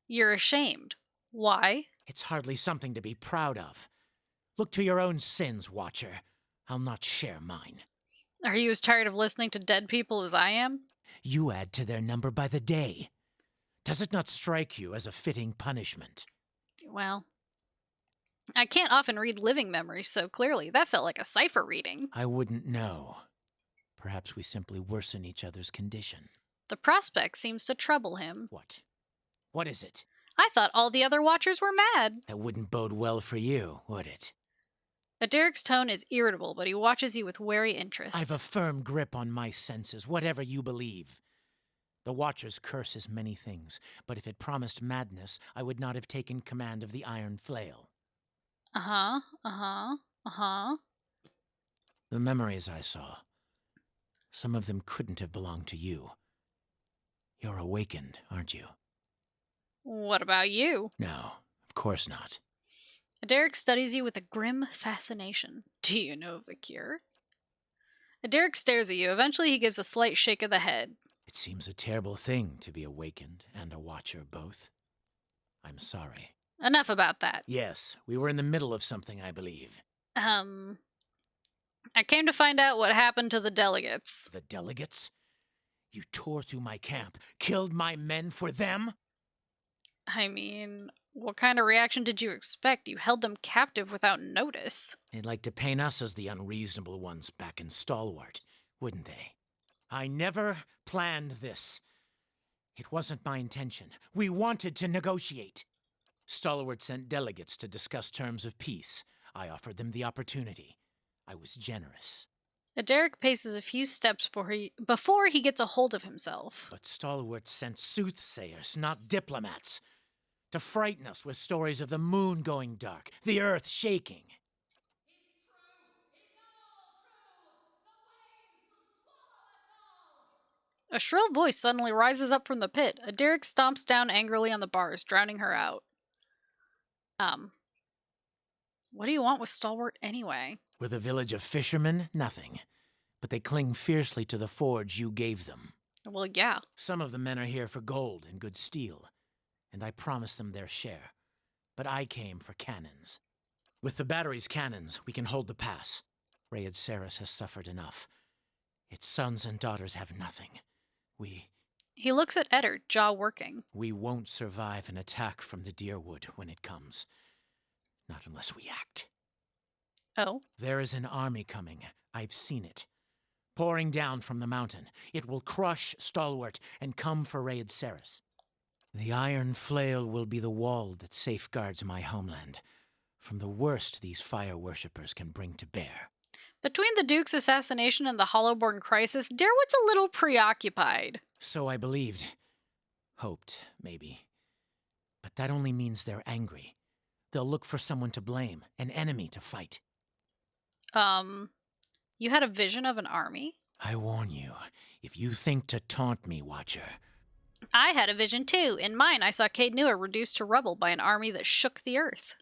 You're ashamed. Why? It's hardly something to be proud of. Look to your own sins, Watcher. I'll not share mine. Are you as tired of listening to dead people as I am? You add to their number by the day. Does it not strike you as a fitting punishment? Well, I can't often read living memories, so clearly that felt like a cipher reading. I wouldn't know. Perhaps we simply worsen each other's condition. The prospect seems to trouble him. What? What is it? I thought all the other Watchers were mad. That wouldn't bode well for you, would it? Aderic's tone is irritable, but he watches you with wary interest. I've a firm grip on my senses, whatever you believe. The Watcher's curse is many things, but if it promised madness, I would not have taken command of the Iron Flail. The memories I saw, some of them couldn't have belonged to you. You're awakened, aren't you? What about you? No, of course not. Aderic studies you with a grim fascination. Do you know of a cure? Aderic stares at you. Eventually he gives a slight shake of the head. It seems a terrible thing to be awakened and a Watcher both. I'm sorry. Enough about that. Yes, we were in the middle of something, I believe. I came to find out what happened to the delegates. The delegates? You tore through my camp, killed my men for them? I mean, what kind of reaction did you expect? You held them captive without notice. They'd like to paint us as the unreasonable ones back in Stalwart, wouldn't they? I never planned this. It wasn't my intention. We wanted to negotiate. Stalwart sent delegates to discuss terms of peace. I offered them the opportunity. I was generous. Aderic paces a few steps before he gets a hold of himself. But Stalwart sent soothsayers, not diplomats, to frighten us with stories of the moon going dark, the earth shaking. A shrill voice suddenly rises up from the pit. Aderic stomps down angrily on the bars, drowning her out. What do you want with Stalwart anyway? With a village of fishermen, nothing. But they cling fiercely to the forge you gave them. Well, yeah. Some of the men are here for gold and good steel, and I promised them their share. But I came for cannons. With the battery's cannons, we can hold the pass. Rayed Saris has suffered enough. Its sons and daughters have nothing. He looks at Eddard, jaw working. We won't survive an attack from the Deerwood when it comes. Not unless we act. Oh? There is an army coming. I've seen it. Pouring down from the mountain. It will crush Stalwart and come for Rayed Saris. The Iron Flail will be the wall that safeguards my homeland from the worst these fire worshippers can bring to bear. Between the Duke's assassination and the Hollowborn crisis, Derwood's a little preoccupied. So I believed. Hoped, maybe. But that only means they're angry. They'll look for someone to blame, an enemy to fight. You had a vision of an army? I warn you, if you think to taunt me, Watcher. I had a vision too. In mine, I saw Caed Nue reduced to rubble by an army that shook the earth.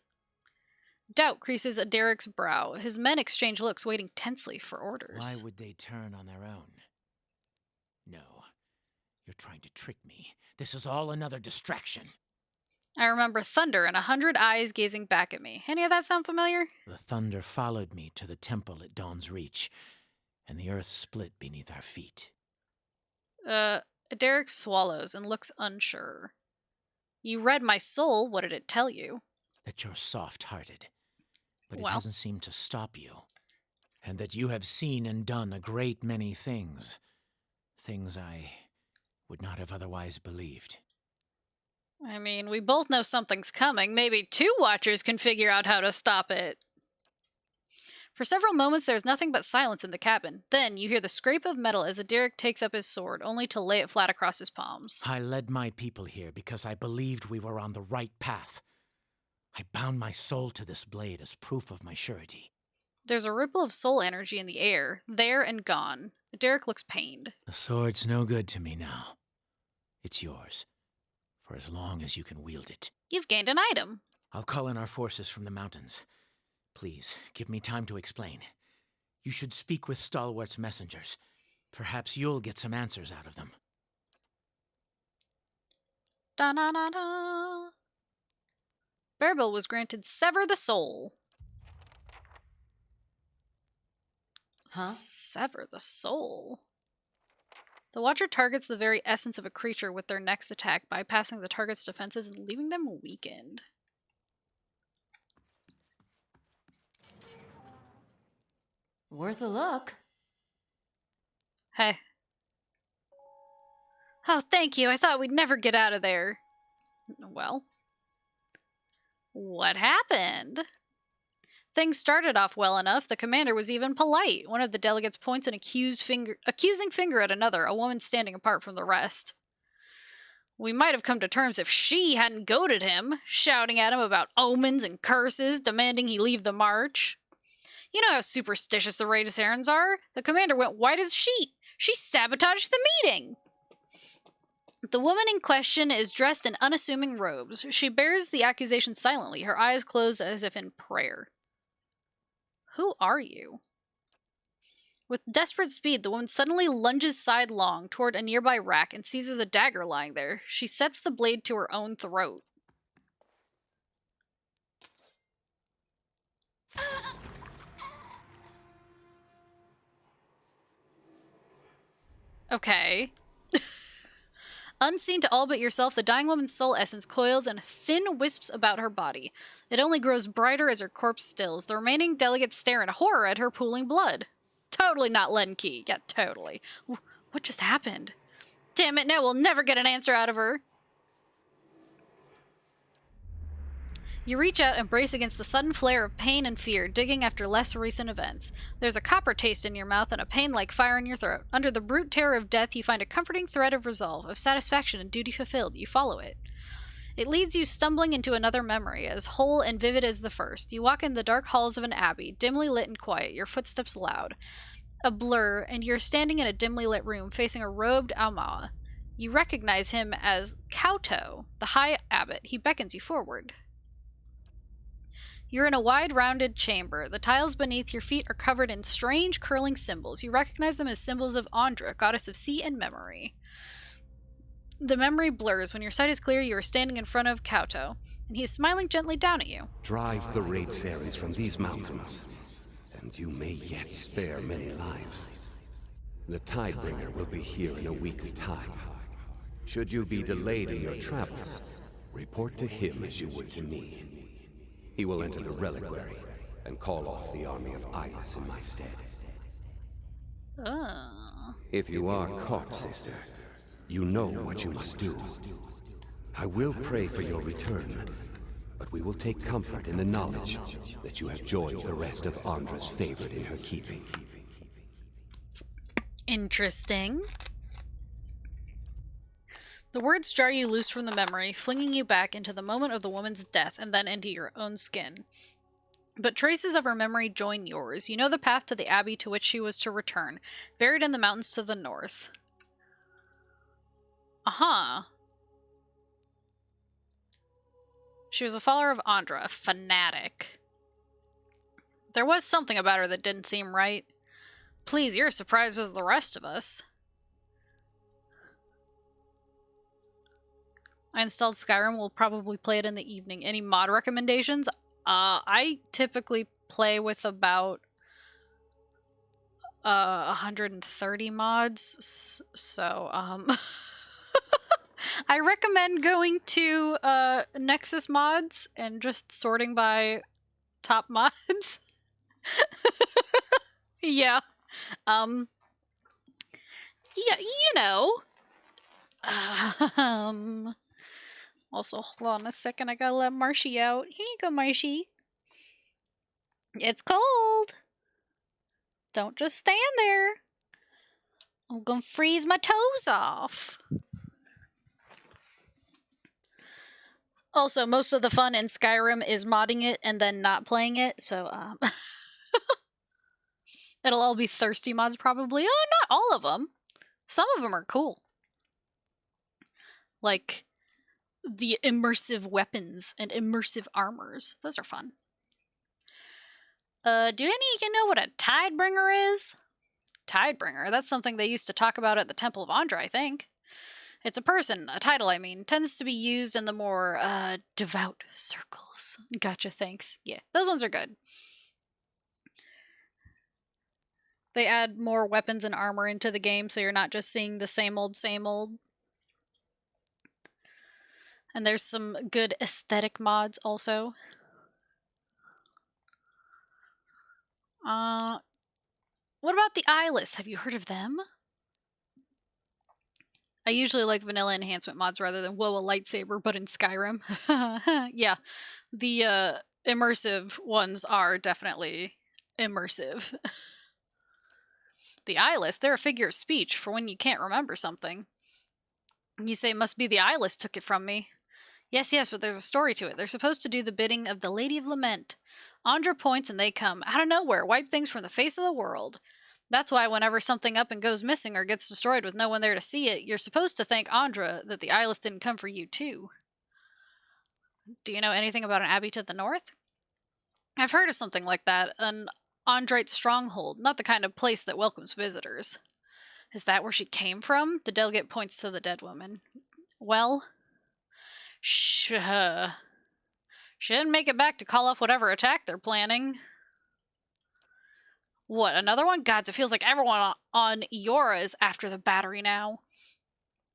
Doubt creases Aderic's brow. His men exchange looks, waiting tensely for orders. Why would they turn on their own? No, you're trying to trick me. This is all another distraction. I remember thunder and 100 eyes gazing back at me. Any of that sound familiar? The thunder followed me to the temple at Dawn's Reach, and the earth split beneath our feet. Aderic swallows and looks unsure. You read my soul. What did it tell you? That you're soft-hearted, but Well. it hasn't seemed to stop you. And that you have seen and done a great many things. Things I would not have otherwise believed. I mean, we both know something's coming. Maybe 2 Watchers can figure out how to stop it. For several moments, there's nothing but silence in the cabin. Then, you hear the scrape of metal as Aderic takes up his sword, only to lay it flat across his palms. I led my people here because I believed we were on the right path. I bound my soul to this blade as proof of my surety. There's a ripple of soul energy in the air, there and gone. Derek looks pained. The sword's no good to me now. It's yours, for as long as you can wield it. You've gained an item. I'll call in our forces from the mountains. Please, give me time to explain. You should speak with Stalwart's messengers. Perhaps you'll get some answers out of them. Da-na-na-na. Bearbill was granted Sever the Soul. Huh? Sever the Soul? The Watcher targets the very essence of a creature with their next attack, bypassing the target's defenses and leaving them weakened. Worth a look. Hey. Oh, thank you. I thought we'd never get out of there. Well. What happened? Things started off well enough. The commander was even polite. One of the delegates points an accusing finger at another, a woman standing apart from the rest. We might have come to terms if she hadn't goaded him, shouting at him about omens and curses, demanding he leave the march. You know how superstitious the Raidasarans are. The commander went white as a sheet. She sabotaged the meeting. The woman in question is dressed in unassuming robes. She bears the accusation silently, her eyes closed as if in prayer. Who are you? With desperate speed, the woman suddenly lunges sidelong toward a nearby rack and seizes a dagger lying there. She sets the blade to her own throat. Okay. Unseen to all but yourself, the dying woman's soul essence coils in thin wisps about her body. It only grows brighter as her corpse stills. The remaining delegates stare in horror at her pooling blood. Totally not Len Key. Yeah, totally. What just happened? Damn it, now we'll never get an answer out of her. You reach out and brace against the sudden flare of pain and fear, digging after less recent events. There's a copper taste in your mouth and a pain like fire in your throat. Under the brute terror of death, you find a comforting thread of resolve, of satisfaction and duty fulfilled. You follow it. It leads you stumbling into another memory, as whole and vivid as the first. You walk in the dark halls of an abbey, dimly lit and quiet, your footsteps loud. A blur, and you're standing in a dimly lit room, facing a robed Aumau. You recognize him as Kauto, the High Abbot. He beckons you forward. You're in a wide, rounded chamber. The tiles beneath your feet are covered in strange, curling symbols. You recognize them as symbols of Andra, goddess of sea and memory. The memory blurs. When your sight is clear, you are standing in front of Kauto, and he is smiling gently down at you. Drive the Raidasarans from these mountains, and you may yet spare many lives. The Tidebringer will be here in a week's time. Should you be delayed in your travels, report to him as you would to me. He will enter the reliquary and call off the army of Eyeless in my stead. If you are caught, sister, you know what you must do. I will pray for your return, but we will take comfort in the knowledge that you have joined the rest of Andra's favored in her keeping. Interesting. The words jar you loose from the memory, flinging you back into the moment of the woman's death and then into your own skin. But traces of her memory join yours. You know the path to the abbey to which she was to return, buried in the mountains to the north. Aha. She was a follower of Andra, a fanatic. There was something about her that didn't seem right. Please, you're as surprised as the rest of us. I installed Skyrim. We'll probably play it in the evening. Any mod recommendations? I typically play with about 130 mods, so I recommend going to Nexus Mods and just sorting by top mods. Yeah. Yeah, you know. Also, hold on a second, I gotta let Marshy out. Here you go, Marshy. It's cold. Don't just stand there. I'm gonna freeze my toes off. Also, most of the fun in Skyrim is modding it and then not playing it, so it'll all be thirsty mods probably. Oh, not all of them. Some of them are cool. Like the immersive weapons and immersive armors. Those are fun. Do any of you know what a Tidebringer is? Tidebringer, that's something they used to talk about at the Temple of Andra, I think. It's a person, a title I mean, tends to be used in the more devout circles. Gotcha, thanks. Yeah, those ones are good. They add more weapons and armor into the game, so you're not just seeing the same old, same old. And there's some good aesthetic mods also. What about the Eyeless? Have you heard of them? I usually like vanilla enhancement mods rather than whoa, a lightsaber, but in Skyrim. Yeah, the immersive ones are definitely immersive. The Eyeless, they're a figure of speech for when you can't remember something. You say, must be the Eyeless took it from me. Yes, but there's a story to it. They're supposed to do the bidding of the Lady of Lament. Andra points and they come, out of nowhere, wipe things from the face of the world. That's why whenever something up and goes missing or gets destroyed with no one there to see it, you're supposed to thank Andra that the Eyeless didn't come for you too. Do you know anything about an abbey to the north? I've heard of something like that, an Andrite stronghold, not the kind of place that welcomes visitors. Is that where she came from? The delegate points to the dead woman. Well, she didn't make it back to call off whatever attack they're planning. What, another one? Gods, it feels like everyone on Eora is after the battery now.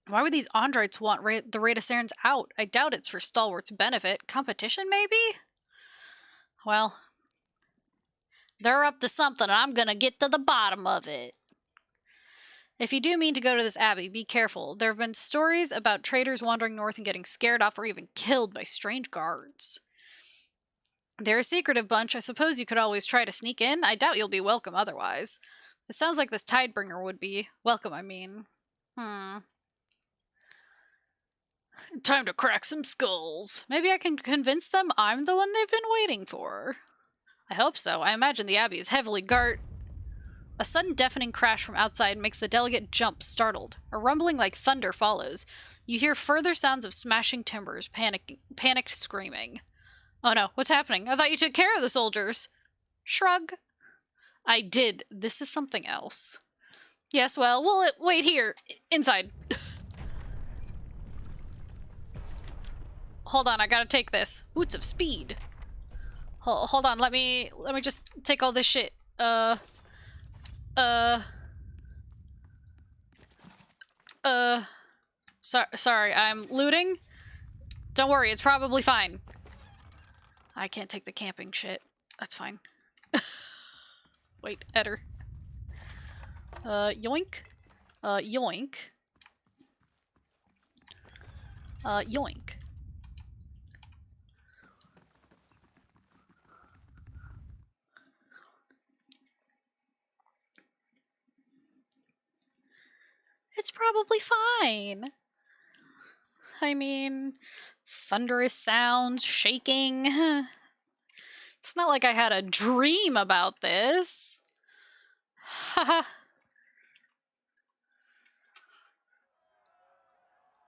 Why would these Andrites want the Raedacerans out? I doubt it's for Stalwart's benefit. Competition, maybe? Well, they're up to something, and I'm gonna get to the bottom of it. If you do mean to go to this abbey, be careful. There have been stories about traders wandering north and getting scared off or even killed by strange guards. They're a secretive bunch. I suppose you could always try to sneak in. I doubt you'll be welcome otherwise. It sounds like this Tidebringer would be. Welcome, I mean. Time to crack some skulls. Maybe I can convince them I'm the one they've been waiting for. I hope so. I imagine the abbey is heavily guarded. A sudden deafening crash from outside makes the delegate jump, startled. A rumbling like thunder follows. You hear further sounds of smashing timbers, panicked screaming. Oh no, what's happening? I thought you took care of the soldiers. Shrug. I did. This is something else. Yes, well, we'll wait here. Inside. Hold on, I gotta take this. Boots of speed. Hold on, let me just take all this shit. Sorry, I'm looting. Don't worry, it's probably fine. I can't take the camping shit. That's fine. Wait, Eder. Yoink. Yoink. Yoink. It's probably fine. I mean, thunderous sounds, shaking. It's not like I had a dream about this. Haha.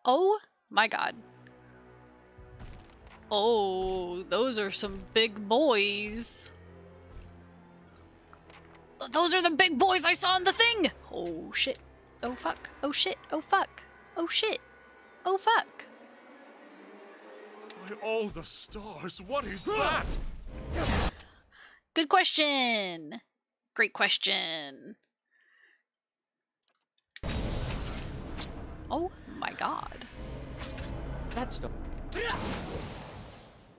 Oh my god. Oh, those are some big boys. Those are the big boys I saw in the thing! Oh shit. Oh fuck. Oh shit. Oh fuck. Oh shit. Oh fuck. By all the stars, what is that? Good question. Great question. Oh my god. That's not...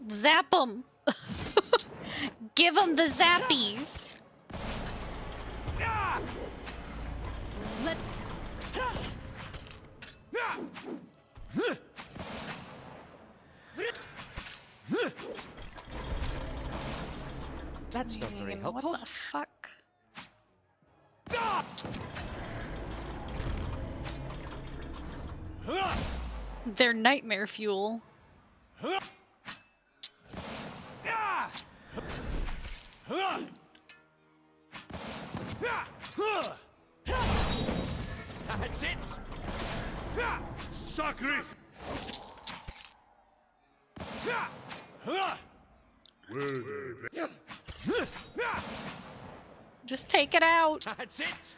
Zap him! Give him the zappies! That's not very helpful. What the fuck? They're nightmare fuel. That's it! Sacre! Just take it out. That's it!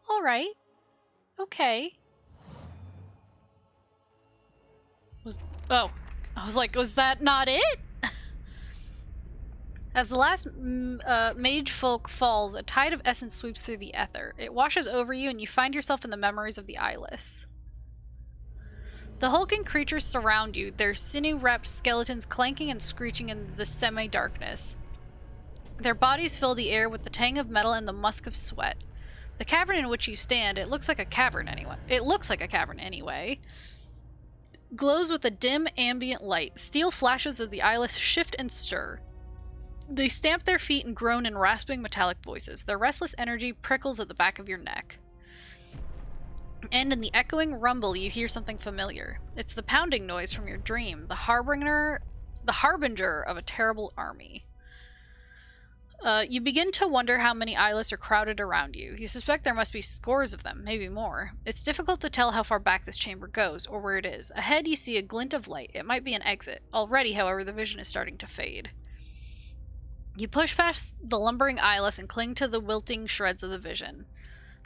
All right. Okay. I was like, was that not it? As the last mage folk falls, a tide of essence sweeps through the ether. It washes over you, and you find yourself in the memories of the eyeless. The hulking creatures surround you, their sinew-wrapped skeletons clanking and screeching in the semi-darkness. Their bodies fill the air with the tang of metal and the musk of sweat. The cavern in which you stand, it looks like a cavern anyway, glows with a dim ambient light. Steel flashes of the eyeless shift and stir. They stamp their feet and groan in rasping metallic voices. Their restless energy prickles at the back of your neck. And in the echoing rumble, you hear something familiar. It's the pounding noise from your dream, the harbinger of a terrible army. You begin to wonder how many eyeless are crowded around you. You suspect there must be scores of them, maybe more. It's difficult to tell how far back this chamber goes, or where it is. Ahead you see a glint of light. It might be an exit. Already, however, the vision is starting to fade. You push past the lumbering eyeless and cling to the wilting shreds of the vision.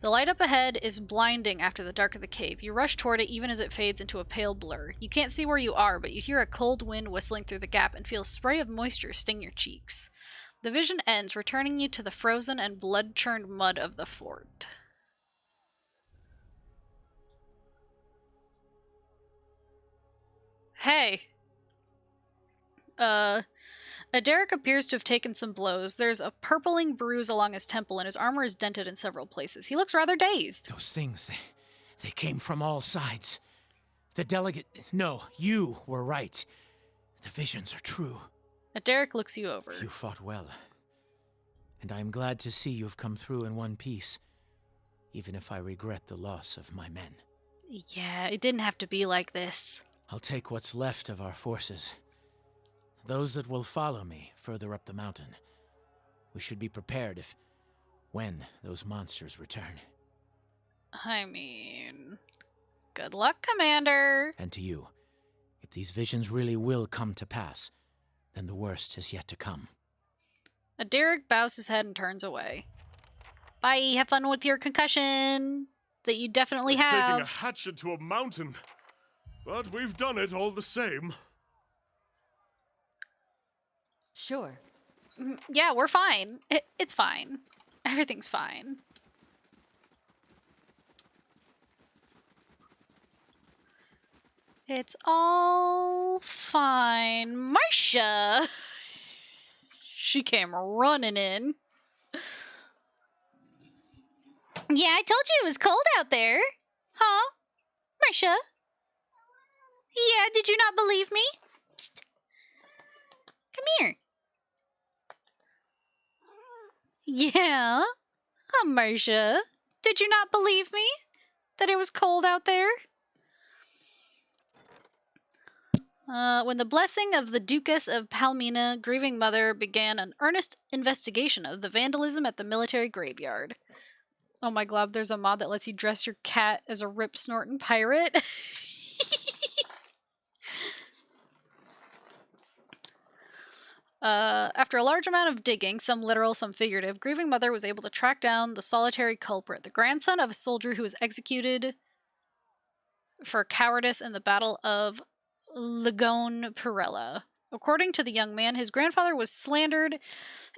The light up ahead is blinding after the dark of the cave. You rush toward it even as it fades into a pale blur. You can't see where you are, but you hear a cold wind whistling through the gap and feel a spray of moisture sting your cheeks. The vision ends, returning you to the frozen and blood-churned mud of the fort. Hey. Aderic appears to have taken some blows. There's a purpling bruise along his temple, and his armor is dented in several places. He looks rather dazed. Those things, they came from all sides. The delegate... No, you were right. The visions are true. Aderic looks you over. You fought well. And I am glad to see you've come through in one piece, even if I regret the loss of my men. Yeah, it didn't have to be like this. I'll take what's left of our forces. Those that will follow me further up the mountain. We should be prepared when those monsters return. I mean, good luck, Commander. And to you, if these visions really will come to pass, then the worst has yet to come. Aderic bows his head and turns away. Bye, have fun with your concussion that you definitely have. Taking a hatchet to a mountain, but we've done it all the same. Sure. Yeah, we're fine. It's fine. Everything's fine. It's all fine. Marcia! She came running in. Yeah, I told you it was cold out there. Huh? Marcia? Yeah, did you not believe me? Psst. Come here. Yeah? Marcia, did you not believe me? That it was cold out there? When the blessing of the Duchess of Palmina, grieving mother, began an earnest investigation of the vandalism at the military graveyard. Oh my god, there's a mod that lets you dress your cat as a rip-snorting pirate. After a large amount of digging, some literal, some figurative, grieving mother was able to track down the solitary culprit, the grandson of a soldier who was executed for cowardice in the Battle of Lagone Perella. According to the young man, his grandfather was slandered,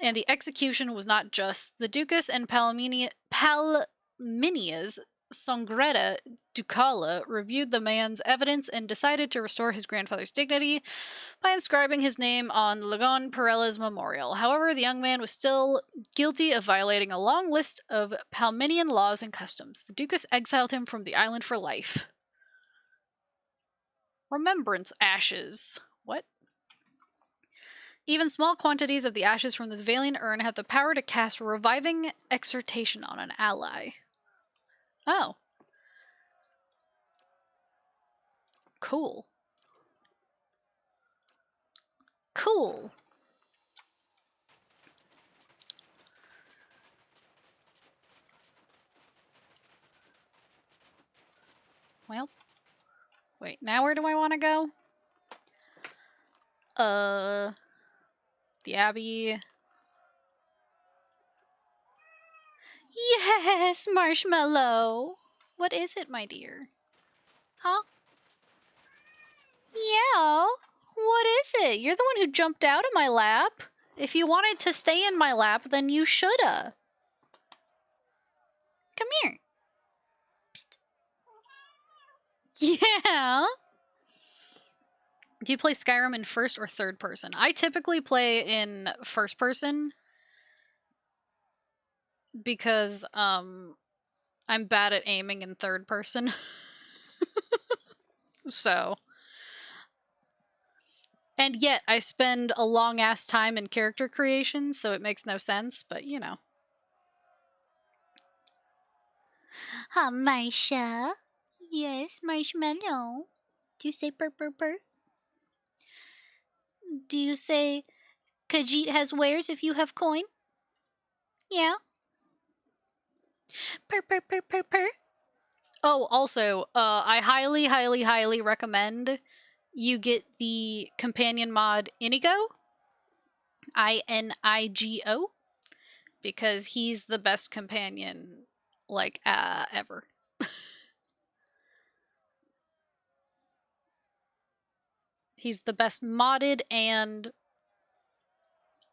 and the execution was not just. The Duchess and Palminia's Songretta Ducala reviewed the man's evidence and decided to restore his grandfather's dignity by inscribing his name on Lagone Perella's memorial. However, the young man was still guilty of violating a long list of Palminian laws and customs. The Duchess exiled him from the island for life. Remembrance ashes. What? Even small quantities of the ashes from this Valiant urn have the power to cast reviving exhortation on an ally. Oh. Cool. Cool. Well, wait, now where do I want to go? The Abbey. Yes, Marshmallow. What is it, my dear? Huh? Yeah. What is it? You're the one who jumped out of my lap. If you wanted to stay in my lap, then you shoulda. Come here. Psst. Yeah. Do you play Skyrim in first or third person? I typically play in first person because I'm bad at aiming in third person. So, and yet I spend a long ass time in character creation, so it makes no sense, but you know. Marsha. Yes, Marshmallow. Do you say purr purr purr? Do you say Khajiit has wares if you have coin? Yeah. Purr purr purr purr purr. Oh, also, I highly, highly, highly recommend you get the companion mod Inigo. Inigo. Because he's the best companion, like, ever. He's the best modded, and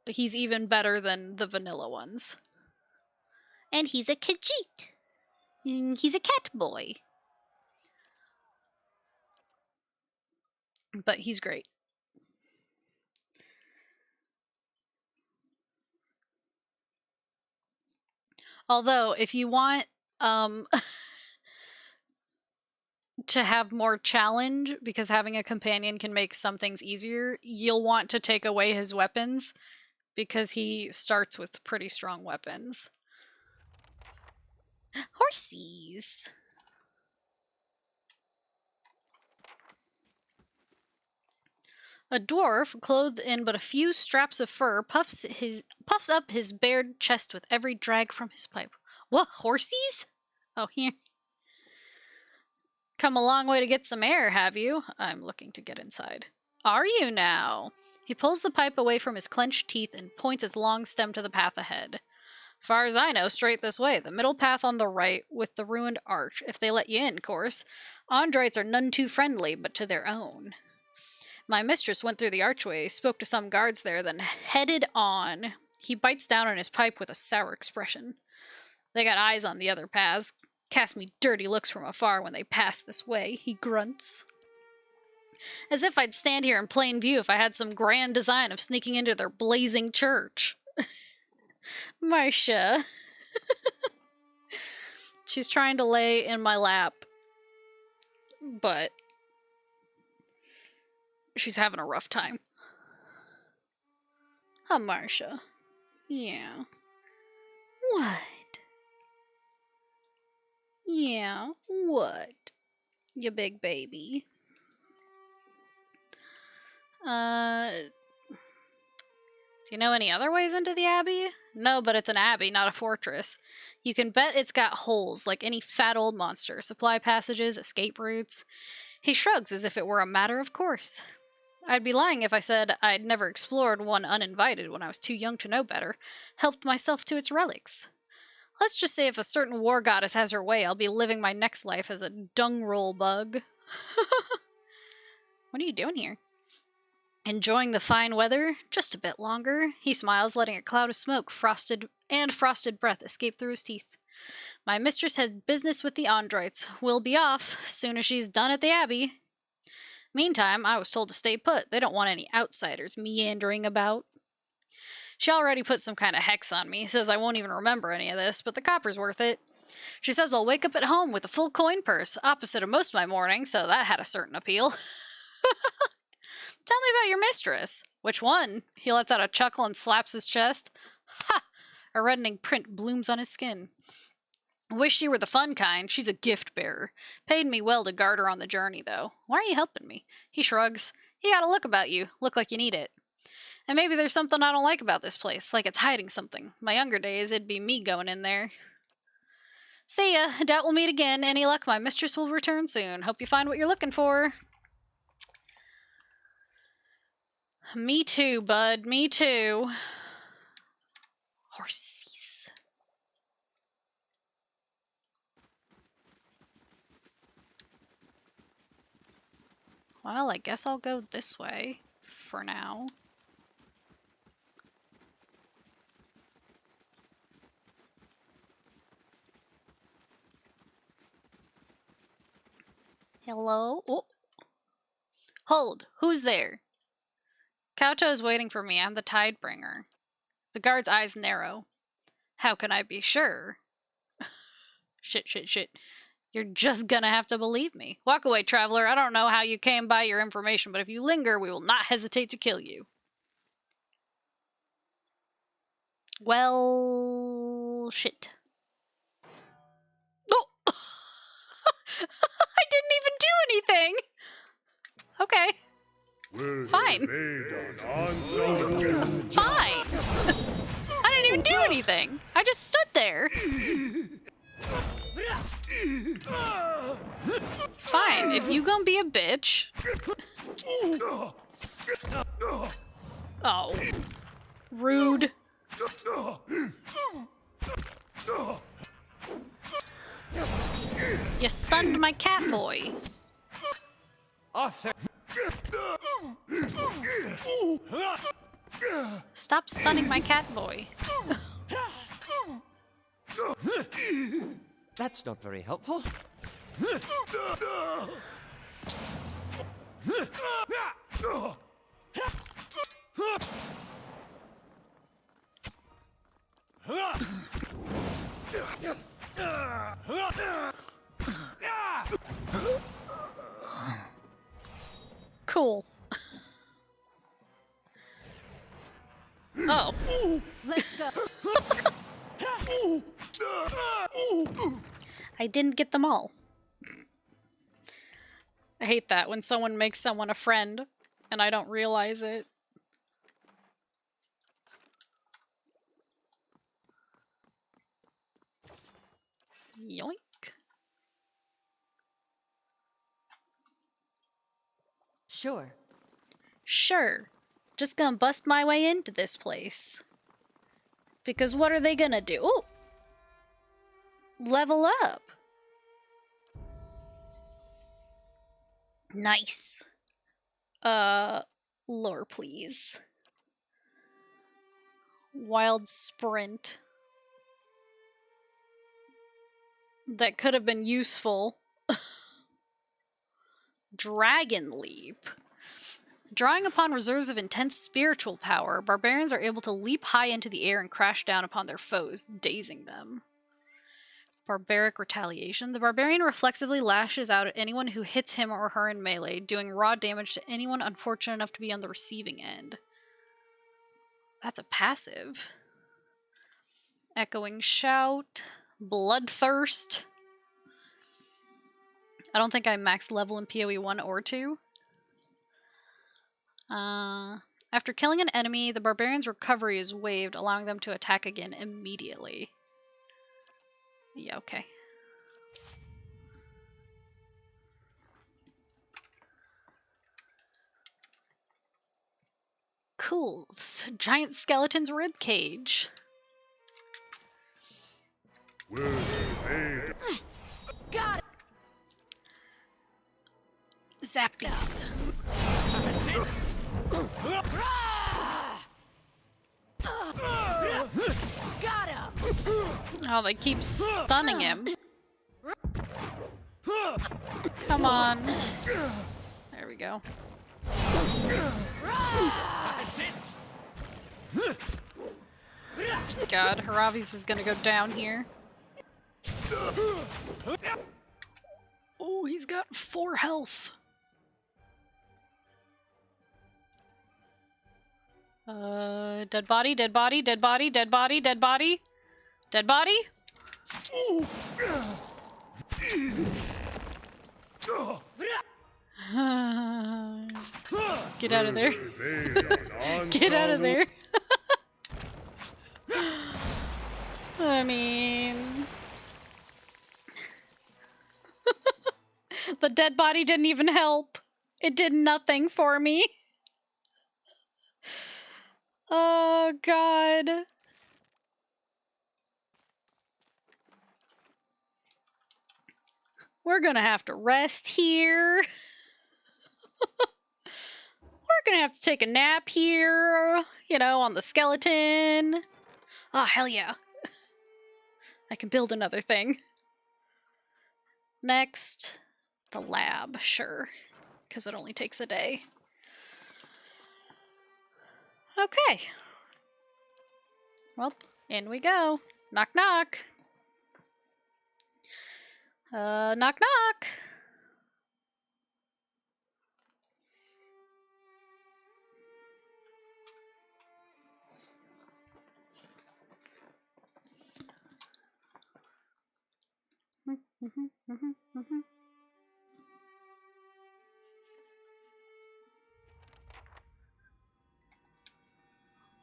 he's even better than the vanilla ones. And he's a Khajiit. He's a cat boy. But he's great. Although, if you want to have more challenge, because having a companion can make some things easier, you'll want to take away his weapons, because he starts with pretty strong weapons. Horsies. A dwarf, clothed in but a few straps of fur, puffs up his bared chest with every drag from his pipe. What, horsies? Oh, here. Come a long way to get some air, have you? I'm looking to get inside. Are you now? He pulls the pipe away from his clenched teeth and points his long stem to the path ahead. Far as I know, straight this way. The middle path on the right, with the ruined arch. If they let you in, course. Andrites are none too friendly, but to their own. My mistress went through the archway, spoke to some guards there, then headed on. He bites down on his pipe with a sour expression. They got eyes on the other paths. Cast me dirty looks from afar when they pass this way, he grunts. As if I'd stand here in plain view if I had some grand design of sneaking into their blazing church. Marcia. She's trying to lay in my lap, but she's having a rough time. Huh, Marcia? Yeah. What? Yeah, what? You big baby. Do you know any other ways into the Abbey? No, but it's an abbey, not a fortress. You can bet it's got holes, like any fat old monster. Supply passages, escape routes. He shrugs as if it were a matter of course. I'd be lying if I said I'd never explored one uninvited when I was too young to know better, helped myself to its relics. Let's just say if a certain war goddess has her way, I'll be living my next life as a dung roll bug. What are you doing here? Enjoying the fine weather? Just a bit longer. He smiles, letting a cloud of smoke, frosted breath escape through his teeth. My mistress had business with the Andrites. We'll be off soon as she's done at the Abbey. Meantime, I was told to stay put. They don't want any outsiders meandering about. She already put some kind of hex on me. Says I won't even remember any of this, but the copper's worth it. She says I'll wake up at home with a full coin purse, opposite of most of my mornings, so that had a certain appeal. Tell me about your mistress. Which one? He lets out a chuckle and slaps his chest. Ha! A reddening print blooms on his skin. Wish she were the fun kind. She's a gift bearer. Paid me well to guard her on the journey, though. Why are you helping me? He shrugs. You got a look about you. Look like you need it. And maybe there's something I don't like about this place, like it's hiding something. My younger days, it'd be me going in there. See ya. Doubt we'll meet again. Any luck, my mistress will return soon. Hope you find what you're looking for. Me too, bud. Me too. Horsies. Well, I guess I'll go this way for now. Hello? Oh. Hold! Who's there? Kauto is waiting for me. I'm the Tidebringer. The guard's eyes narrow. How can I be sure? Shit. You're just gonna have to believe me. Walk away, traveler. I don't know how you came by your information, but if you linger, we will not hesitate to kill you. Well, shit. Oh! I didn't even do anything! Okay. Fine. Fine. I didn't even do anything. I just stood there. Fine. If you gonna be a bitch. Oh. Rude. You stunned my cat boy. Stop stunning my cat boy. That's not very helpful. Cool. Oh. Let's go. I didn't get them all. I hate that when someone makes someone a friend and I don't realize it. Yoink. Sure. Sure. Just gonna bust my way into this place. Because what are they gonna do? Ooh! Level up! Nice. Lore, please. Wild Sprint. That could have been useful. Dragon Leap. Drawing upon reserves of intense spiritual power, barbarians are able to leap high into the air and crash down upon their foes, dazing them. Barbaric Retaliation. The barbarian reflexively lashes out at anyone who hits him or her in melee, doing raw damage to anyone unfortunate enough to be on the receiving end. That's a passive. Echoing Shout. Bloodthirst. I don't think I maxed level in PoE 1 or 2. After killing an enemy, the barbarian's recovery is waived, allowing them to attack again immediately. Yeah, okay. Cool. Giant skeleton's rib cage. Got it. Zappies. Got him. Oh, they keep stunning him. Come on. There we go. God, Haravis is gonna go down here. Oh, he's got 4 health. Dead body, dead body, dead body, dead body, dead body. Dead body? Get out of there. Get out of there. I mean... the dead body didn't even help. It did nothing for me. Oh, God. We're gonna have to rest here. We're gonna have to take a nap here, you know, on the skeleton. Oh, hell yeah. I can build another thing. Next, the lab, sure. Because it only takes a day. Okay. Well, in we go. Knock, knock. Knock, knock.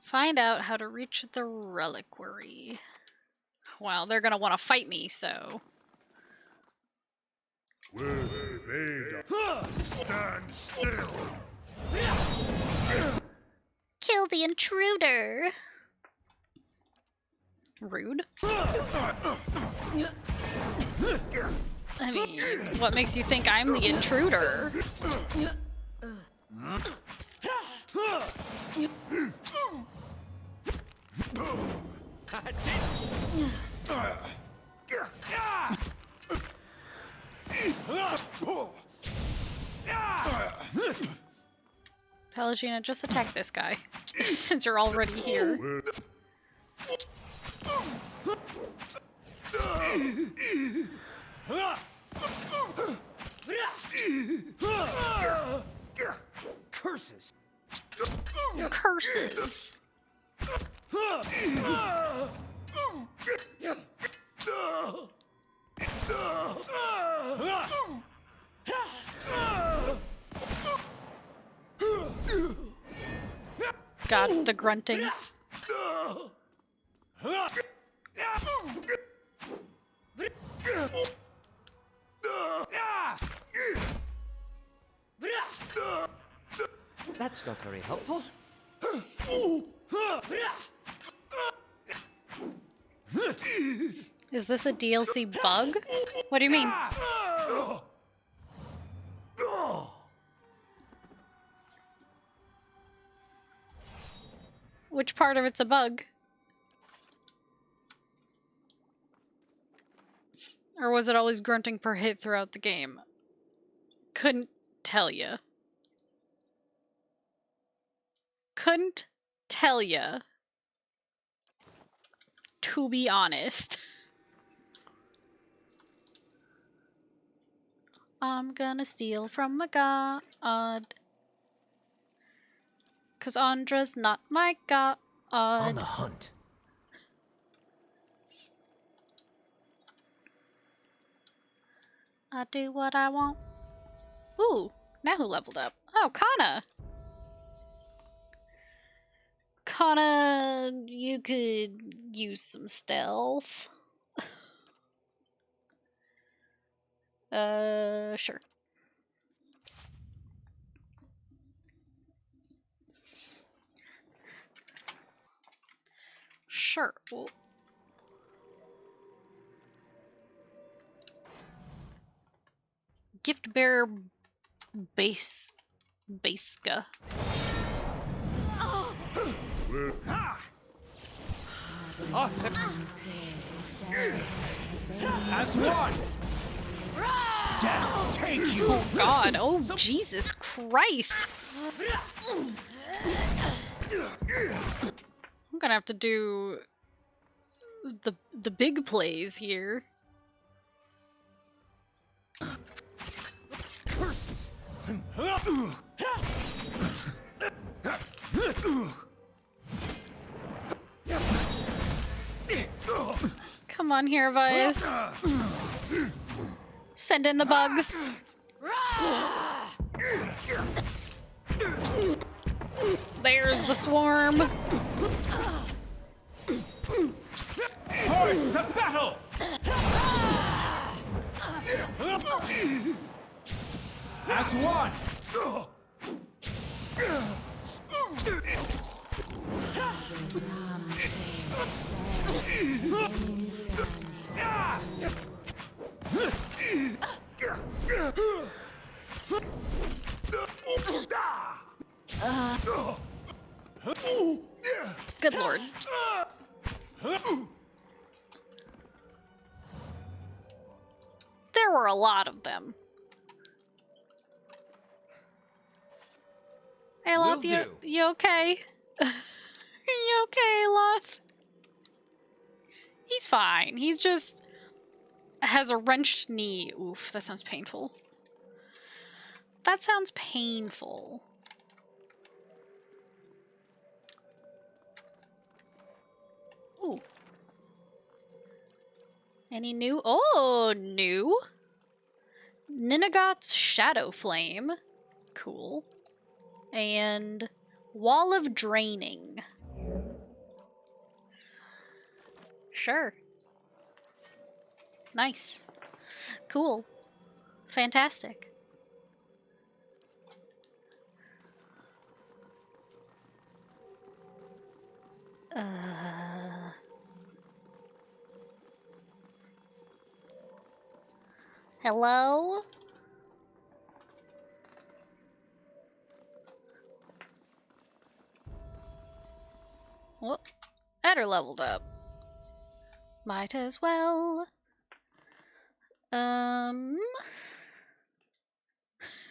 Find out how to reach the reliquary. Well, they're gonna want to fight me, so... Stand still. Kill the intruder. Rude. I mean, what makes you think I'm the intruder? That's it. Pelagina, just attack this guy, since you're already here. Curses. Curses. God, the grunting. That's not very helpful. Is this a DLC bug? What do you mean? Which part of it's a bug? Or was it always grunting per hit throughout the game? Couldn't tell ya. Couldn't tell ya. To be honest. I'm gonna steal from a god. 'Cause Andra's not my god. On the hunt. I do what I want. Ooh, now who leveled up? Oh, Kana! Kana, you could use some stealth. Sure. Sure. Ooh. Gift bearer Baska. As one. Down, take you. Oh God! Oh Jesus Christ! I'm gonna have to do the big plays here. Curses. Come Come on here, Vice. Send in the bugs. There's the swarm. Forth to battle! As one! Good lord. There were a lot of them. Hey, Loth, you okay? You okay, Loth? He's fine. He's just has a wrenched knee. Oof, that sounds painful. That sounds painful. Ooh. Any new? Oh, new. Ninagot's Shadow Flame. Cool. And Wall of Draining. Sure. Nice. Cool. Fantastic. Hello? Well, Eder leveled up. Might as well.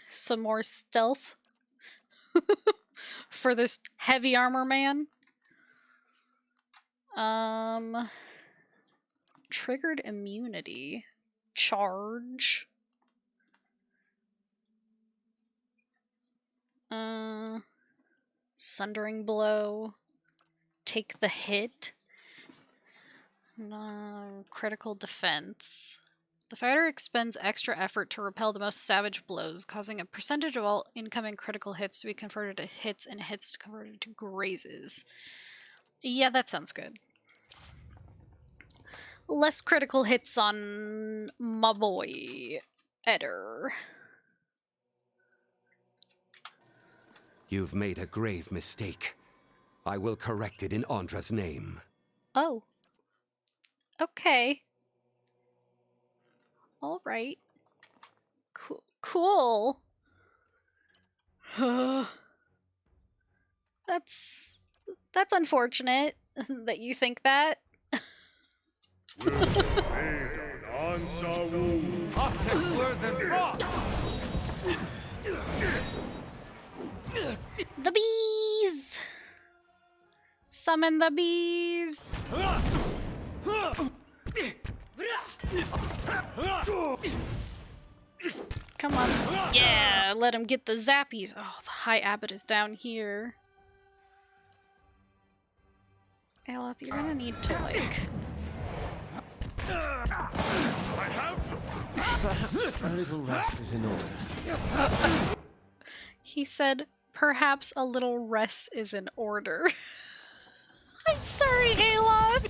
Some more stealth for this heavy armor man. Triggered immunity. Charge. Sundering blow. Take the hit. Critical defense. The fighter expends extra effort to repel the most savage blows, causing a percentage of all incoming critical hits to be converted to hits and hits converted to grazes. Yeah, that sounds good. Less critical hits on my boy, Eder. You've made a grave mistake. I will correct it in Andra's name. Oh. Okay. All right. Cool. That's unfortunate that you think that. The bees! Summon the bees! Come on. Yeah, let him get the zappies. Oh, the High Abbot is down here. Aloth, you're gonna need to, like... Perhaps a little rest is in order. He said, perhaps a little rest is in order. I'm sorry, Aloth.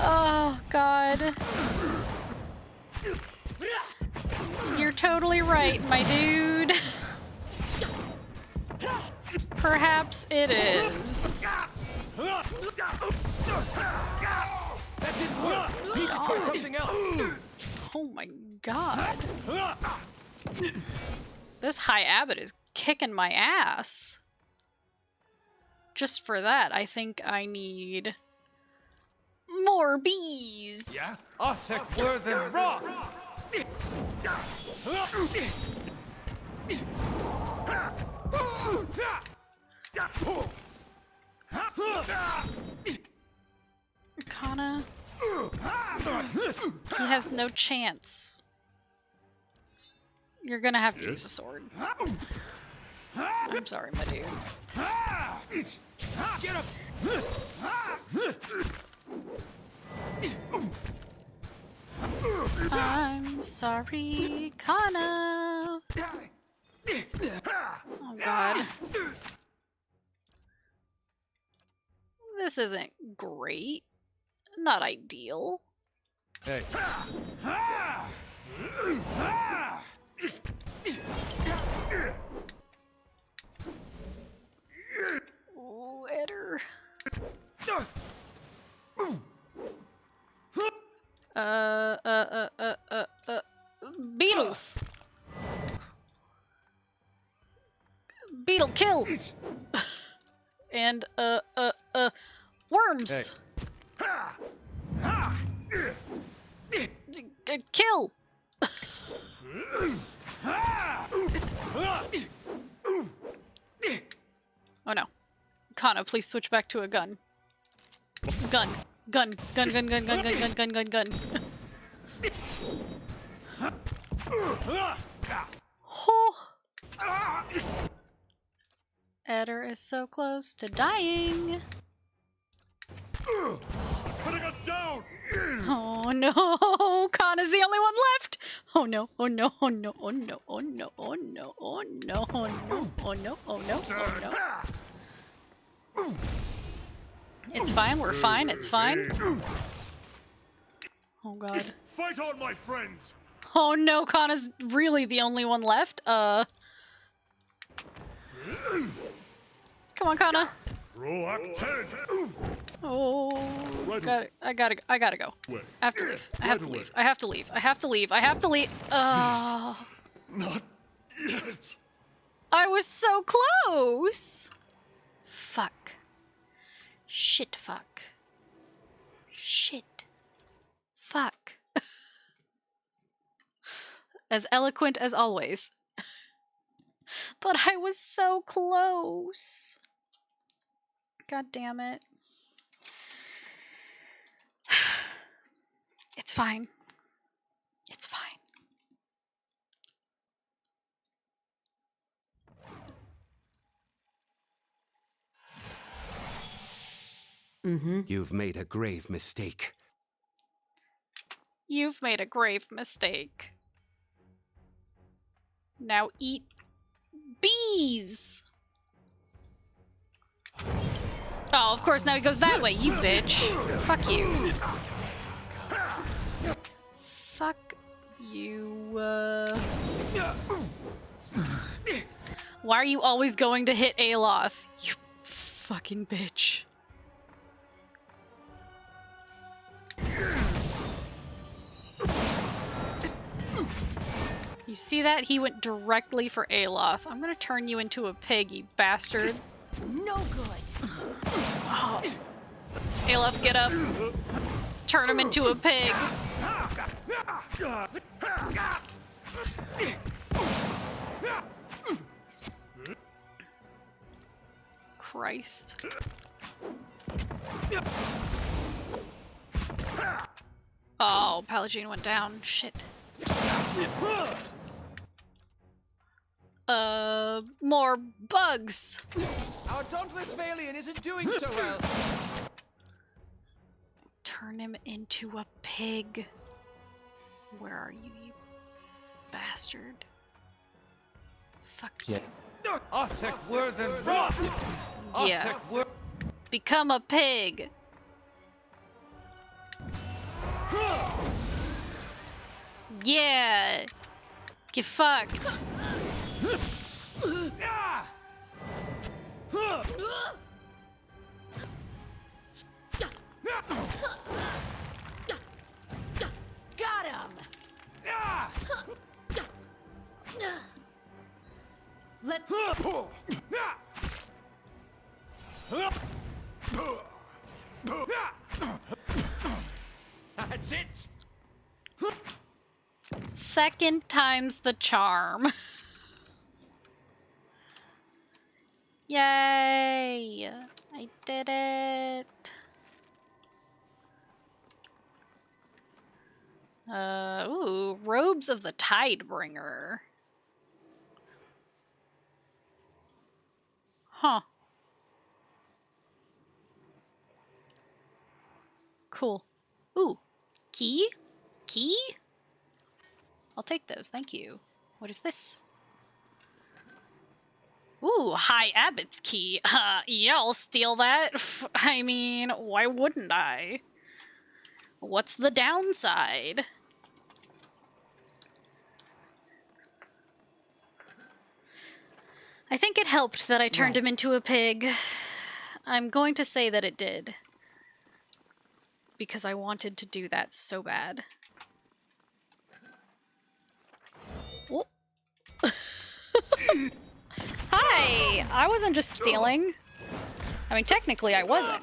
Oh, God. You're totally right, my dude. Perhaps it is. That didn't work. Need to try something else. Oh my god. This High Abbot is kicking my ass. Just for that, I think I need more bees. Yeah? Arthek were than rock. Arcana. He has no chance. You're gonna have to use a sword. I'm sorry, my dude. Get up! Sorry, Kana. Oh god. This isn't great. Not ideal. Hey. Oh, Eder. Beetles. Beetle kill. And worms. Kill. Oh no. Kana, please switch back to a gun. Gun. Gun. Gun, gun, gun, gun, gun, gun, gun, gun, gun. Oh. Eder is so close to dying. Putting us down! Oh no, Kana's the only one left. Oh no, oh no, oh no, oh no, oh no, oh no, oh no, oh no, oh no, oh no, oh no. It's fine, we're fine, it's fine. Oh god. Fight on, my friends! Oh no, Kana's really the only one left. Come on, Kana. Roll Act 10! Oh, I gotta go. I have to leave. I have to leave. I have to leave. I have to leave. I have to leave. Not yet. I was so close. Fuck. Shit. Fuck. Shit. Fuck. As eloquent as always. But I was so close. God damn it. It's fine. It's fine. You've made a grave mistake. You've made a grave mistake. Now eat bees! Oh, of course, now he goes that way, you bitch. Fuck you. Fuck you, Why are you always going to hit Aloth? You fucking bitch. You see that? He went directly for Aloth. I'm gonna turn you into a pig, you bastard. No good. Oh. Aloth, get up. Turn him into a pig. Christ. Oh, Pallegine went down. Shit. More bugs. Our dauntless Valiant isn't doing so well. Turn him into a pig. Where are you, you bastard? Fuck you. Othek were than rot. Yeah. Become a pig. Yeah. Get fucked. Got him. Let. That's it. Second time's the charm. Yay! I did it. Ooh, Robes of the Tidebringer. Huh. Cool. Ooh, key? Key? I'll take those, thank you. What is this? Ooh, High Abbot's key. Yeah, I'll steal that. I mean, why wouldn't I? What's the downside? I think it helped that I turned him into a pig. I'm going to say that it did. Because I wanted to do that so bad. Oh. Hi! I wasn't just stealing. I mean, technically I wasn't.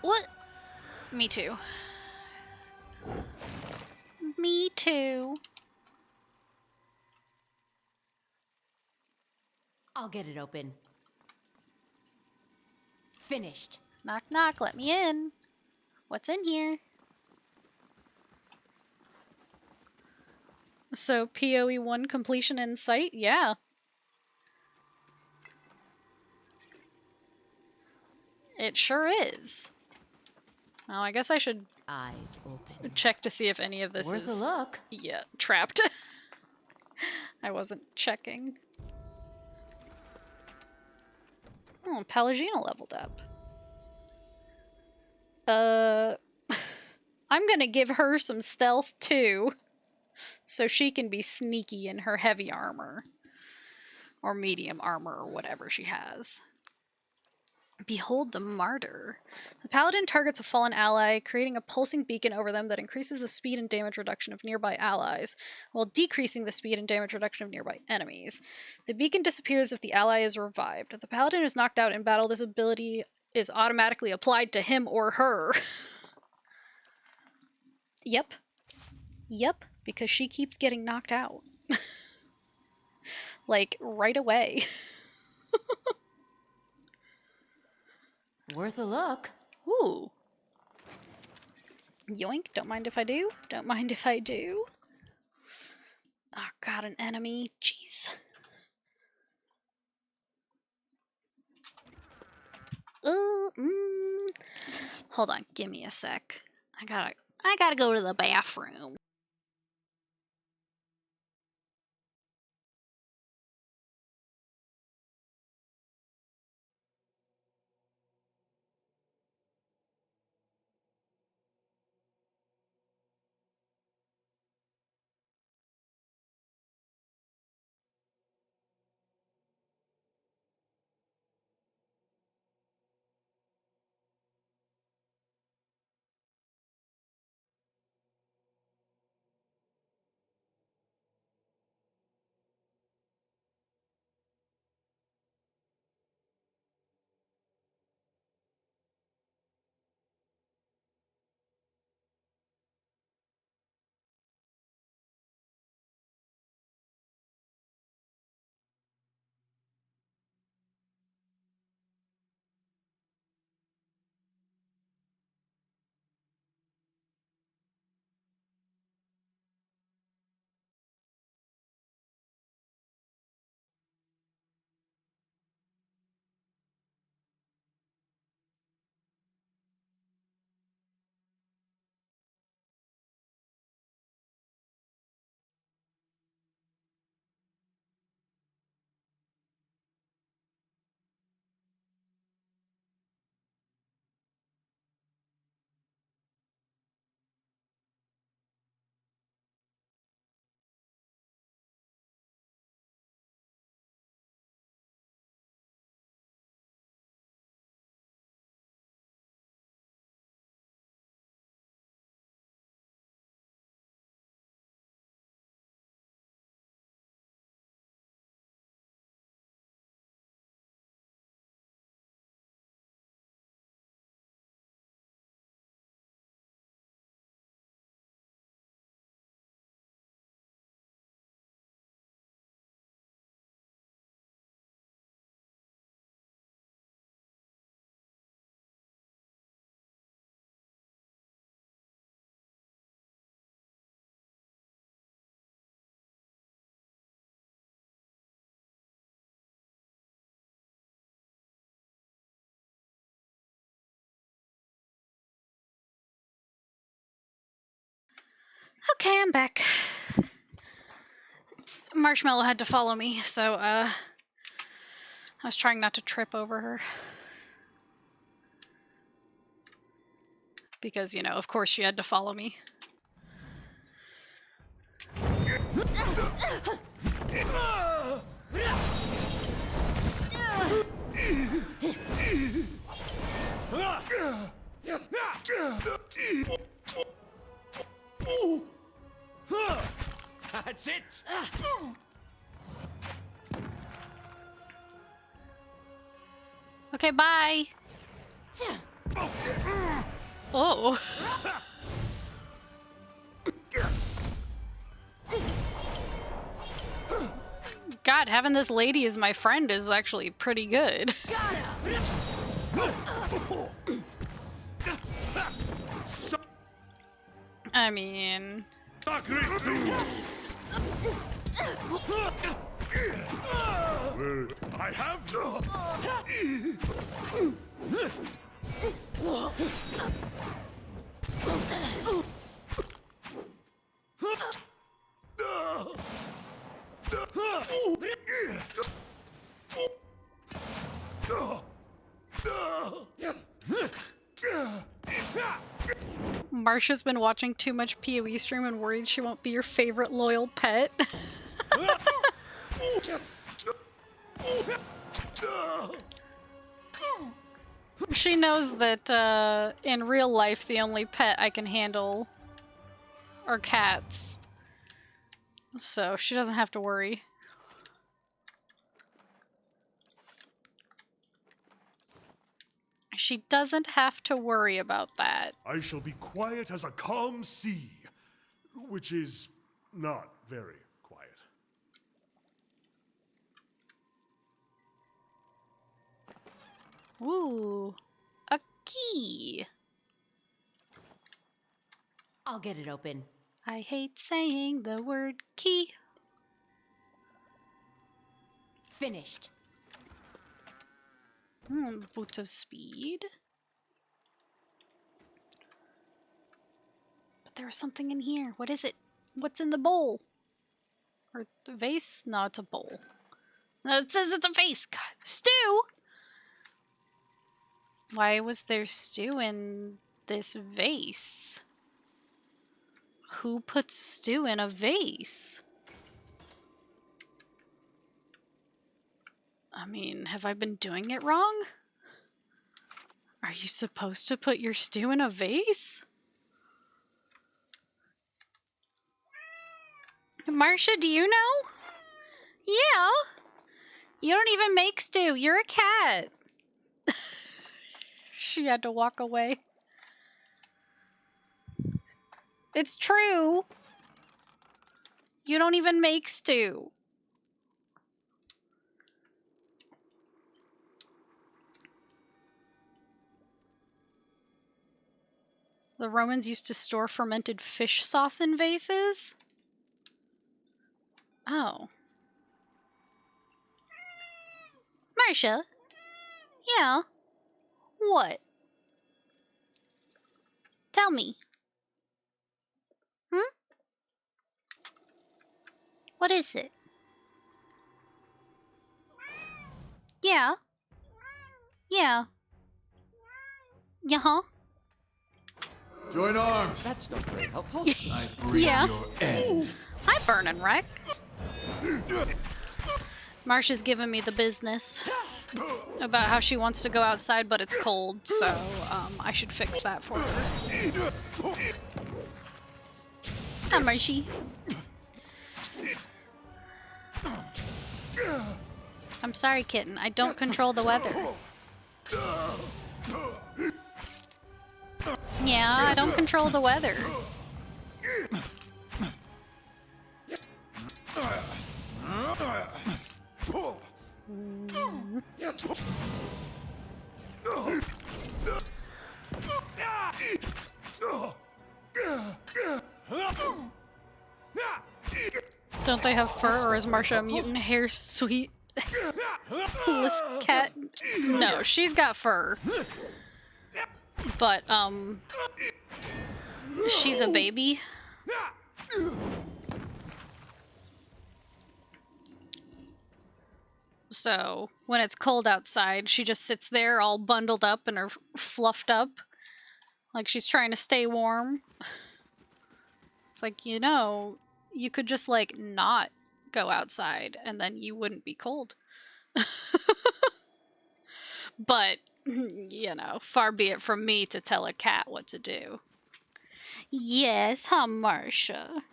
What? Me too. Me too. I'll get it open. Finished. Knock knock, let me in. What's in here? So PoE 1 completion in sight? Yeah. It sure is. Oh, I guess I should eyes open. Check to see if any of this Worth is a look. Yeah, trapped. I wasn't checking. Oh, Pallegina leveled up. I'm gonna give her some stealth too, so she can be sneaky in her heavy armor. Or medium armor, or whatever she has. Behold the Martyr. The Paladin targets a fallen ally, creating a pulsing beacon over them that increases the speed and damage reduction of nearby allies, while decreasing the speed and damage reduction of nearby enemies. The beacon disappears if the ally is revived. If the Paladin is knocked out in battle, this ability is automatically applied to him or her. Yep. Yep, because she keeps getting knocked out. Like, right away. Worth a look. Ooh. Yoink, don't mind if I do. Don't mind if I do. Oh god, an enemy. Jeez. Hold on, give me a sec. I gotta go to the bathroom. Okay, I'm back. Marshmallow had to follow me, so I was trying not to trip over her. Because, you know, of course she had to follow me. That's it! Okay, bye! Oh. God, having this lady as my friend is actually pretty good. I mean... I have no. Marsha's been watching too much PoE stream and worried she won't be your favorite loyal pet. She knows that in real life the only pet I can handle are cats. So she doesn't have to worry. She doesn't have to worry about that. I shall be quiet as a calm sea, which is not very quiet. Ooh, a key. I'll get it open. I hate saying the word key. Finished. Boots of speed. But there was something in here. What is it? What's in the bowl? Or the vase? No, it's a bowl. No, it says it's a vase. God. Stew? Why was there stew in this vase? Who puts stew in a vase? I mean, have I been doing it wrong? Are you supposed to put your stew in a vase? Marsha, do you know? Yeah. You don't even make stew. You're a cat. She had to walk away. It's true. You don't even make stew. The Romans used to store fermented fish sauce in vases? Oh. Marsha? Yeah? What? Tell me. What is it? Yeah. Yeah. Yeah-huh. Join arms. That's not very helpful. I bring your end. Hi, Burn and Wreck. Marsha's giving me the business about how she wants to go outside, but it's cold, so I should fix that for her. Hi, Marshy. I'm sorry, kitten. I don't control the weather. Yeah, I don't control the weather. Don't they have fur, or is Marsha a mutant hair sweet? This cat? No, she's got fur. But, she's a baby. So when it's cold outside, she just sits there all bundled up and are fluffed up. Like she's trying to stay warm. It's like, you know, you could just like not go outside and then you wouldn't be cold. But, you know, far be it from me to tell a cat what to do. Yes, huh, Marcia?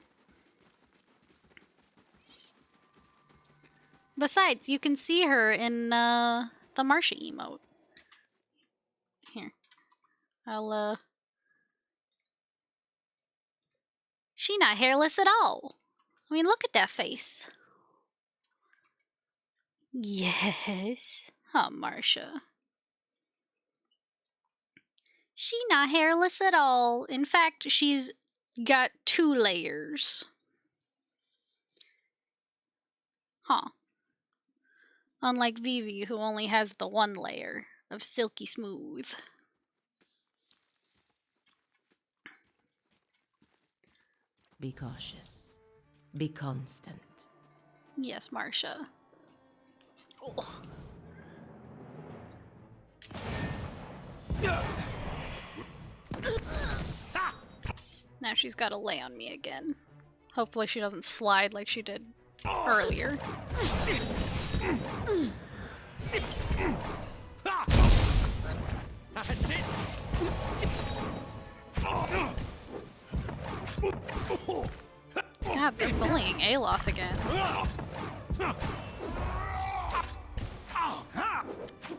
Besides, you can see her in the Marcia emote. Here. I'll, She not hairless at all. I mean, look at that face. Yes. Huh, Marcia. She not hairless at all. In fact, she's got 2 layers. Huh. Unlike Vivi, who only has the 1 layer of silky smooth. Be cautious. Be constant. Yes, Marcia. Oh. Now she's got to lay on me again. Hopefully she doesn't slide like she did earlier. That's it. God, they're bullying Aloth again.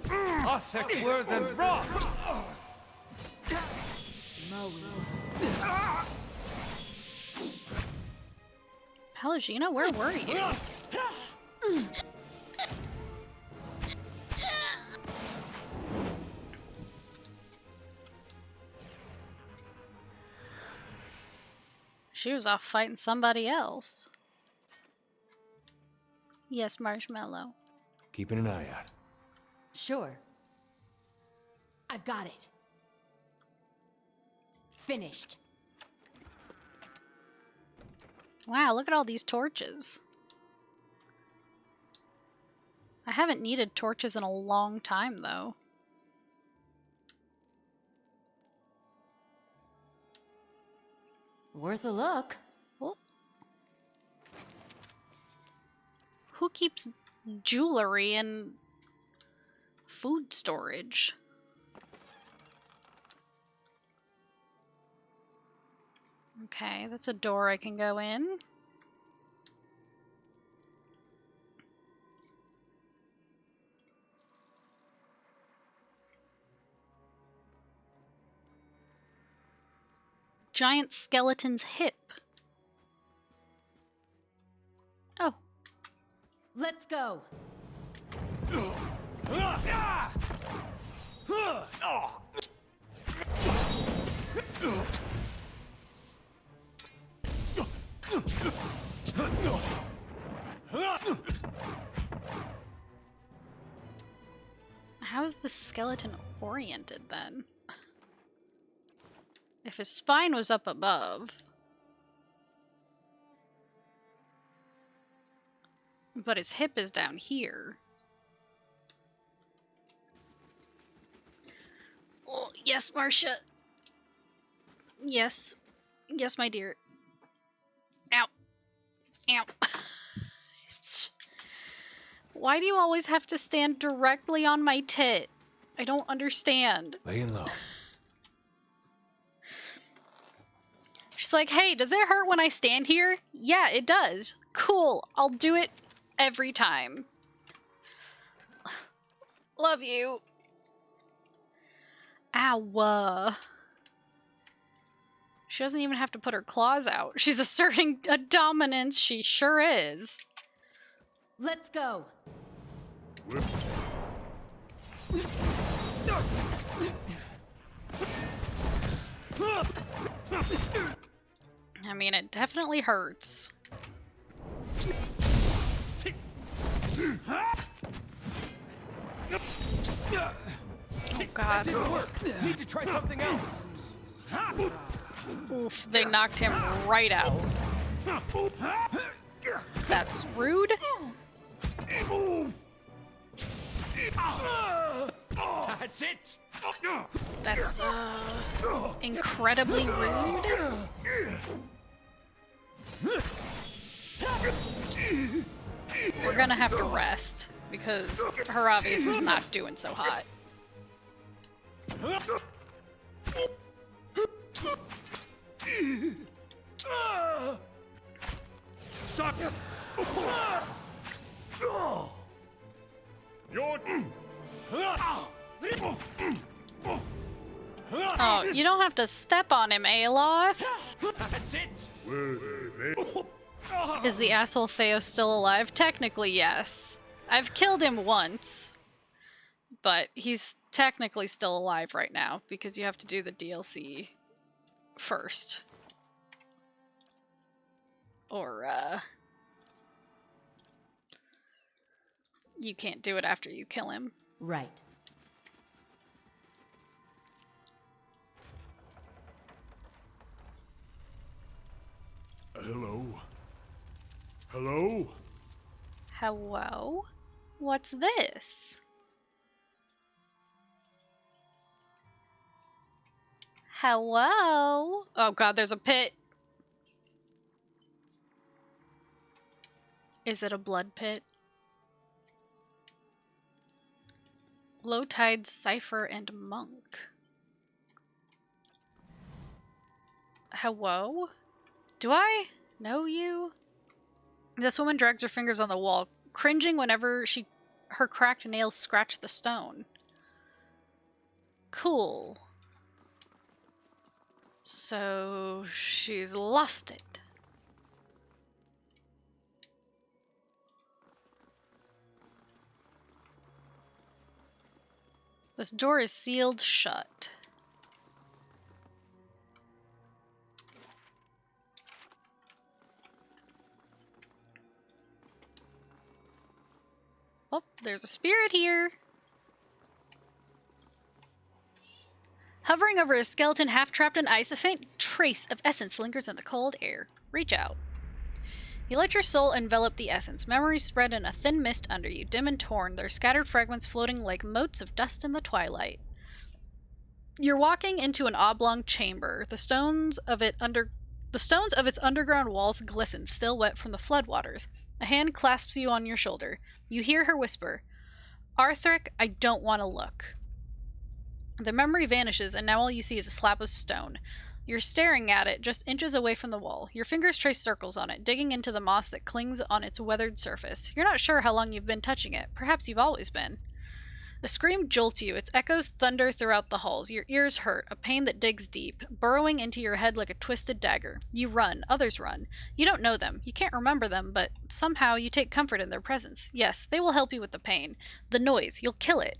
I think we're them rock. Pallegina, where were you? She was off fighting somebody else. Yes, Marshmallow. Keeping an eye out. Sure. I've got it. Finished. Wow, look at all these torches. I haven't needed torches in a long time, though. Worth a look. Oh. Who keeps jewelry in food storage? Okay, that's a door I can go in. Giant skeleton's hip. Oh. Let's go. How is the skeleton oriented then? If his spine was up above, but his hip is down here. Oh, yes, Marcia. Yes. Yes, my dear. Ow. Ow. Why do you always have to stand directly on my tit? I don't understand. Laying low. She's like, hey, does it hurt when I stand here? Yeah, it does. Cool. I'll do it every time. Love you. Ow. She doesn't even have to put her claws out. She's asserting a dominance. She sure is. Let's go. I mean, it definitely hurts. Oh God. Didn't work. Need to try something else. Oof, they knocked him right out. That's rude. That's it! That's, incredibly rude. We're gonna have to rest, because Haravius is not doing so hot. Suck! You're... Oh, you don't have to step on him, Aloth. That's it! Is the asshole Theo still alive? Technically, yes. I've killed him once, but he's technically still alive right now because you have to do the DLC first. Or, you can't do it after you kill him. Right. Hello? Hello? Hello? What's this? Hello? Oh god, there's a pit. Is it a blood pit? Low Tide, Cipher, and Monk. Hello? Do I know you? This woman drags her fingers on the wall, cringing whenever her cracked nails scratch the stone. Cool. So she's lost it. This door is sealed shut. Oh, there's a spirit here. Hovering over a skeleton half trapped in ice, a faint trace of essence lingers in the cold air. Reach out. You let your soul envelop the essence. Memories spread in a thin mist under you, dim and torn, their scattered fragments floating like motes of dust in the twilight. You're walking into an oblong chamber. The stones of its underground walls glisten, still wet from the floodwaters. A hand clasps you on your shoulder. You hear her whisper, "Arthric, I don't want to look." The memory vanishes, and now all you see is a slab of stone. You're staring at it, just inches away from the wall. Your fingers trace circles on it, digging into the moss that clings on its weathered surface. You're not sure how long you've been touching it. Perhaps you've always been. A scream jolts you. Its echoes thunder throughout the halls. Your ears hurt, a pain that digs deep, burrowing into your head like a twisted dagger. You run. Others run. You don't know them. You can't remember them, but somehow you take comfort in their presence. Yes, they will help you with the pain. The noise. You'll kill it.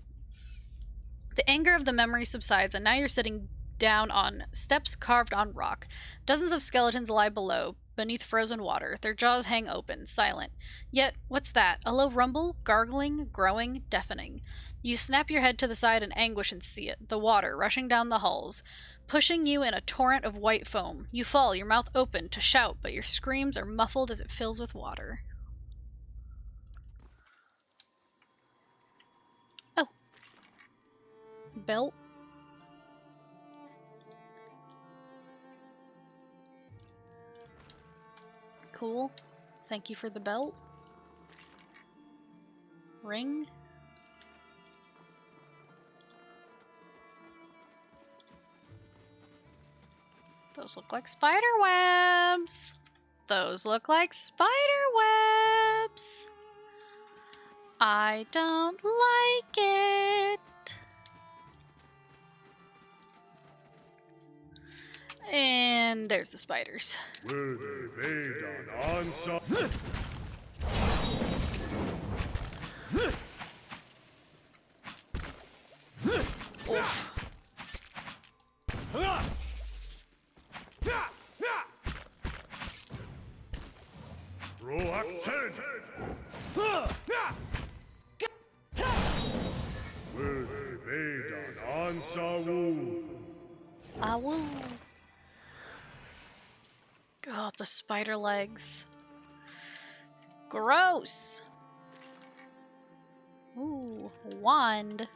The anger of the memory subsides, and now you're sitting down on steps carved on rock. Dozens of skeletons lie below, beneath frozen water. Their jaws hang open, silent. Yet, what's that? A low rumble? Gargling? Growing? Deafening. You snap your head to the side in anguish and see it. The water, rushing down the halls, pushing you in a torrent of white foam. You fall, your mouth open, to shout, but your screams are muffled as it fills with water. Oh. Belt. Cool. Thank you for the belt. Ring. Those look like spider webs. Those look like spider webs. I don't like it. And there's the spiders. Oof. Roak 10! Awoo. God, the spider legs. Gross. Ooh, wand.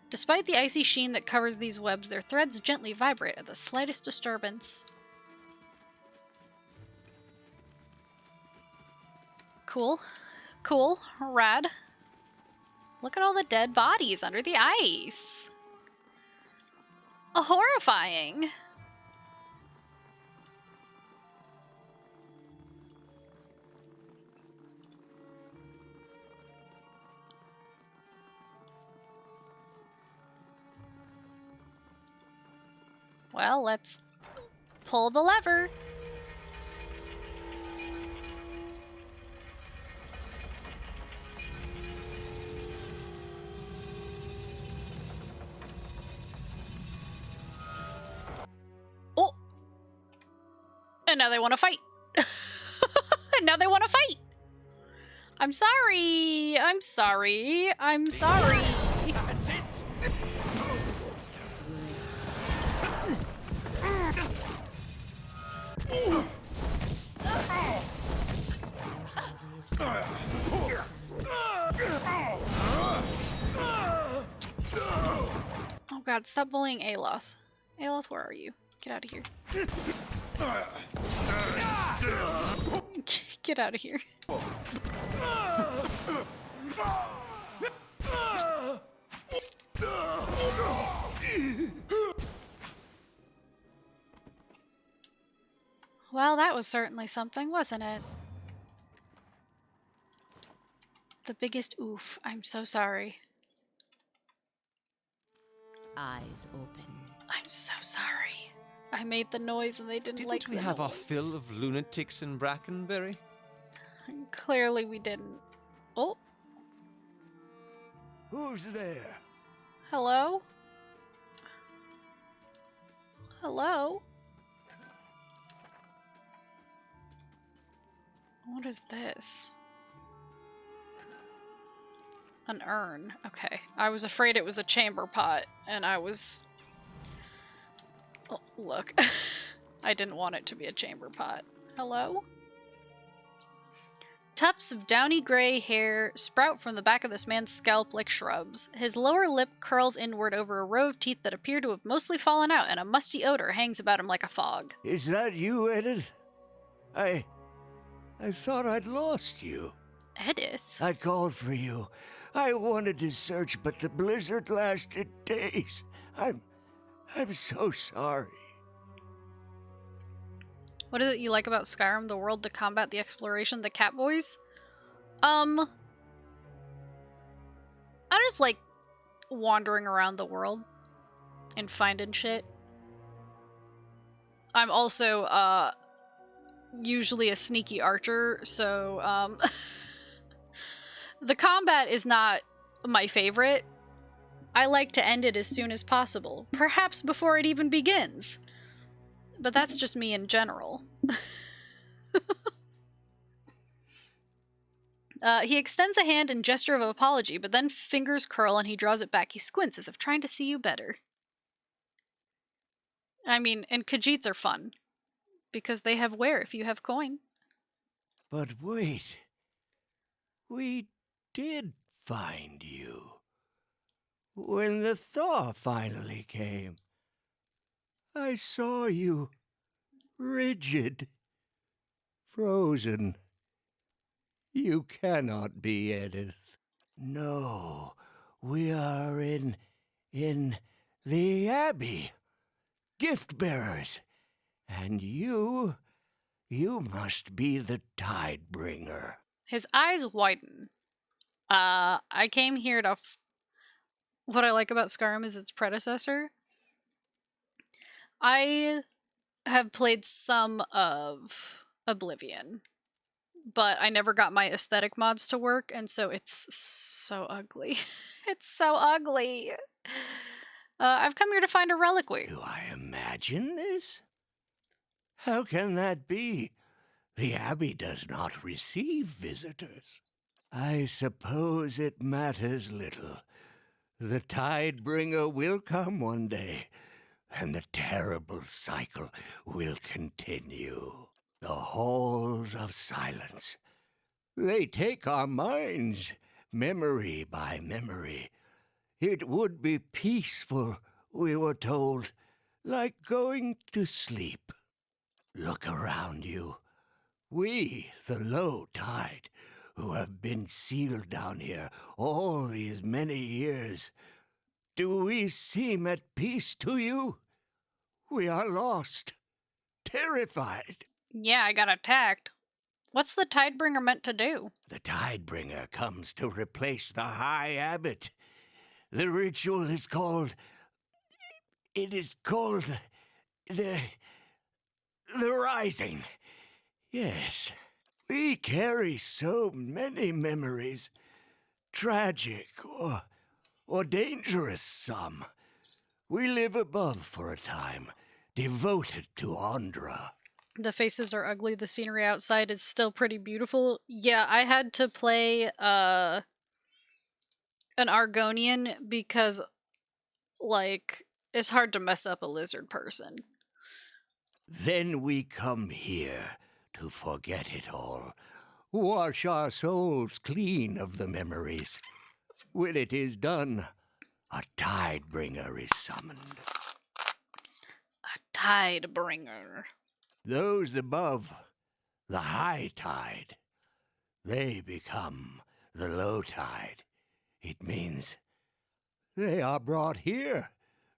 Despite the icy sheen that covers these webs, their threads gently vibrate at the slightest disturbance. Cool. Cool. Rad. Look at all the dead bodies under the ice. Horrifying. Well, let's pull the lever. Oh! And now they want to fight. And now they want to fight. I'm sorry. I'm sorry. I'm sorry. That's it. Oh god, stop bullying Aloth. Aloth, where are you? Get out of here. Get out of here. Well, that was certainly something, wasn't it? The biggest oof. I'm so sorry. Eyes open. I'm so sorry. I made the noise and they didn't like Didn't we the have our noise. fill of lunatics in Brackenbury? Clearly we didn't. Oh. Who's there? Hello? Hello? What is this? An urn. Okay. I was afraid it was a chamber pot, and I was... Oh, look. I didn't want it to be a chamber pot. Hello? Tufts of downy gray hair sprout from the back of this man's scalp like shrubs. His lower lip curls inward over a row of teeth that appear to have mostly fallen out, and a musty odor hangs about him like a fog. Is that you, Edith? I thought I'd lost you. Edith? I called for you. I wanted to search, but the blizzard lasted days. I'm so sorry. What is it you like about Skyrim? The world, the combat, the exploration, the Catboys? I just like wandering around the world and finding shit. I'm also, usually a sneaky archer, so, the combat is not my favorite. I like to end it as soon as possible, perhaps before it even begins. But that's just me in general. He extends a hand in gesture of apology, but then fingers curl and he draws it back. He squints as if trying to see you better. I mean, and Khajiits are fun. Because they have wear if you have coin. But wait. We did find you. When the thaw finally came, I saw you rigid, frozen. You cannot be Edith. No, we are in the Abbey. Gift bearers. And you must be the Tidebringer. His eyes widen. I came here to... What I like about Skyrim is its predecessor. I have played some of Oblivion, but I never got my aesthetic mods to work, and so it's so ugly. It's so ugly. I've come here to find a reliquary. Do I imagine this? How can that be? The Abbey does not receive visitors. I suppose it matters little. The Tidebringer will come one day, and the terrible cycle will continue. The Halls of Silence, They take our minds, memory by memory. It would be peaceful, we were told, like going to sleep. Look around you. We, the low tide, who have been sealed down here all these many years, do we seem at peace to you? We are lost, terrified. Yeah, I got attacked. What's the Tidebringer meant to do? The Tidebringer comes to replace the High Abbot. The ritual is called... It is called... The Rising. Yes, we carry so many memories. Tragic or dangerous some. We live above for a time, devoted to Andra. The faces are ugly. The scenery outside is still pretty beautiful. Yeah, I had to play an Argonian because, like, it's hard to mess up a lizard person. Then we come here to forget it all, wash our souls clean of the memories. When it is done, a Tidebringer is summoned. A Tidebringer. Those above, the high tide, they become the low tide. It means they are brought here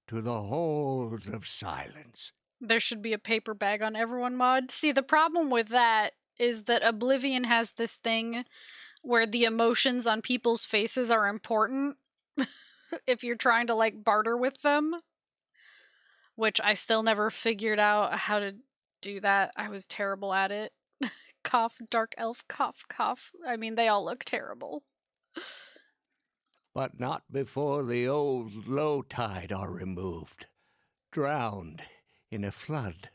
to the halls of silence. There should be a paper bag on everyone mod. See, the problem with that is that Oblivion has this thing where the emotions on people's faces are important if you're trying to, like, barter with them. Which I still never figured out how to do that. I was terrible at it. Cough, dark elf, cough, cough. I mean, they all look terrible. But not before the old low tide are removed, drowned in a flood,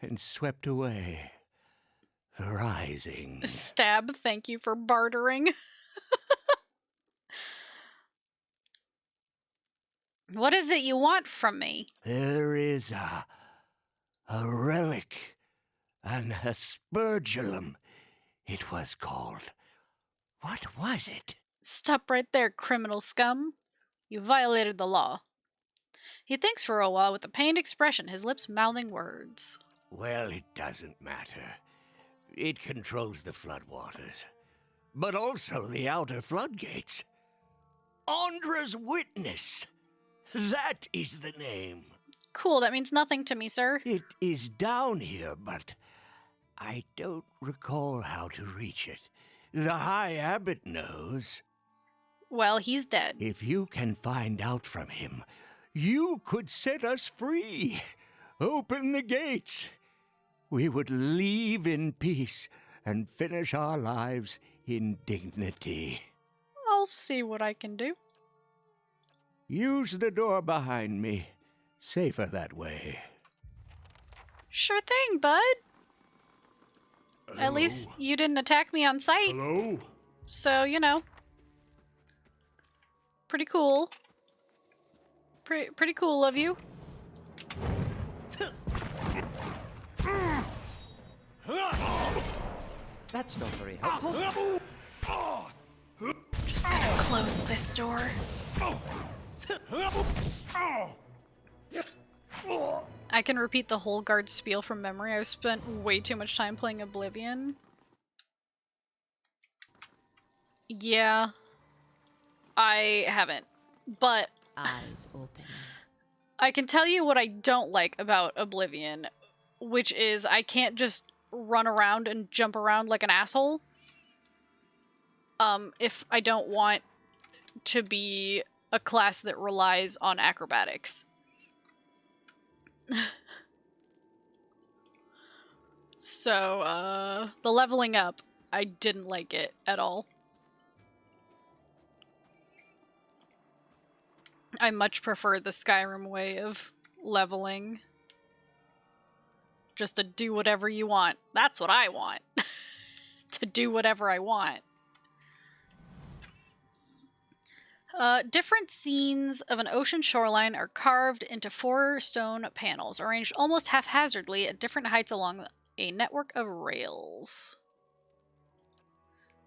and swept away. The Rising. Stab, thank you for bartering. What is it you want from me? There is a relic, an aspergillum, it was called. What was it? Stop right there, criminal scum. You violated the law. He thinks for a while with a pained expression, his lips mouthing words. Well, it doesn't matter. It controls the floodwaters, but also the outer floodgates. Andra's Witness. That is the name. Cool, that means nothing to me, sir. It is down here, but I don't recall how to reach it. The High Abbot knows. Well, he's dead. If you can find out from him, you could set us free. Open the gates. We would leave in peace and finish our lives in dignity. I'll see what I can do. Use the door behind me. Safer that way. Sure thing, bud. Hello? At least you didn't attack me on sight. Hello? So, you know. Pretty cool. Pretty cool of you. That's not very helpful. Just gonna close this door. I can repeat the whole guard spiel from memory. I've spent way too much time playing Oblivion. Yeah. I haven't. But eyes open. I can tell you what I don't like about Oblivion, which is I can't just run around and jump around like an asshole. If I don't want to be a class that relies on acrobatics. So, the leveling up, I didn't like it at all. I much prefer the Skyrim way of leveling. Just to do whatever you want. That's what I want. To do whatever I want. Different scenes of an ocean shoreline are carved into 4 stone panels, arranged almost haphazardly at different heights along a network of rails.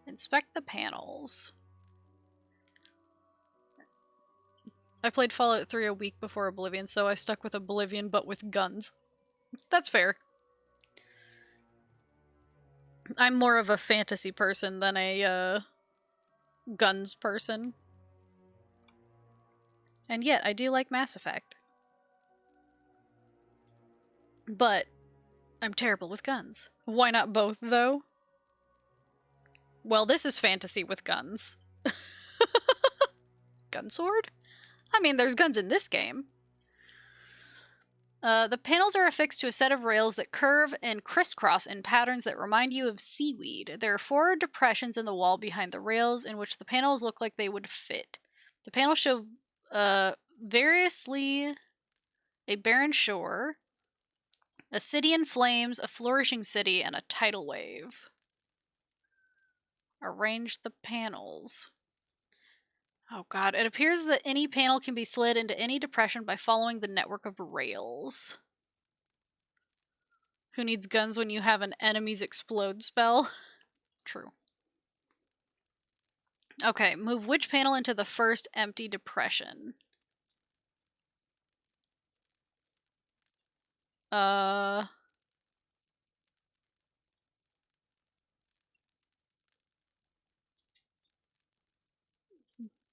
Inspect the panels. I played Fallout 3 a week before Oblivion, so I stuck with Oblivion but with guns. That's fair. I'm more of a fantasy person than a guns person. And yet, I do like Mass Effect. But I'm terrible with guns. Why not both, though? Well, this is fantasy with guns. Gun sword? I mean, there's guns in this game. The panels are affixed to a set of rails that curve and crisscross in patterns that remind you of seaweed. There are 4 depressions in the wall behind the rails in which the panels look like they would fit. The panels show variously a barren shore, a city in flames, a flourishing city, and a tidal wave. Arrange the panels. Oh god, it appears that any panel can be slid into any depression by following the network of rails. Who needs guns when you have an enemies explode spell? True. Okay, move which panel into the first empty depression?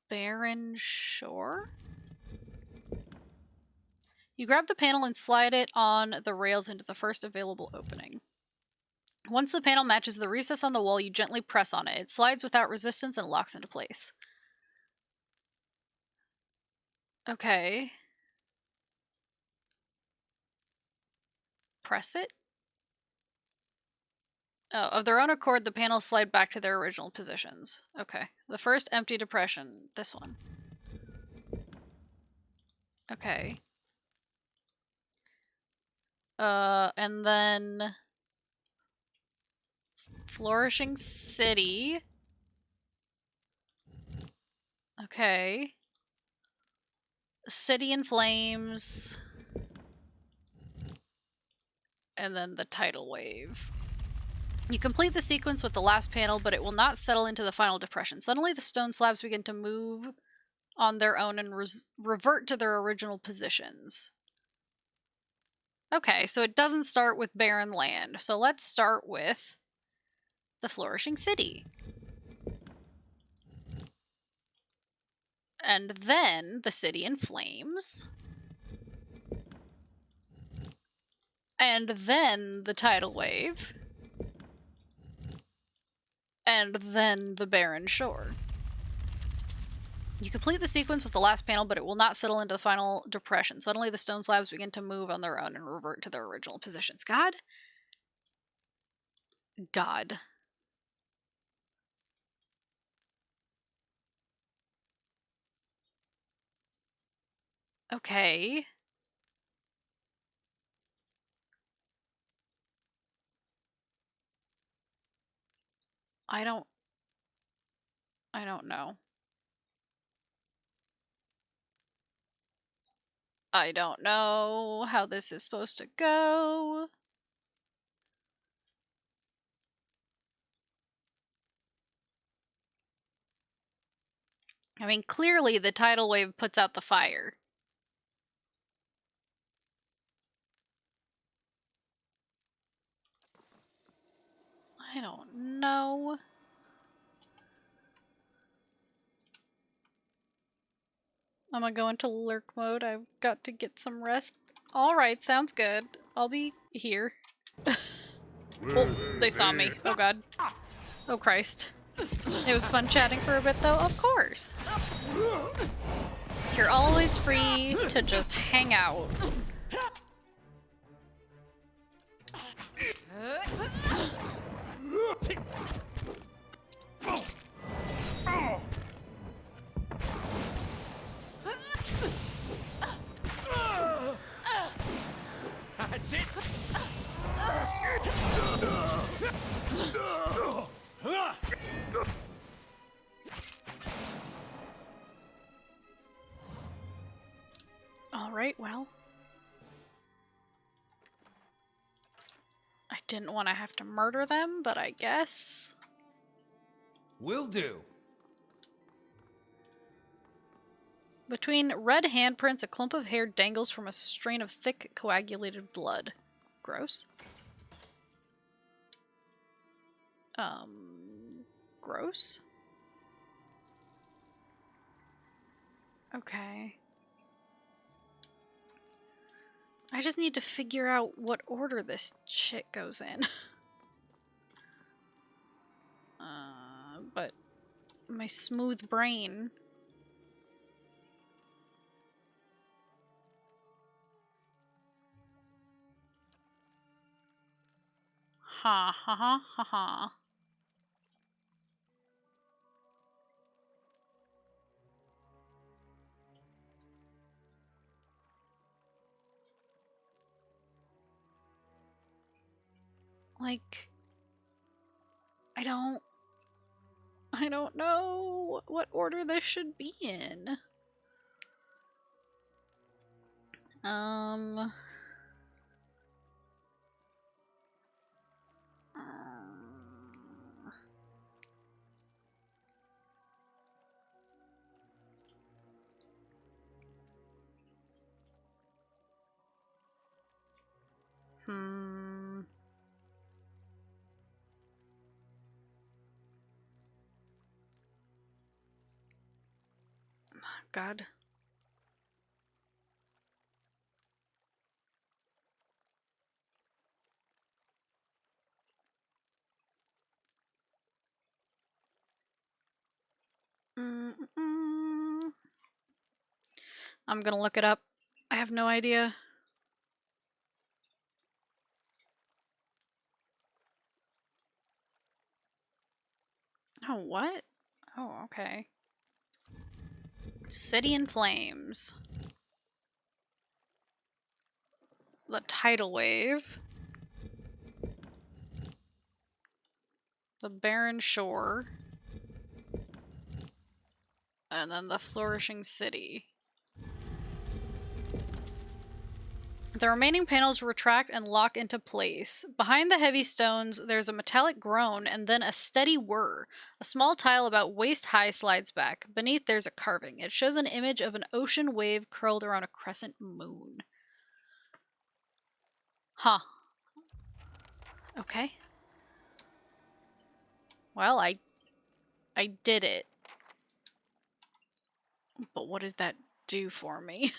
Barren shore? You grab the panel and slide it on the rails into the first available opening. Once the panel matches the recess on the wall, you gently press on it. It slides without resistance and locks into place. Okay. Press it? Oh, of their own accord, the panels slide back to their original positions. Okay. The first empty depression. This one. Okay. And then... Flourishing City. Okay. City in Flames. And then the tidal wave. You complete the sequence with the last panel, but it will not settle into the final depression. Suddenly the stone slabs begin to move on their own and revert to their original positions. Okay, so it doesn't start with barren land. So let's start with the Flourishing City. And then the City in Flames. And then the tidal wave. And then the barren shore. You complete the sequence with the last panel, but it will not settle into the final depression. Suddenly the stone slabs begin to move on their own and revert to their original positions. God. Okay. I don't know. I don't know how this is supposed to go. I mean, clearly the tidal wave puts out the fire. I don't know. I'm gonna go into lurk mode. I've got to get some rest. Alright, sounds good. I'll be here. Oh, they saw me. Oh god. Oh Christ. It was fun chatting for a bit though, of course. You're always free to just hang out. That's it. Alright, well. I didn't want to have to murder them, but I guess. Will do. Between red handprints, a clump of hair dangles from a strain of thick, coagulated blood. Gross. Gross? Okay. I just need to figure out what order this shit goes in. But my smooth brain... Ha ha ha ha ha. Like, I don't know what order this should be in. God. I'm gonna look it up. I have no idea. Oh, what? Oh, okay. City in Flames. The Tidal Wave. The Barren Shore. And then the Flourishing City. The remaining panels retract and lock into place. Behind the heavy stones, there's a metallic groan and then a steady whir. A small tile about waist-high slides back. Beneath, there's a carving. It shows an image of an ocean wave curled around a crescent moon. Huh. Okay. Well, I did it. But what does that do for me?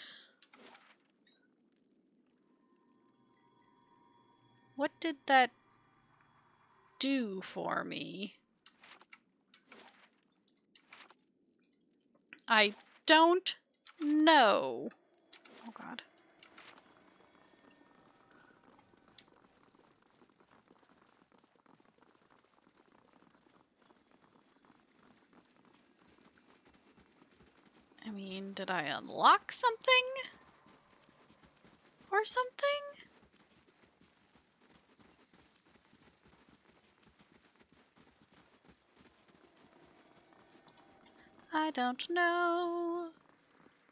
What did that do for me? I don't know. Oh God. I mean, did I unlock something? Or something? I don't know.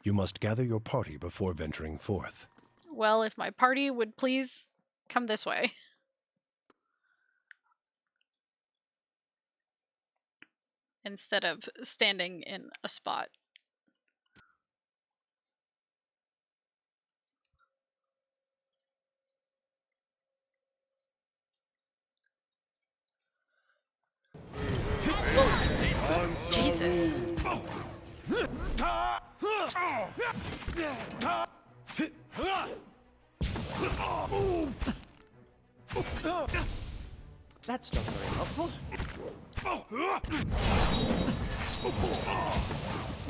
You must gather your party before venturing forth. Well, if my party would please come this way. Instead of standing in a spot. Jesus. That's not very helpful.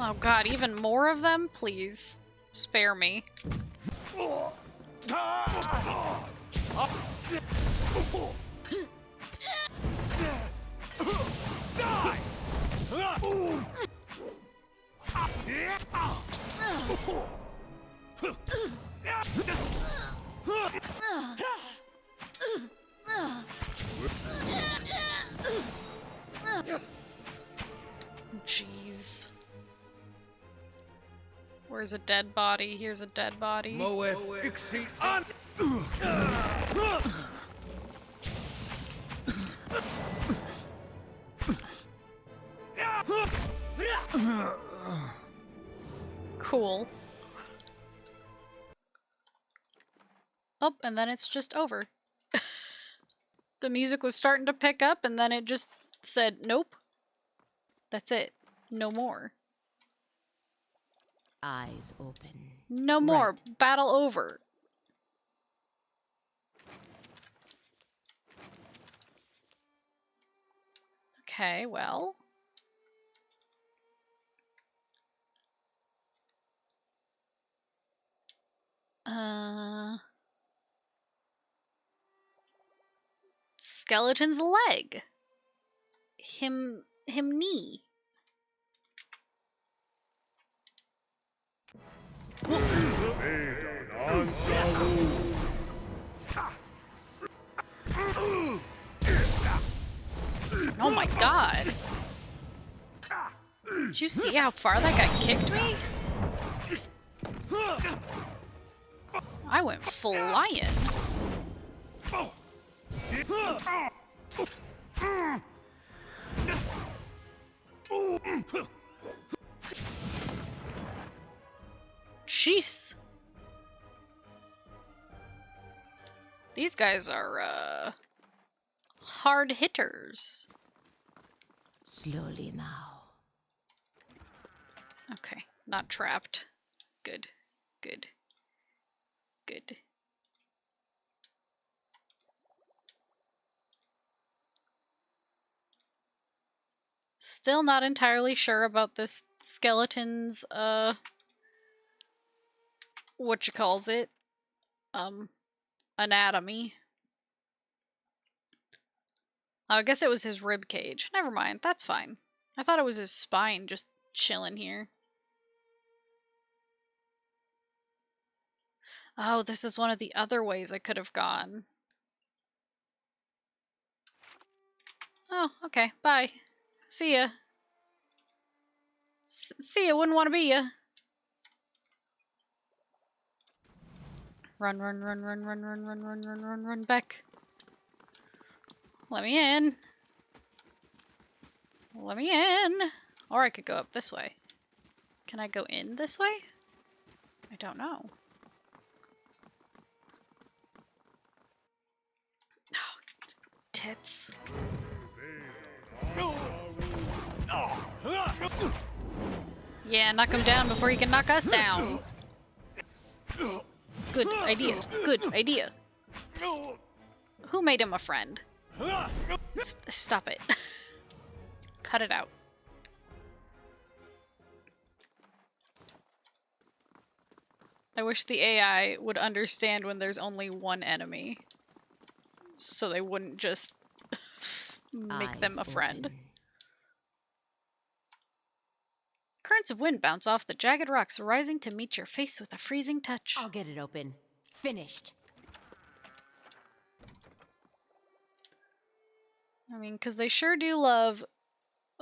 Oh God, even more of them? Please. Spare me. Die! Jeez. Where's a dead body? Here's a dead body. Oh, and then it's just over. The music was starting to pick up, and then it just said, nope. That's it. No more. Eyes open. No more. Battle over. Okay, well. Skeleton's leg. Him knee. Oh my god. Did you see how far that guy kicked me? I went flying. Jeez. These guys are, hard hitters. Slowly now. Okay, not trapped. Good. Good. Good. Still not entirely sure about this skeleton's, whatchamacallit, anatomy. Oh, I guess it was his rib cage. Never mind, that's fine. I thought it was his spine just chilling here. Oh, this is one of the other ways I could have gone. Oh, okay, bye. See ya. See ya, wouldn't want to be ya. Run, run, run, run, run, run, run, run, run, run, run back. Let me in. Let me in. Or I could go up this way. Can I go in this way? I don't know. Oh, tits. Yeah, knock him down before he can knock us down. Good idea. Good idea. Who made him a friend? Stop it. Cut it out. I wish the AI would understand when there's only one enemy. So they wouldn't just make them a friend. Open. Currents of wind bounce off the jagged rocks, rising to meet your face with a freezing touch. I'll get it open. Finished. I mean, because they sure do love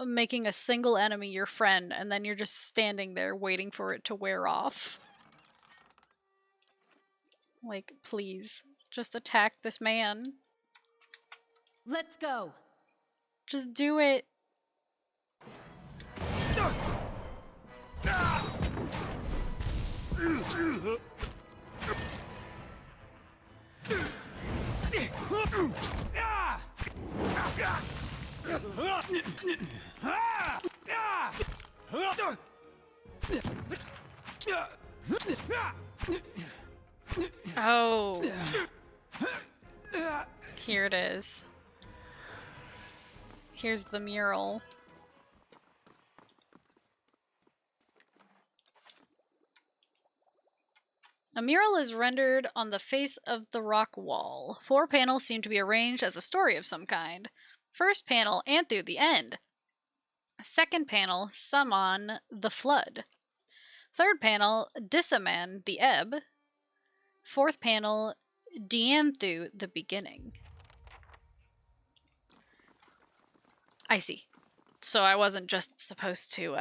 making a single enemy your friend, and then you're just standing there waiting for it to wear off. Like, please, just attack this man. Let's go. Just do it. Oh. Here it is. Here's the mural. A mural is rendered on the face of the rock wall. 4 panels seem to be arranged as a story of some kind. First panel, Anthu, the end. Second panel, Saman, the flood. Third panel, Dissaman, the ebb. Fourth panel, Dianthu, the beginning. I see. So I wasn't just supposed to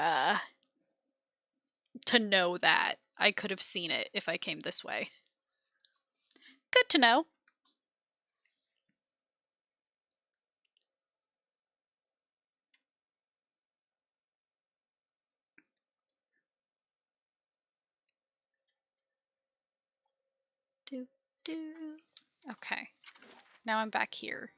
know that. I could have seen it if I came this way. Good to know. Do, Okay. Now I'm back here.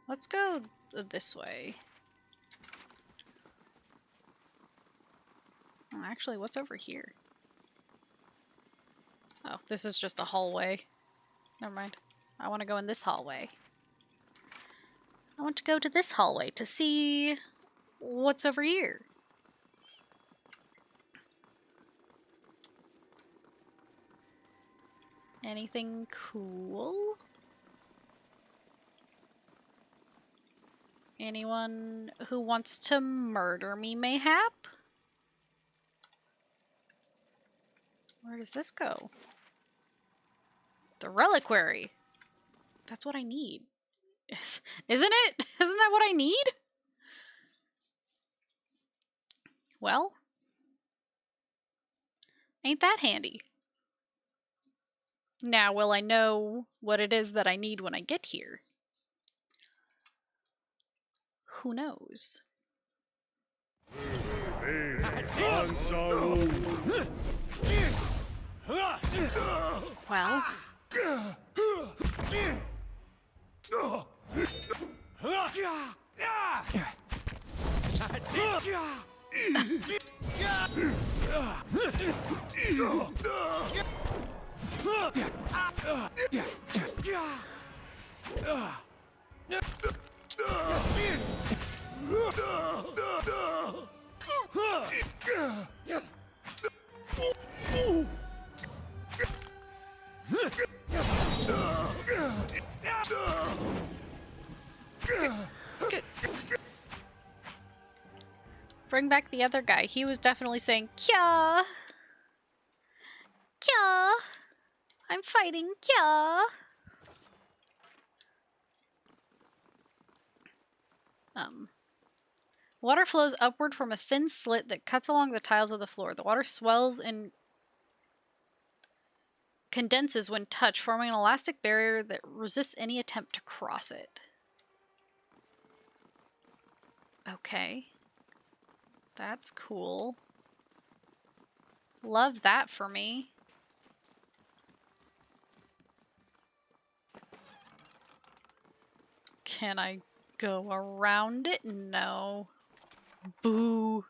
Let's go this way. Oh, actually, what's over here? Oh, this is just a hallway. Never mind. I want to go in this hallway. I want to go to this hallway to see what's over here. Anything cool? Anyone who wants to murder me, mayhap? Where does this go? The reliquary. That's what I need. Isn't it? Isn't that what I need? Well, ain't that handy? Now, will I know what it is that I need when I get here? Who knows? Well. Bring back the other guy. He was definitely saying, Kya! Kya! I'm fighting, Kya! Water flows upward from a thin slit that cuts along the tiles of the floor. The water swells and condenses when touched, forming an elastic barrier that resists any attempt to cross it. Okay. That's cool. Love that for me. Can I go around it? No. Boo.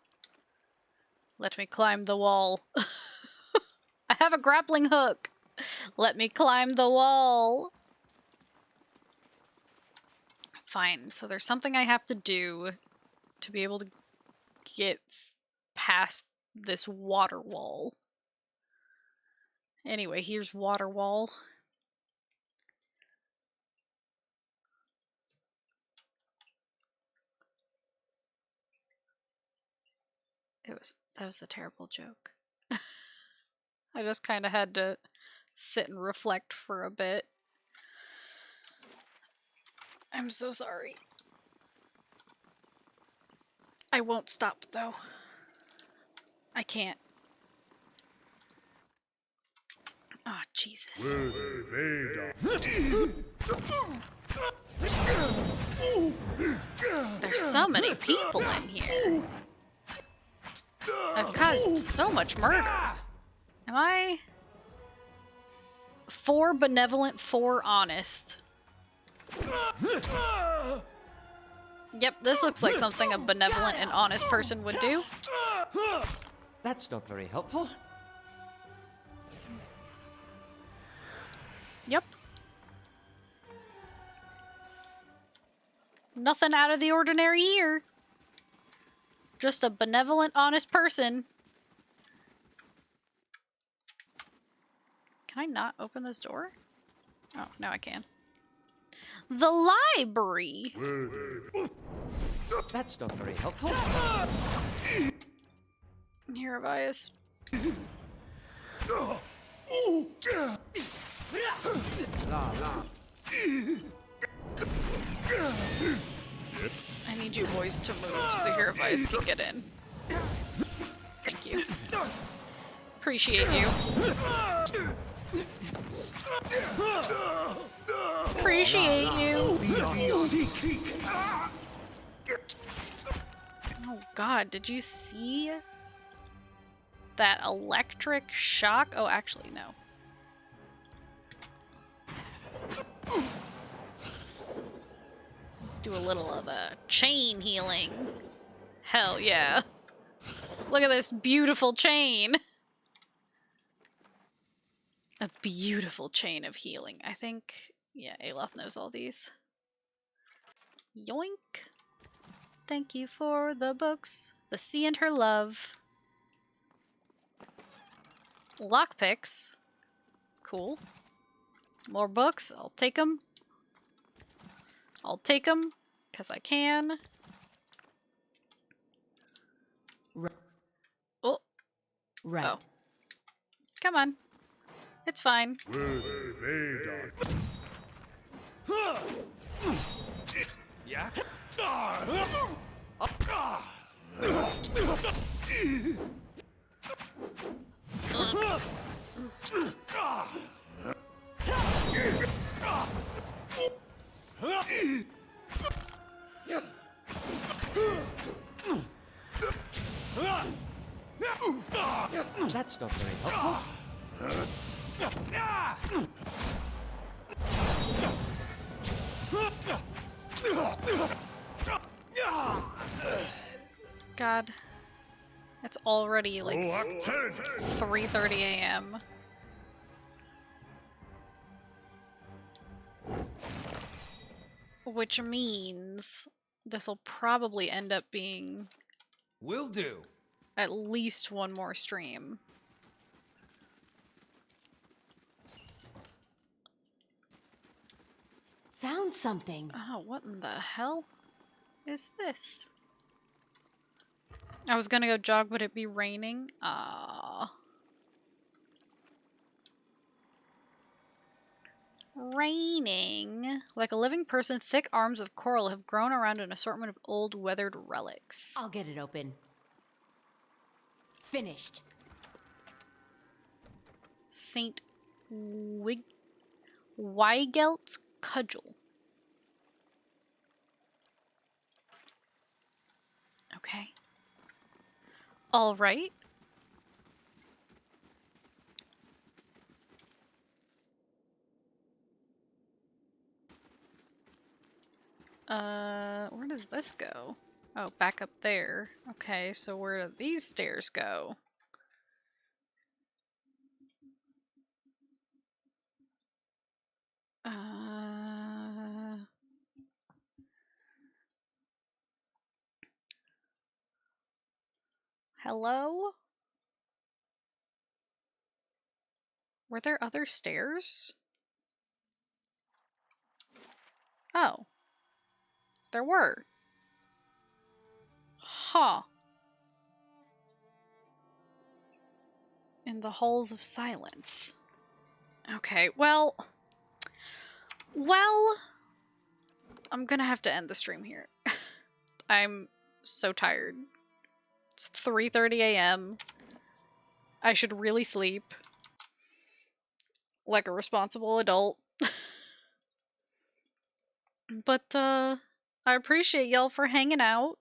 Let me climb the wall. I have a grappling hook. Let me climb the wall. Fine. So there's something I have to do to be able to get past this water wall. Anyway, here's water wall. That was a terrible joke. I just kind of had to sit and reflect for a bit. I'm so sorry. I won't stop though. I can't. Ah, oh, Jesus. There's so many people in here. I've caused so much murder. Am I? 4 benevolent, 4 honest. Yep, this looks like something a benevolent and honest person would do. That's not very helpful. Yep. Nothing out of the ordinary here. Just a benevolent, honest person. Can I not open this door? Oh, now I can. The library! That's not very helpful. Here, Avias. I need you boys to move so here Avias can get in. Thank you. Appreciate you. Appreciate you. god, did you see that electric shock? Oh, actually, no. Do a little of the chain healing. Hell yeah. Look at this beautiful chain. A beautiful chain of healing. I think, yeah, Aloth knows all these. Yoink. Thank you for the books. The Sea and Her Love. Lockpicks. Cool. More books. I'll take them. I'll take them, because I can. Oh. Right. Oh. Come on. It's fine. Yeah? That's not very helpful. God. It's already like 3:30 a.m. Which means this will probably end up being Will do. at least one more stream. Found something. Oh, what in the hell is this? I was gonna go jog, but it'd be raining. Ah. Raining. Like a living person, thick arms of coral have grown around an assortment of old weathered relics. I'll get it open. Finished. Saint Weigelt's Cudgel. Okay. All right. Where does this go? Oh, back up there. Okay, so where do these stairs go? Hello? Were there other stairs? Oh. There were. Huh. In the halls of silence. Okay, well, I'm gonna have to end the stream here. I'm so tired. It's 3:30 a.m. I should really sleep. Like a responsible adult. But, I appreciate y'all for hanging out.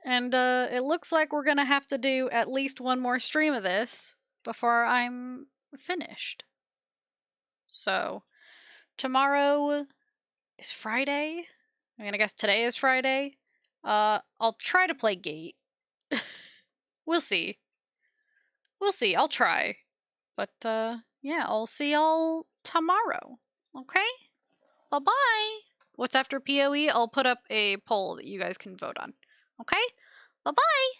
And, it looks like we're gonna have to do at least one more stream of this before I'm finished. So, tomorrow is Friday. I mean, I guess today is Friday. I'll try to play Gate. We'll see. We'll see. I'll try. But, yeah, I'll see y'all tomorrow. Okay? Bye-bye! What's after PoE? I'll put up a poll that you guys can vote on. Okay? Bye-bye!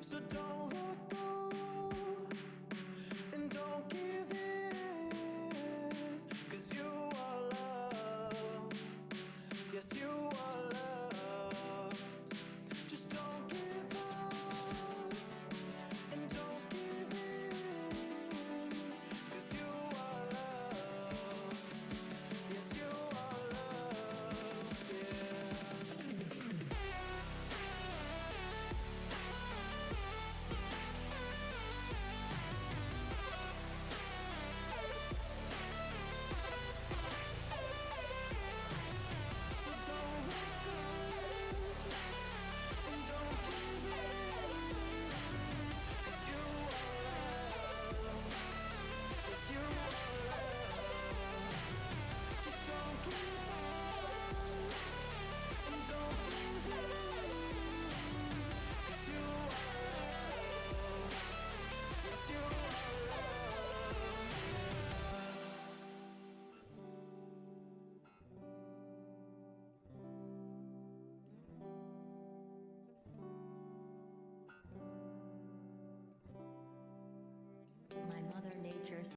So don't look away.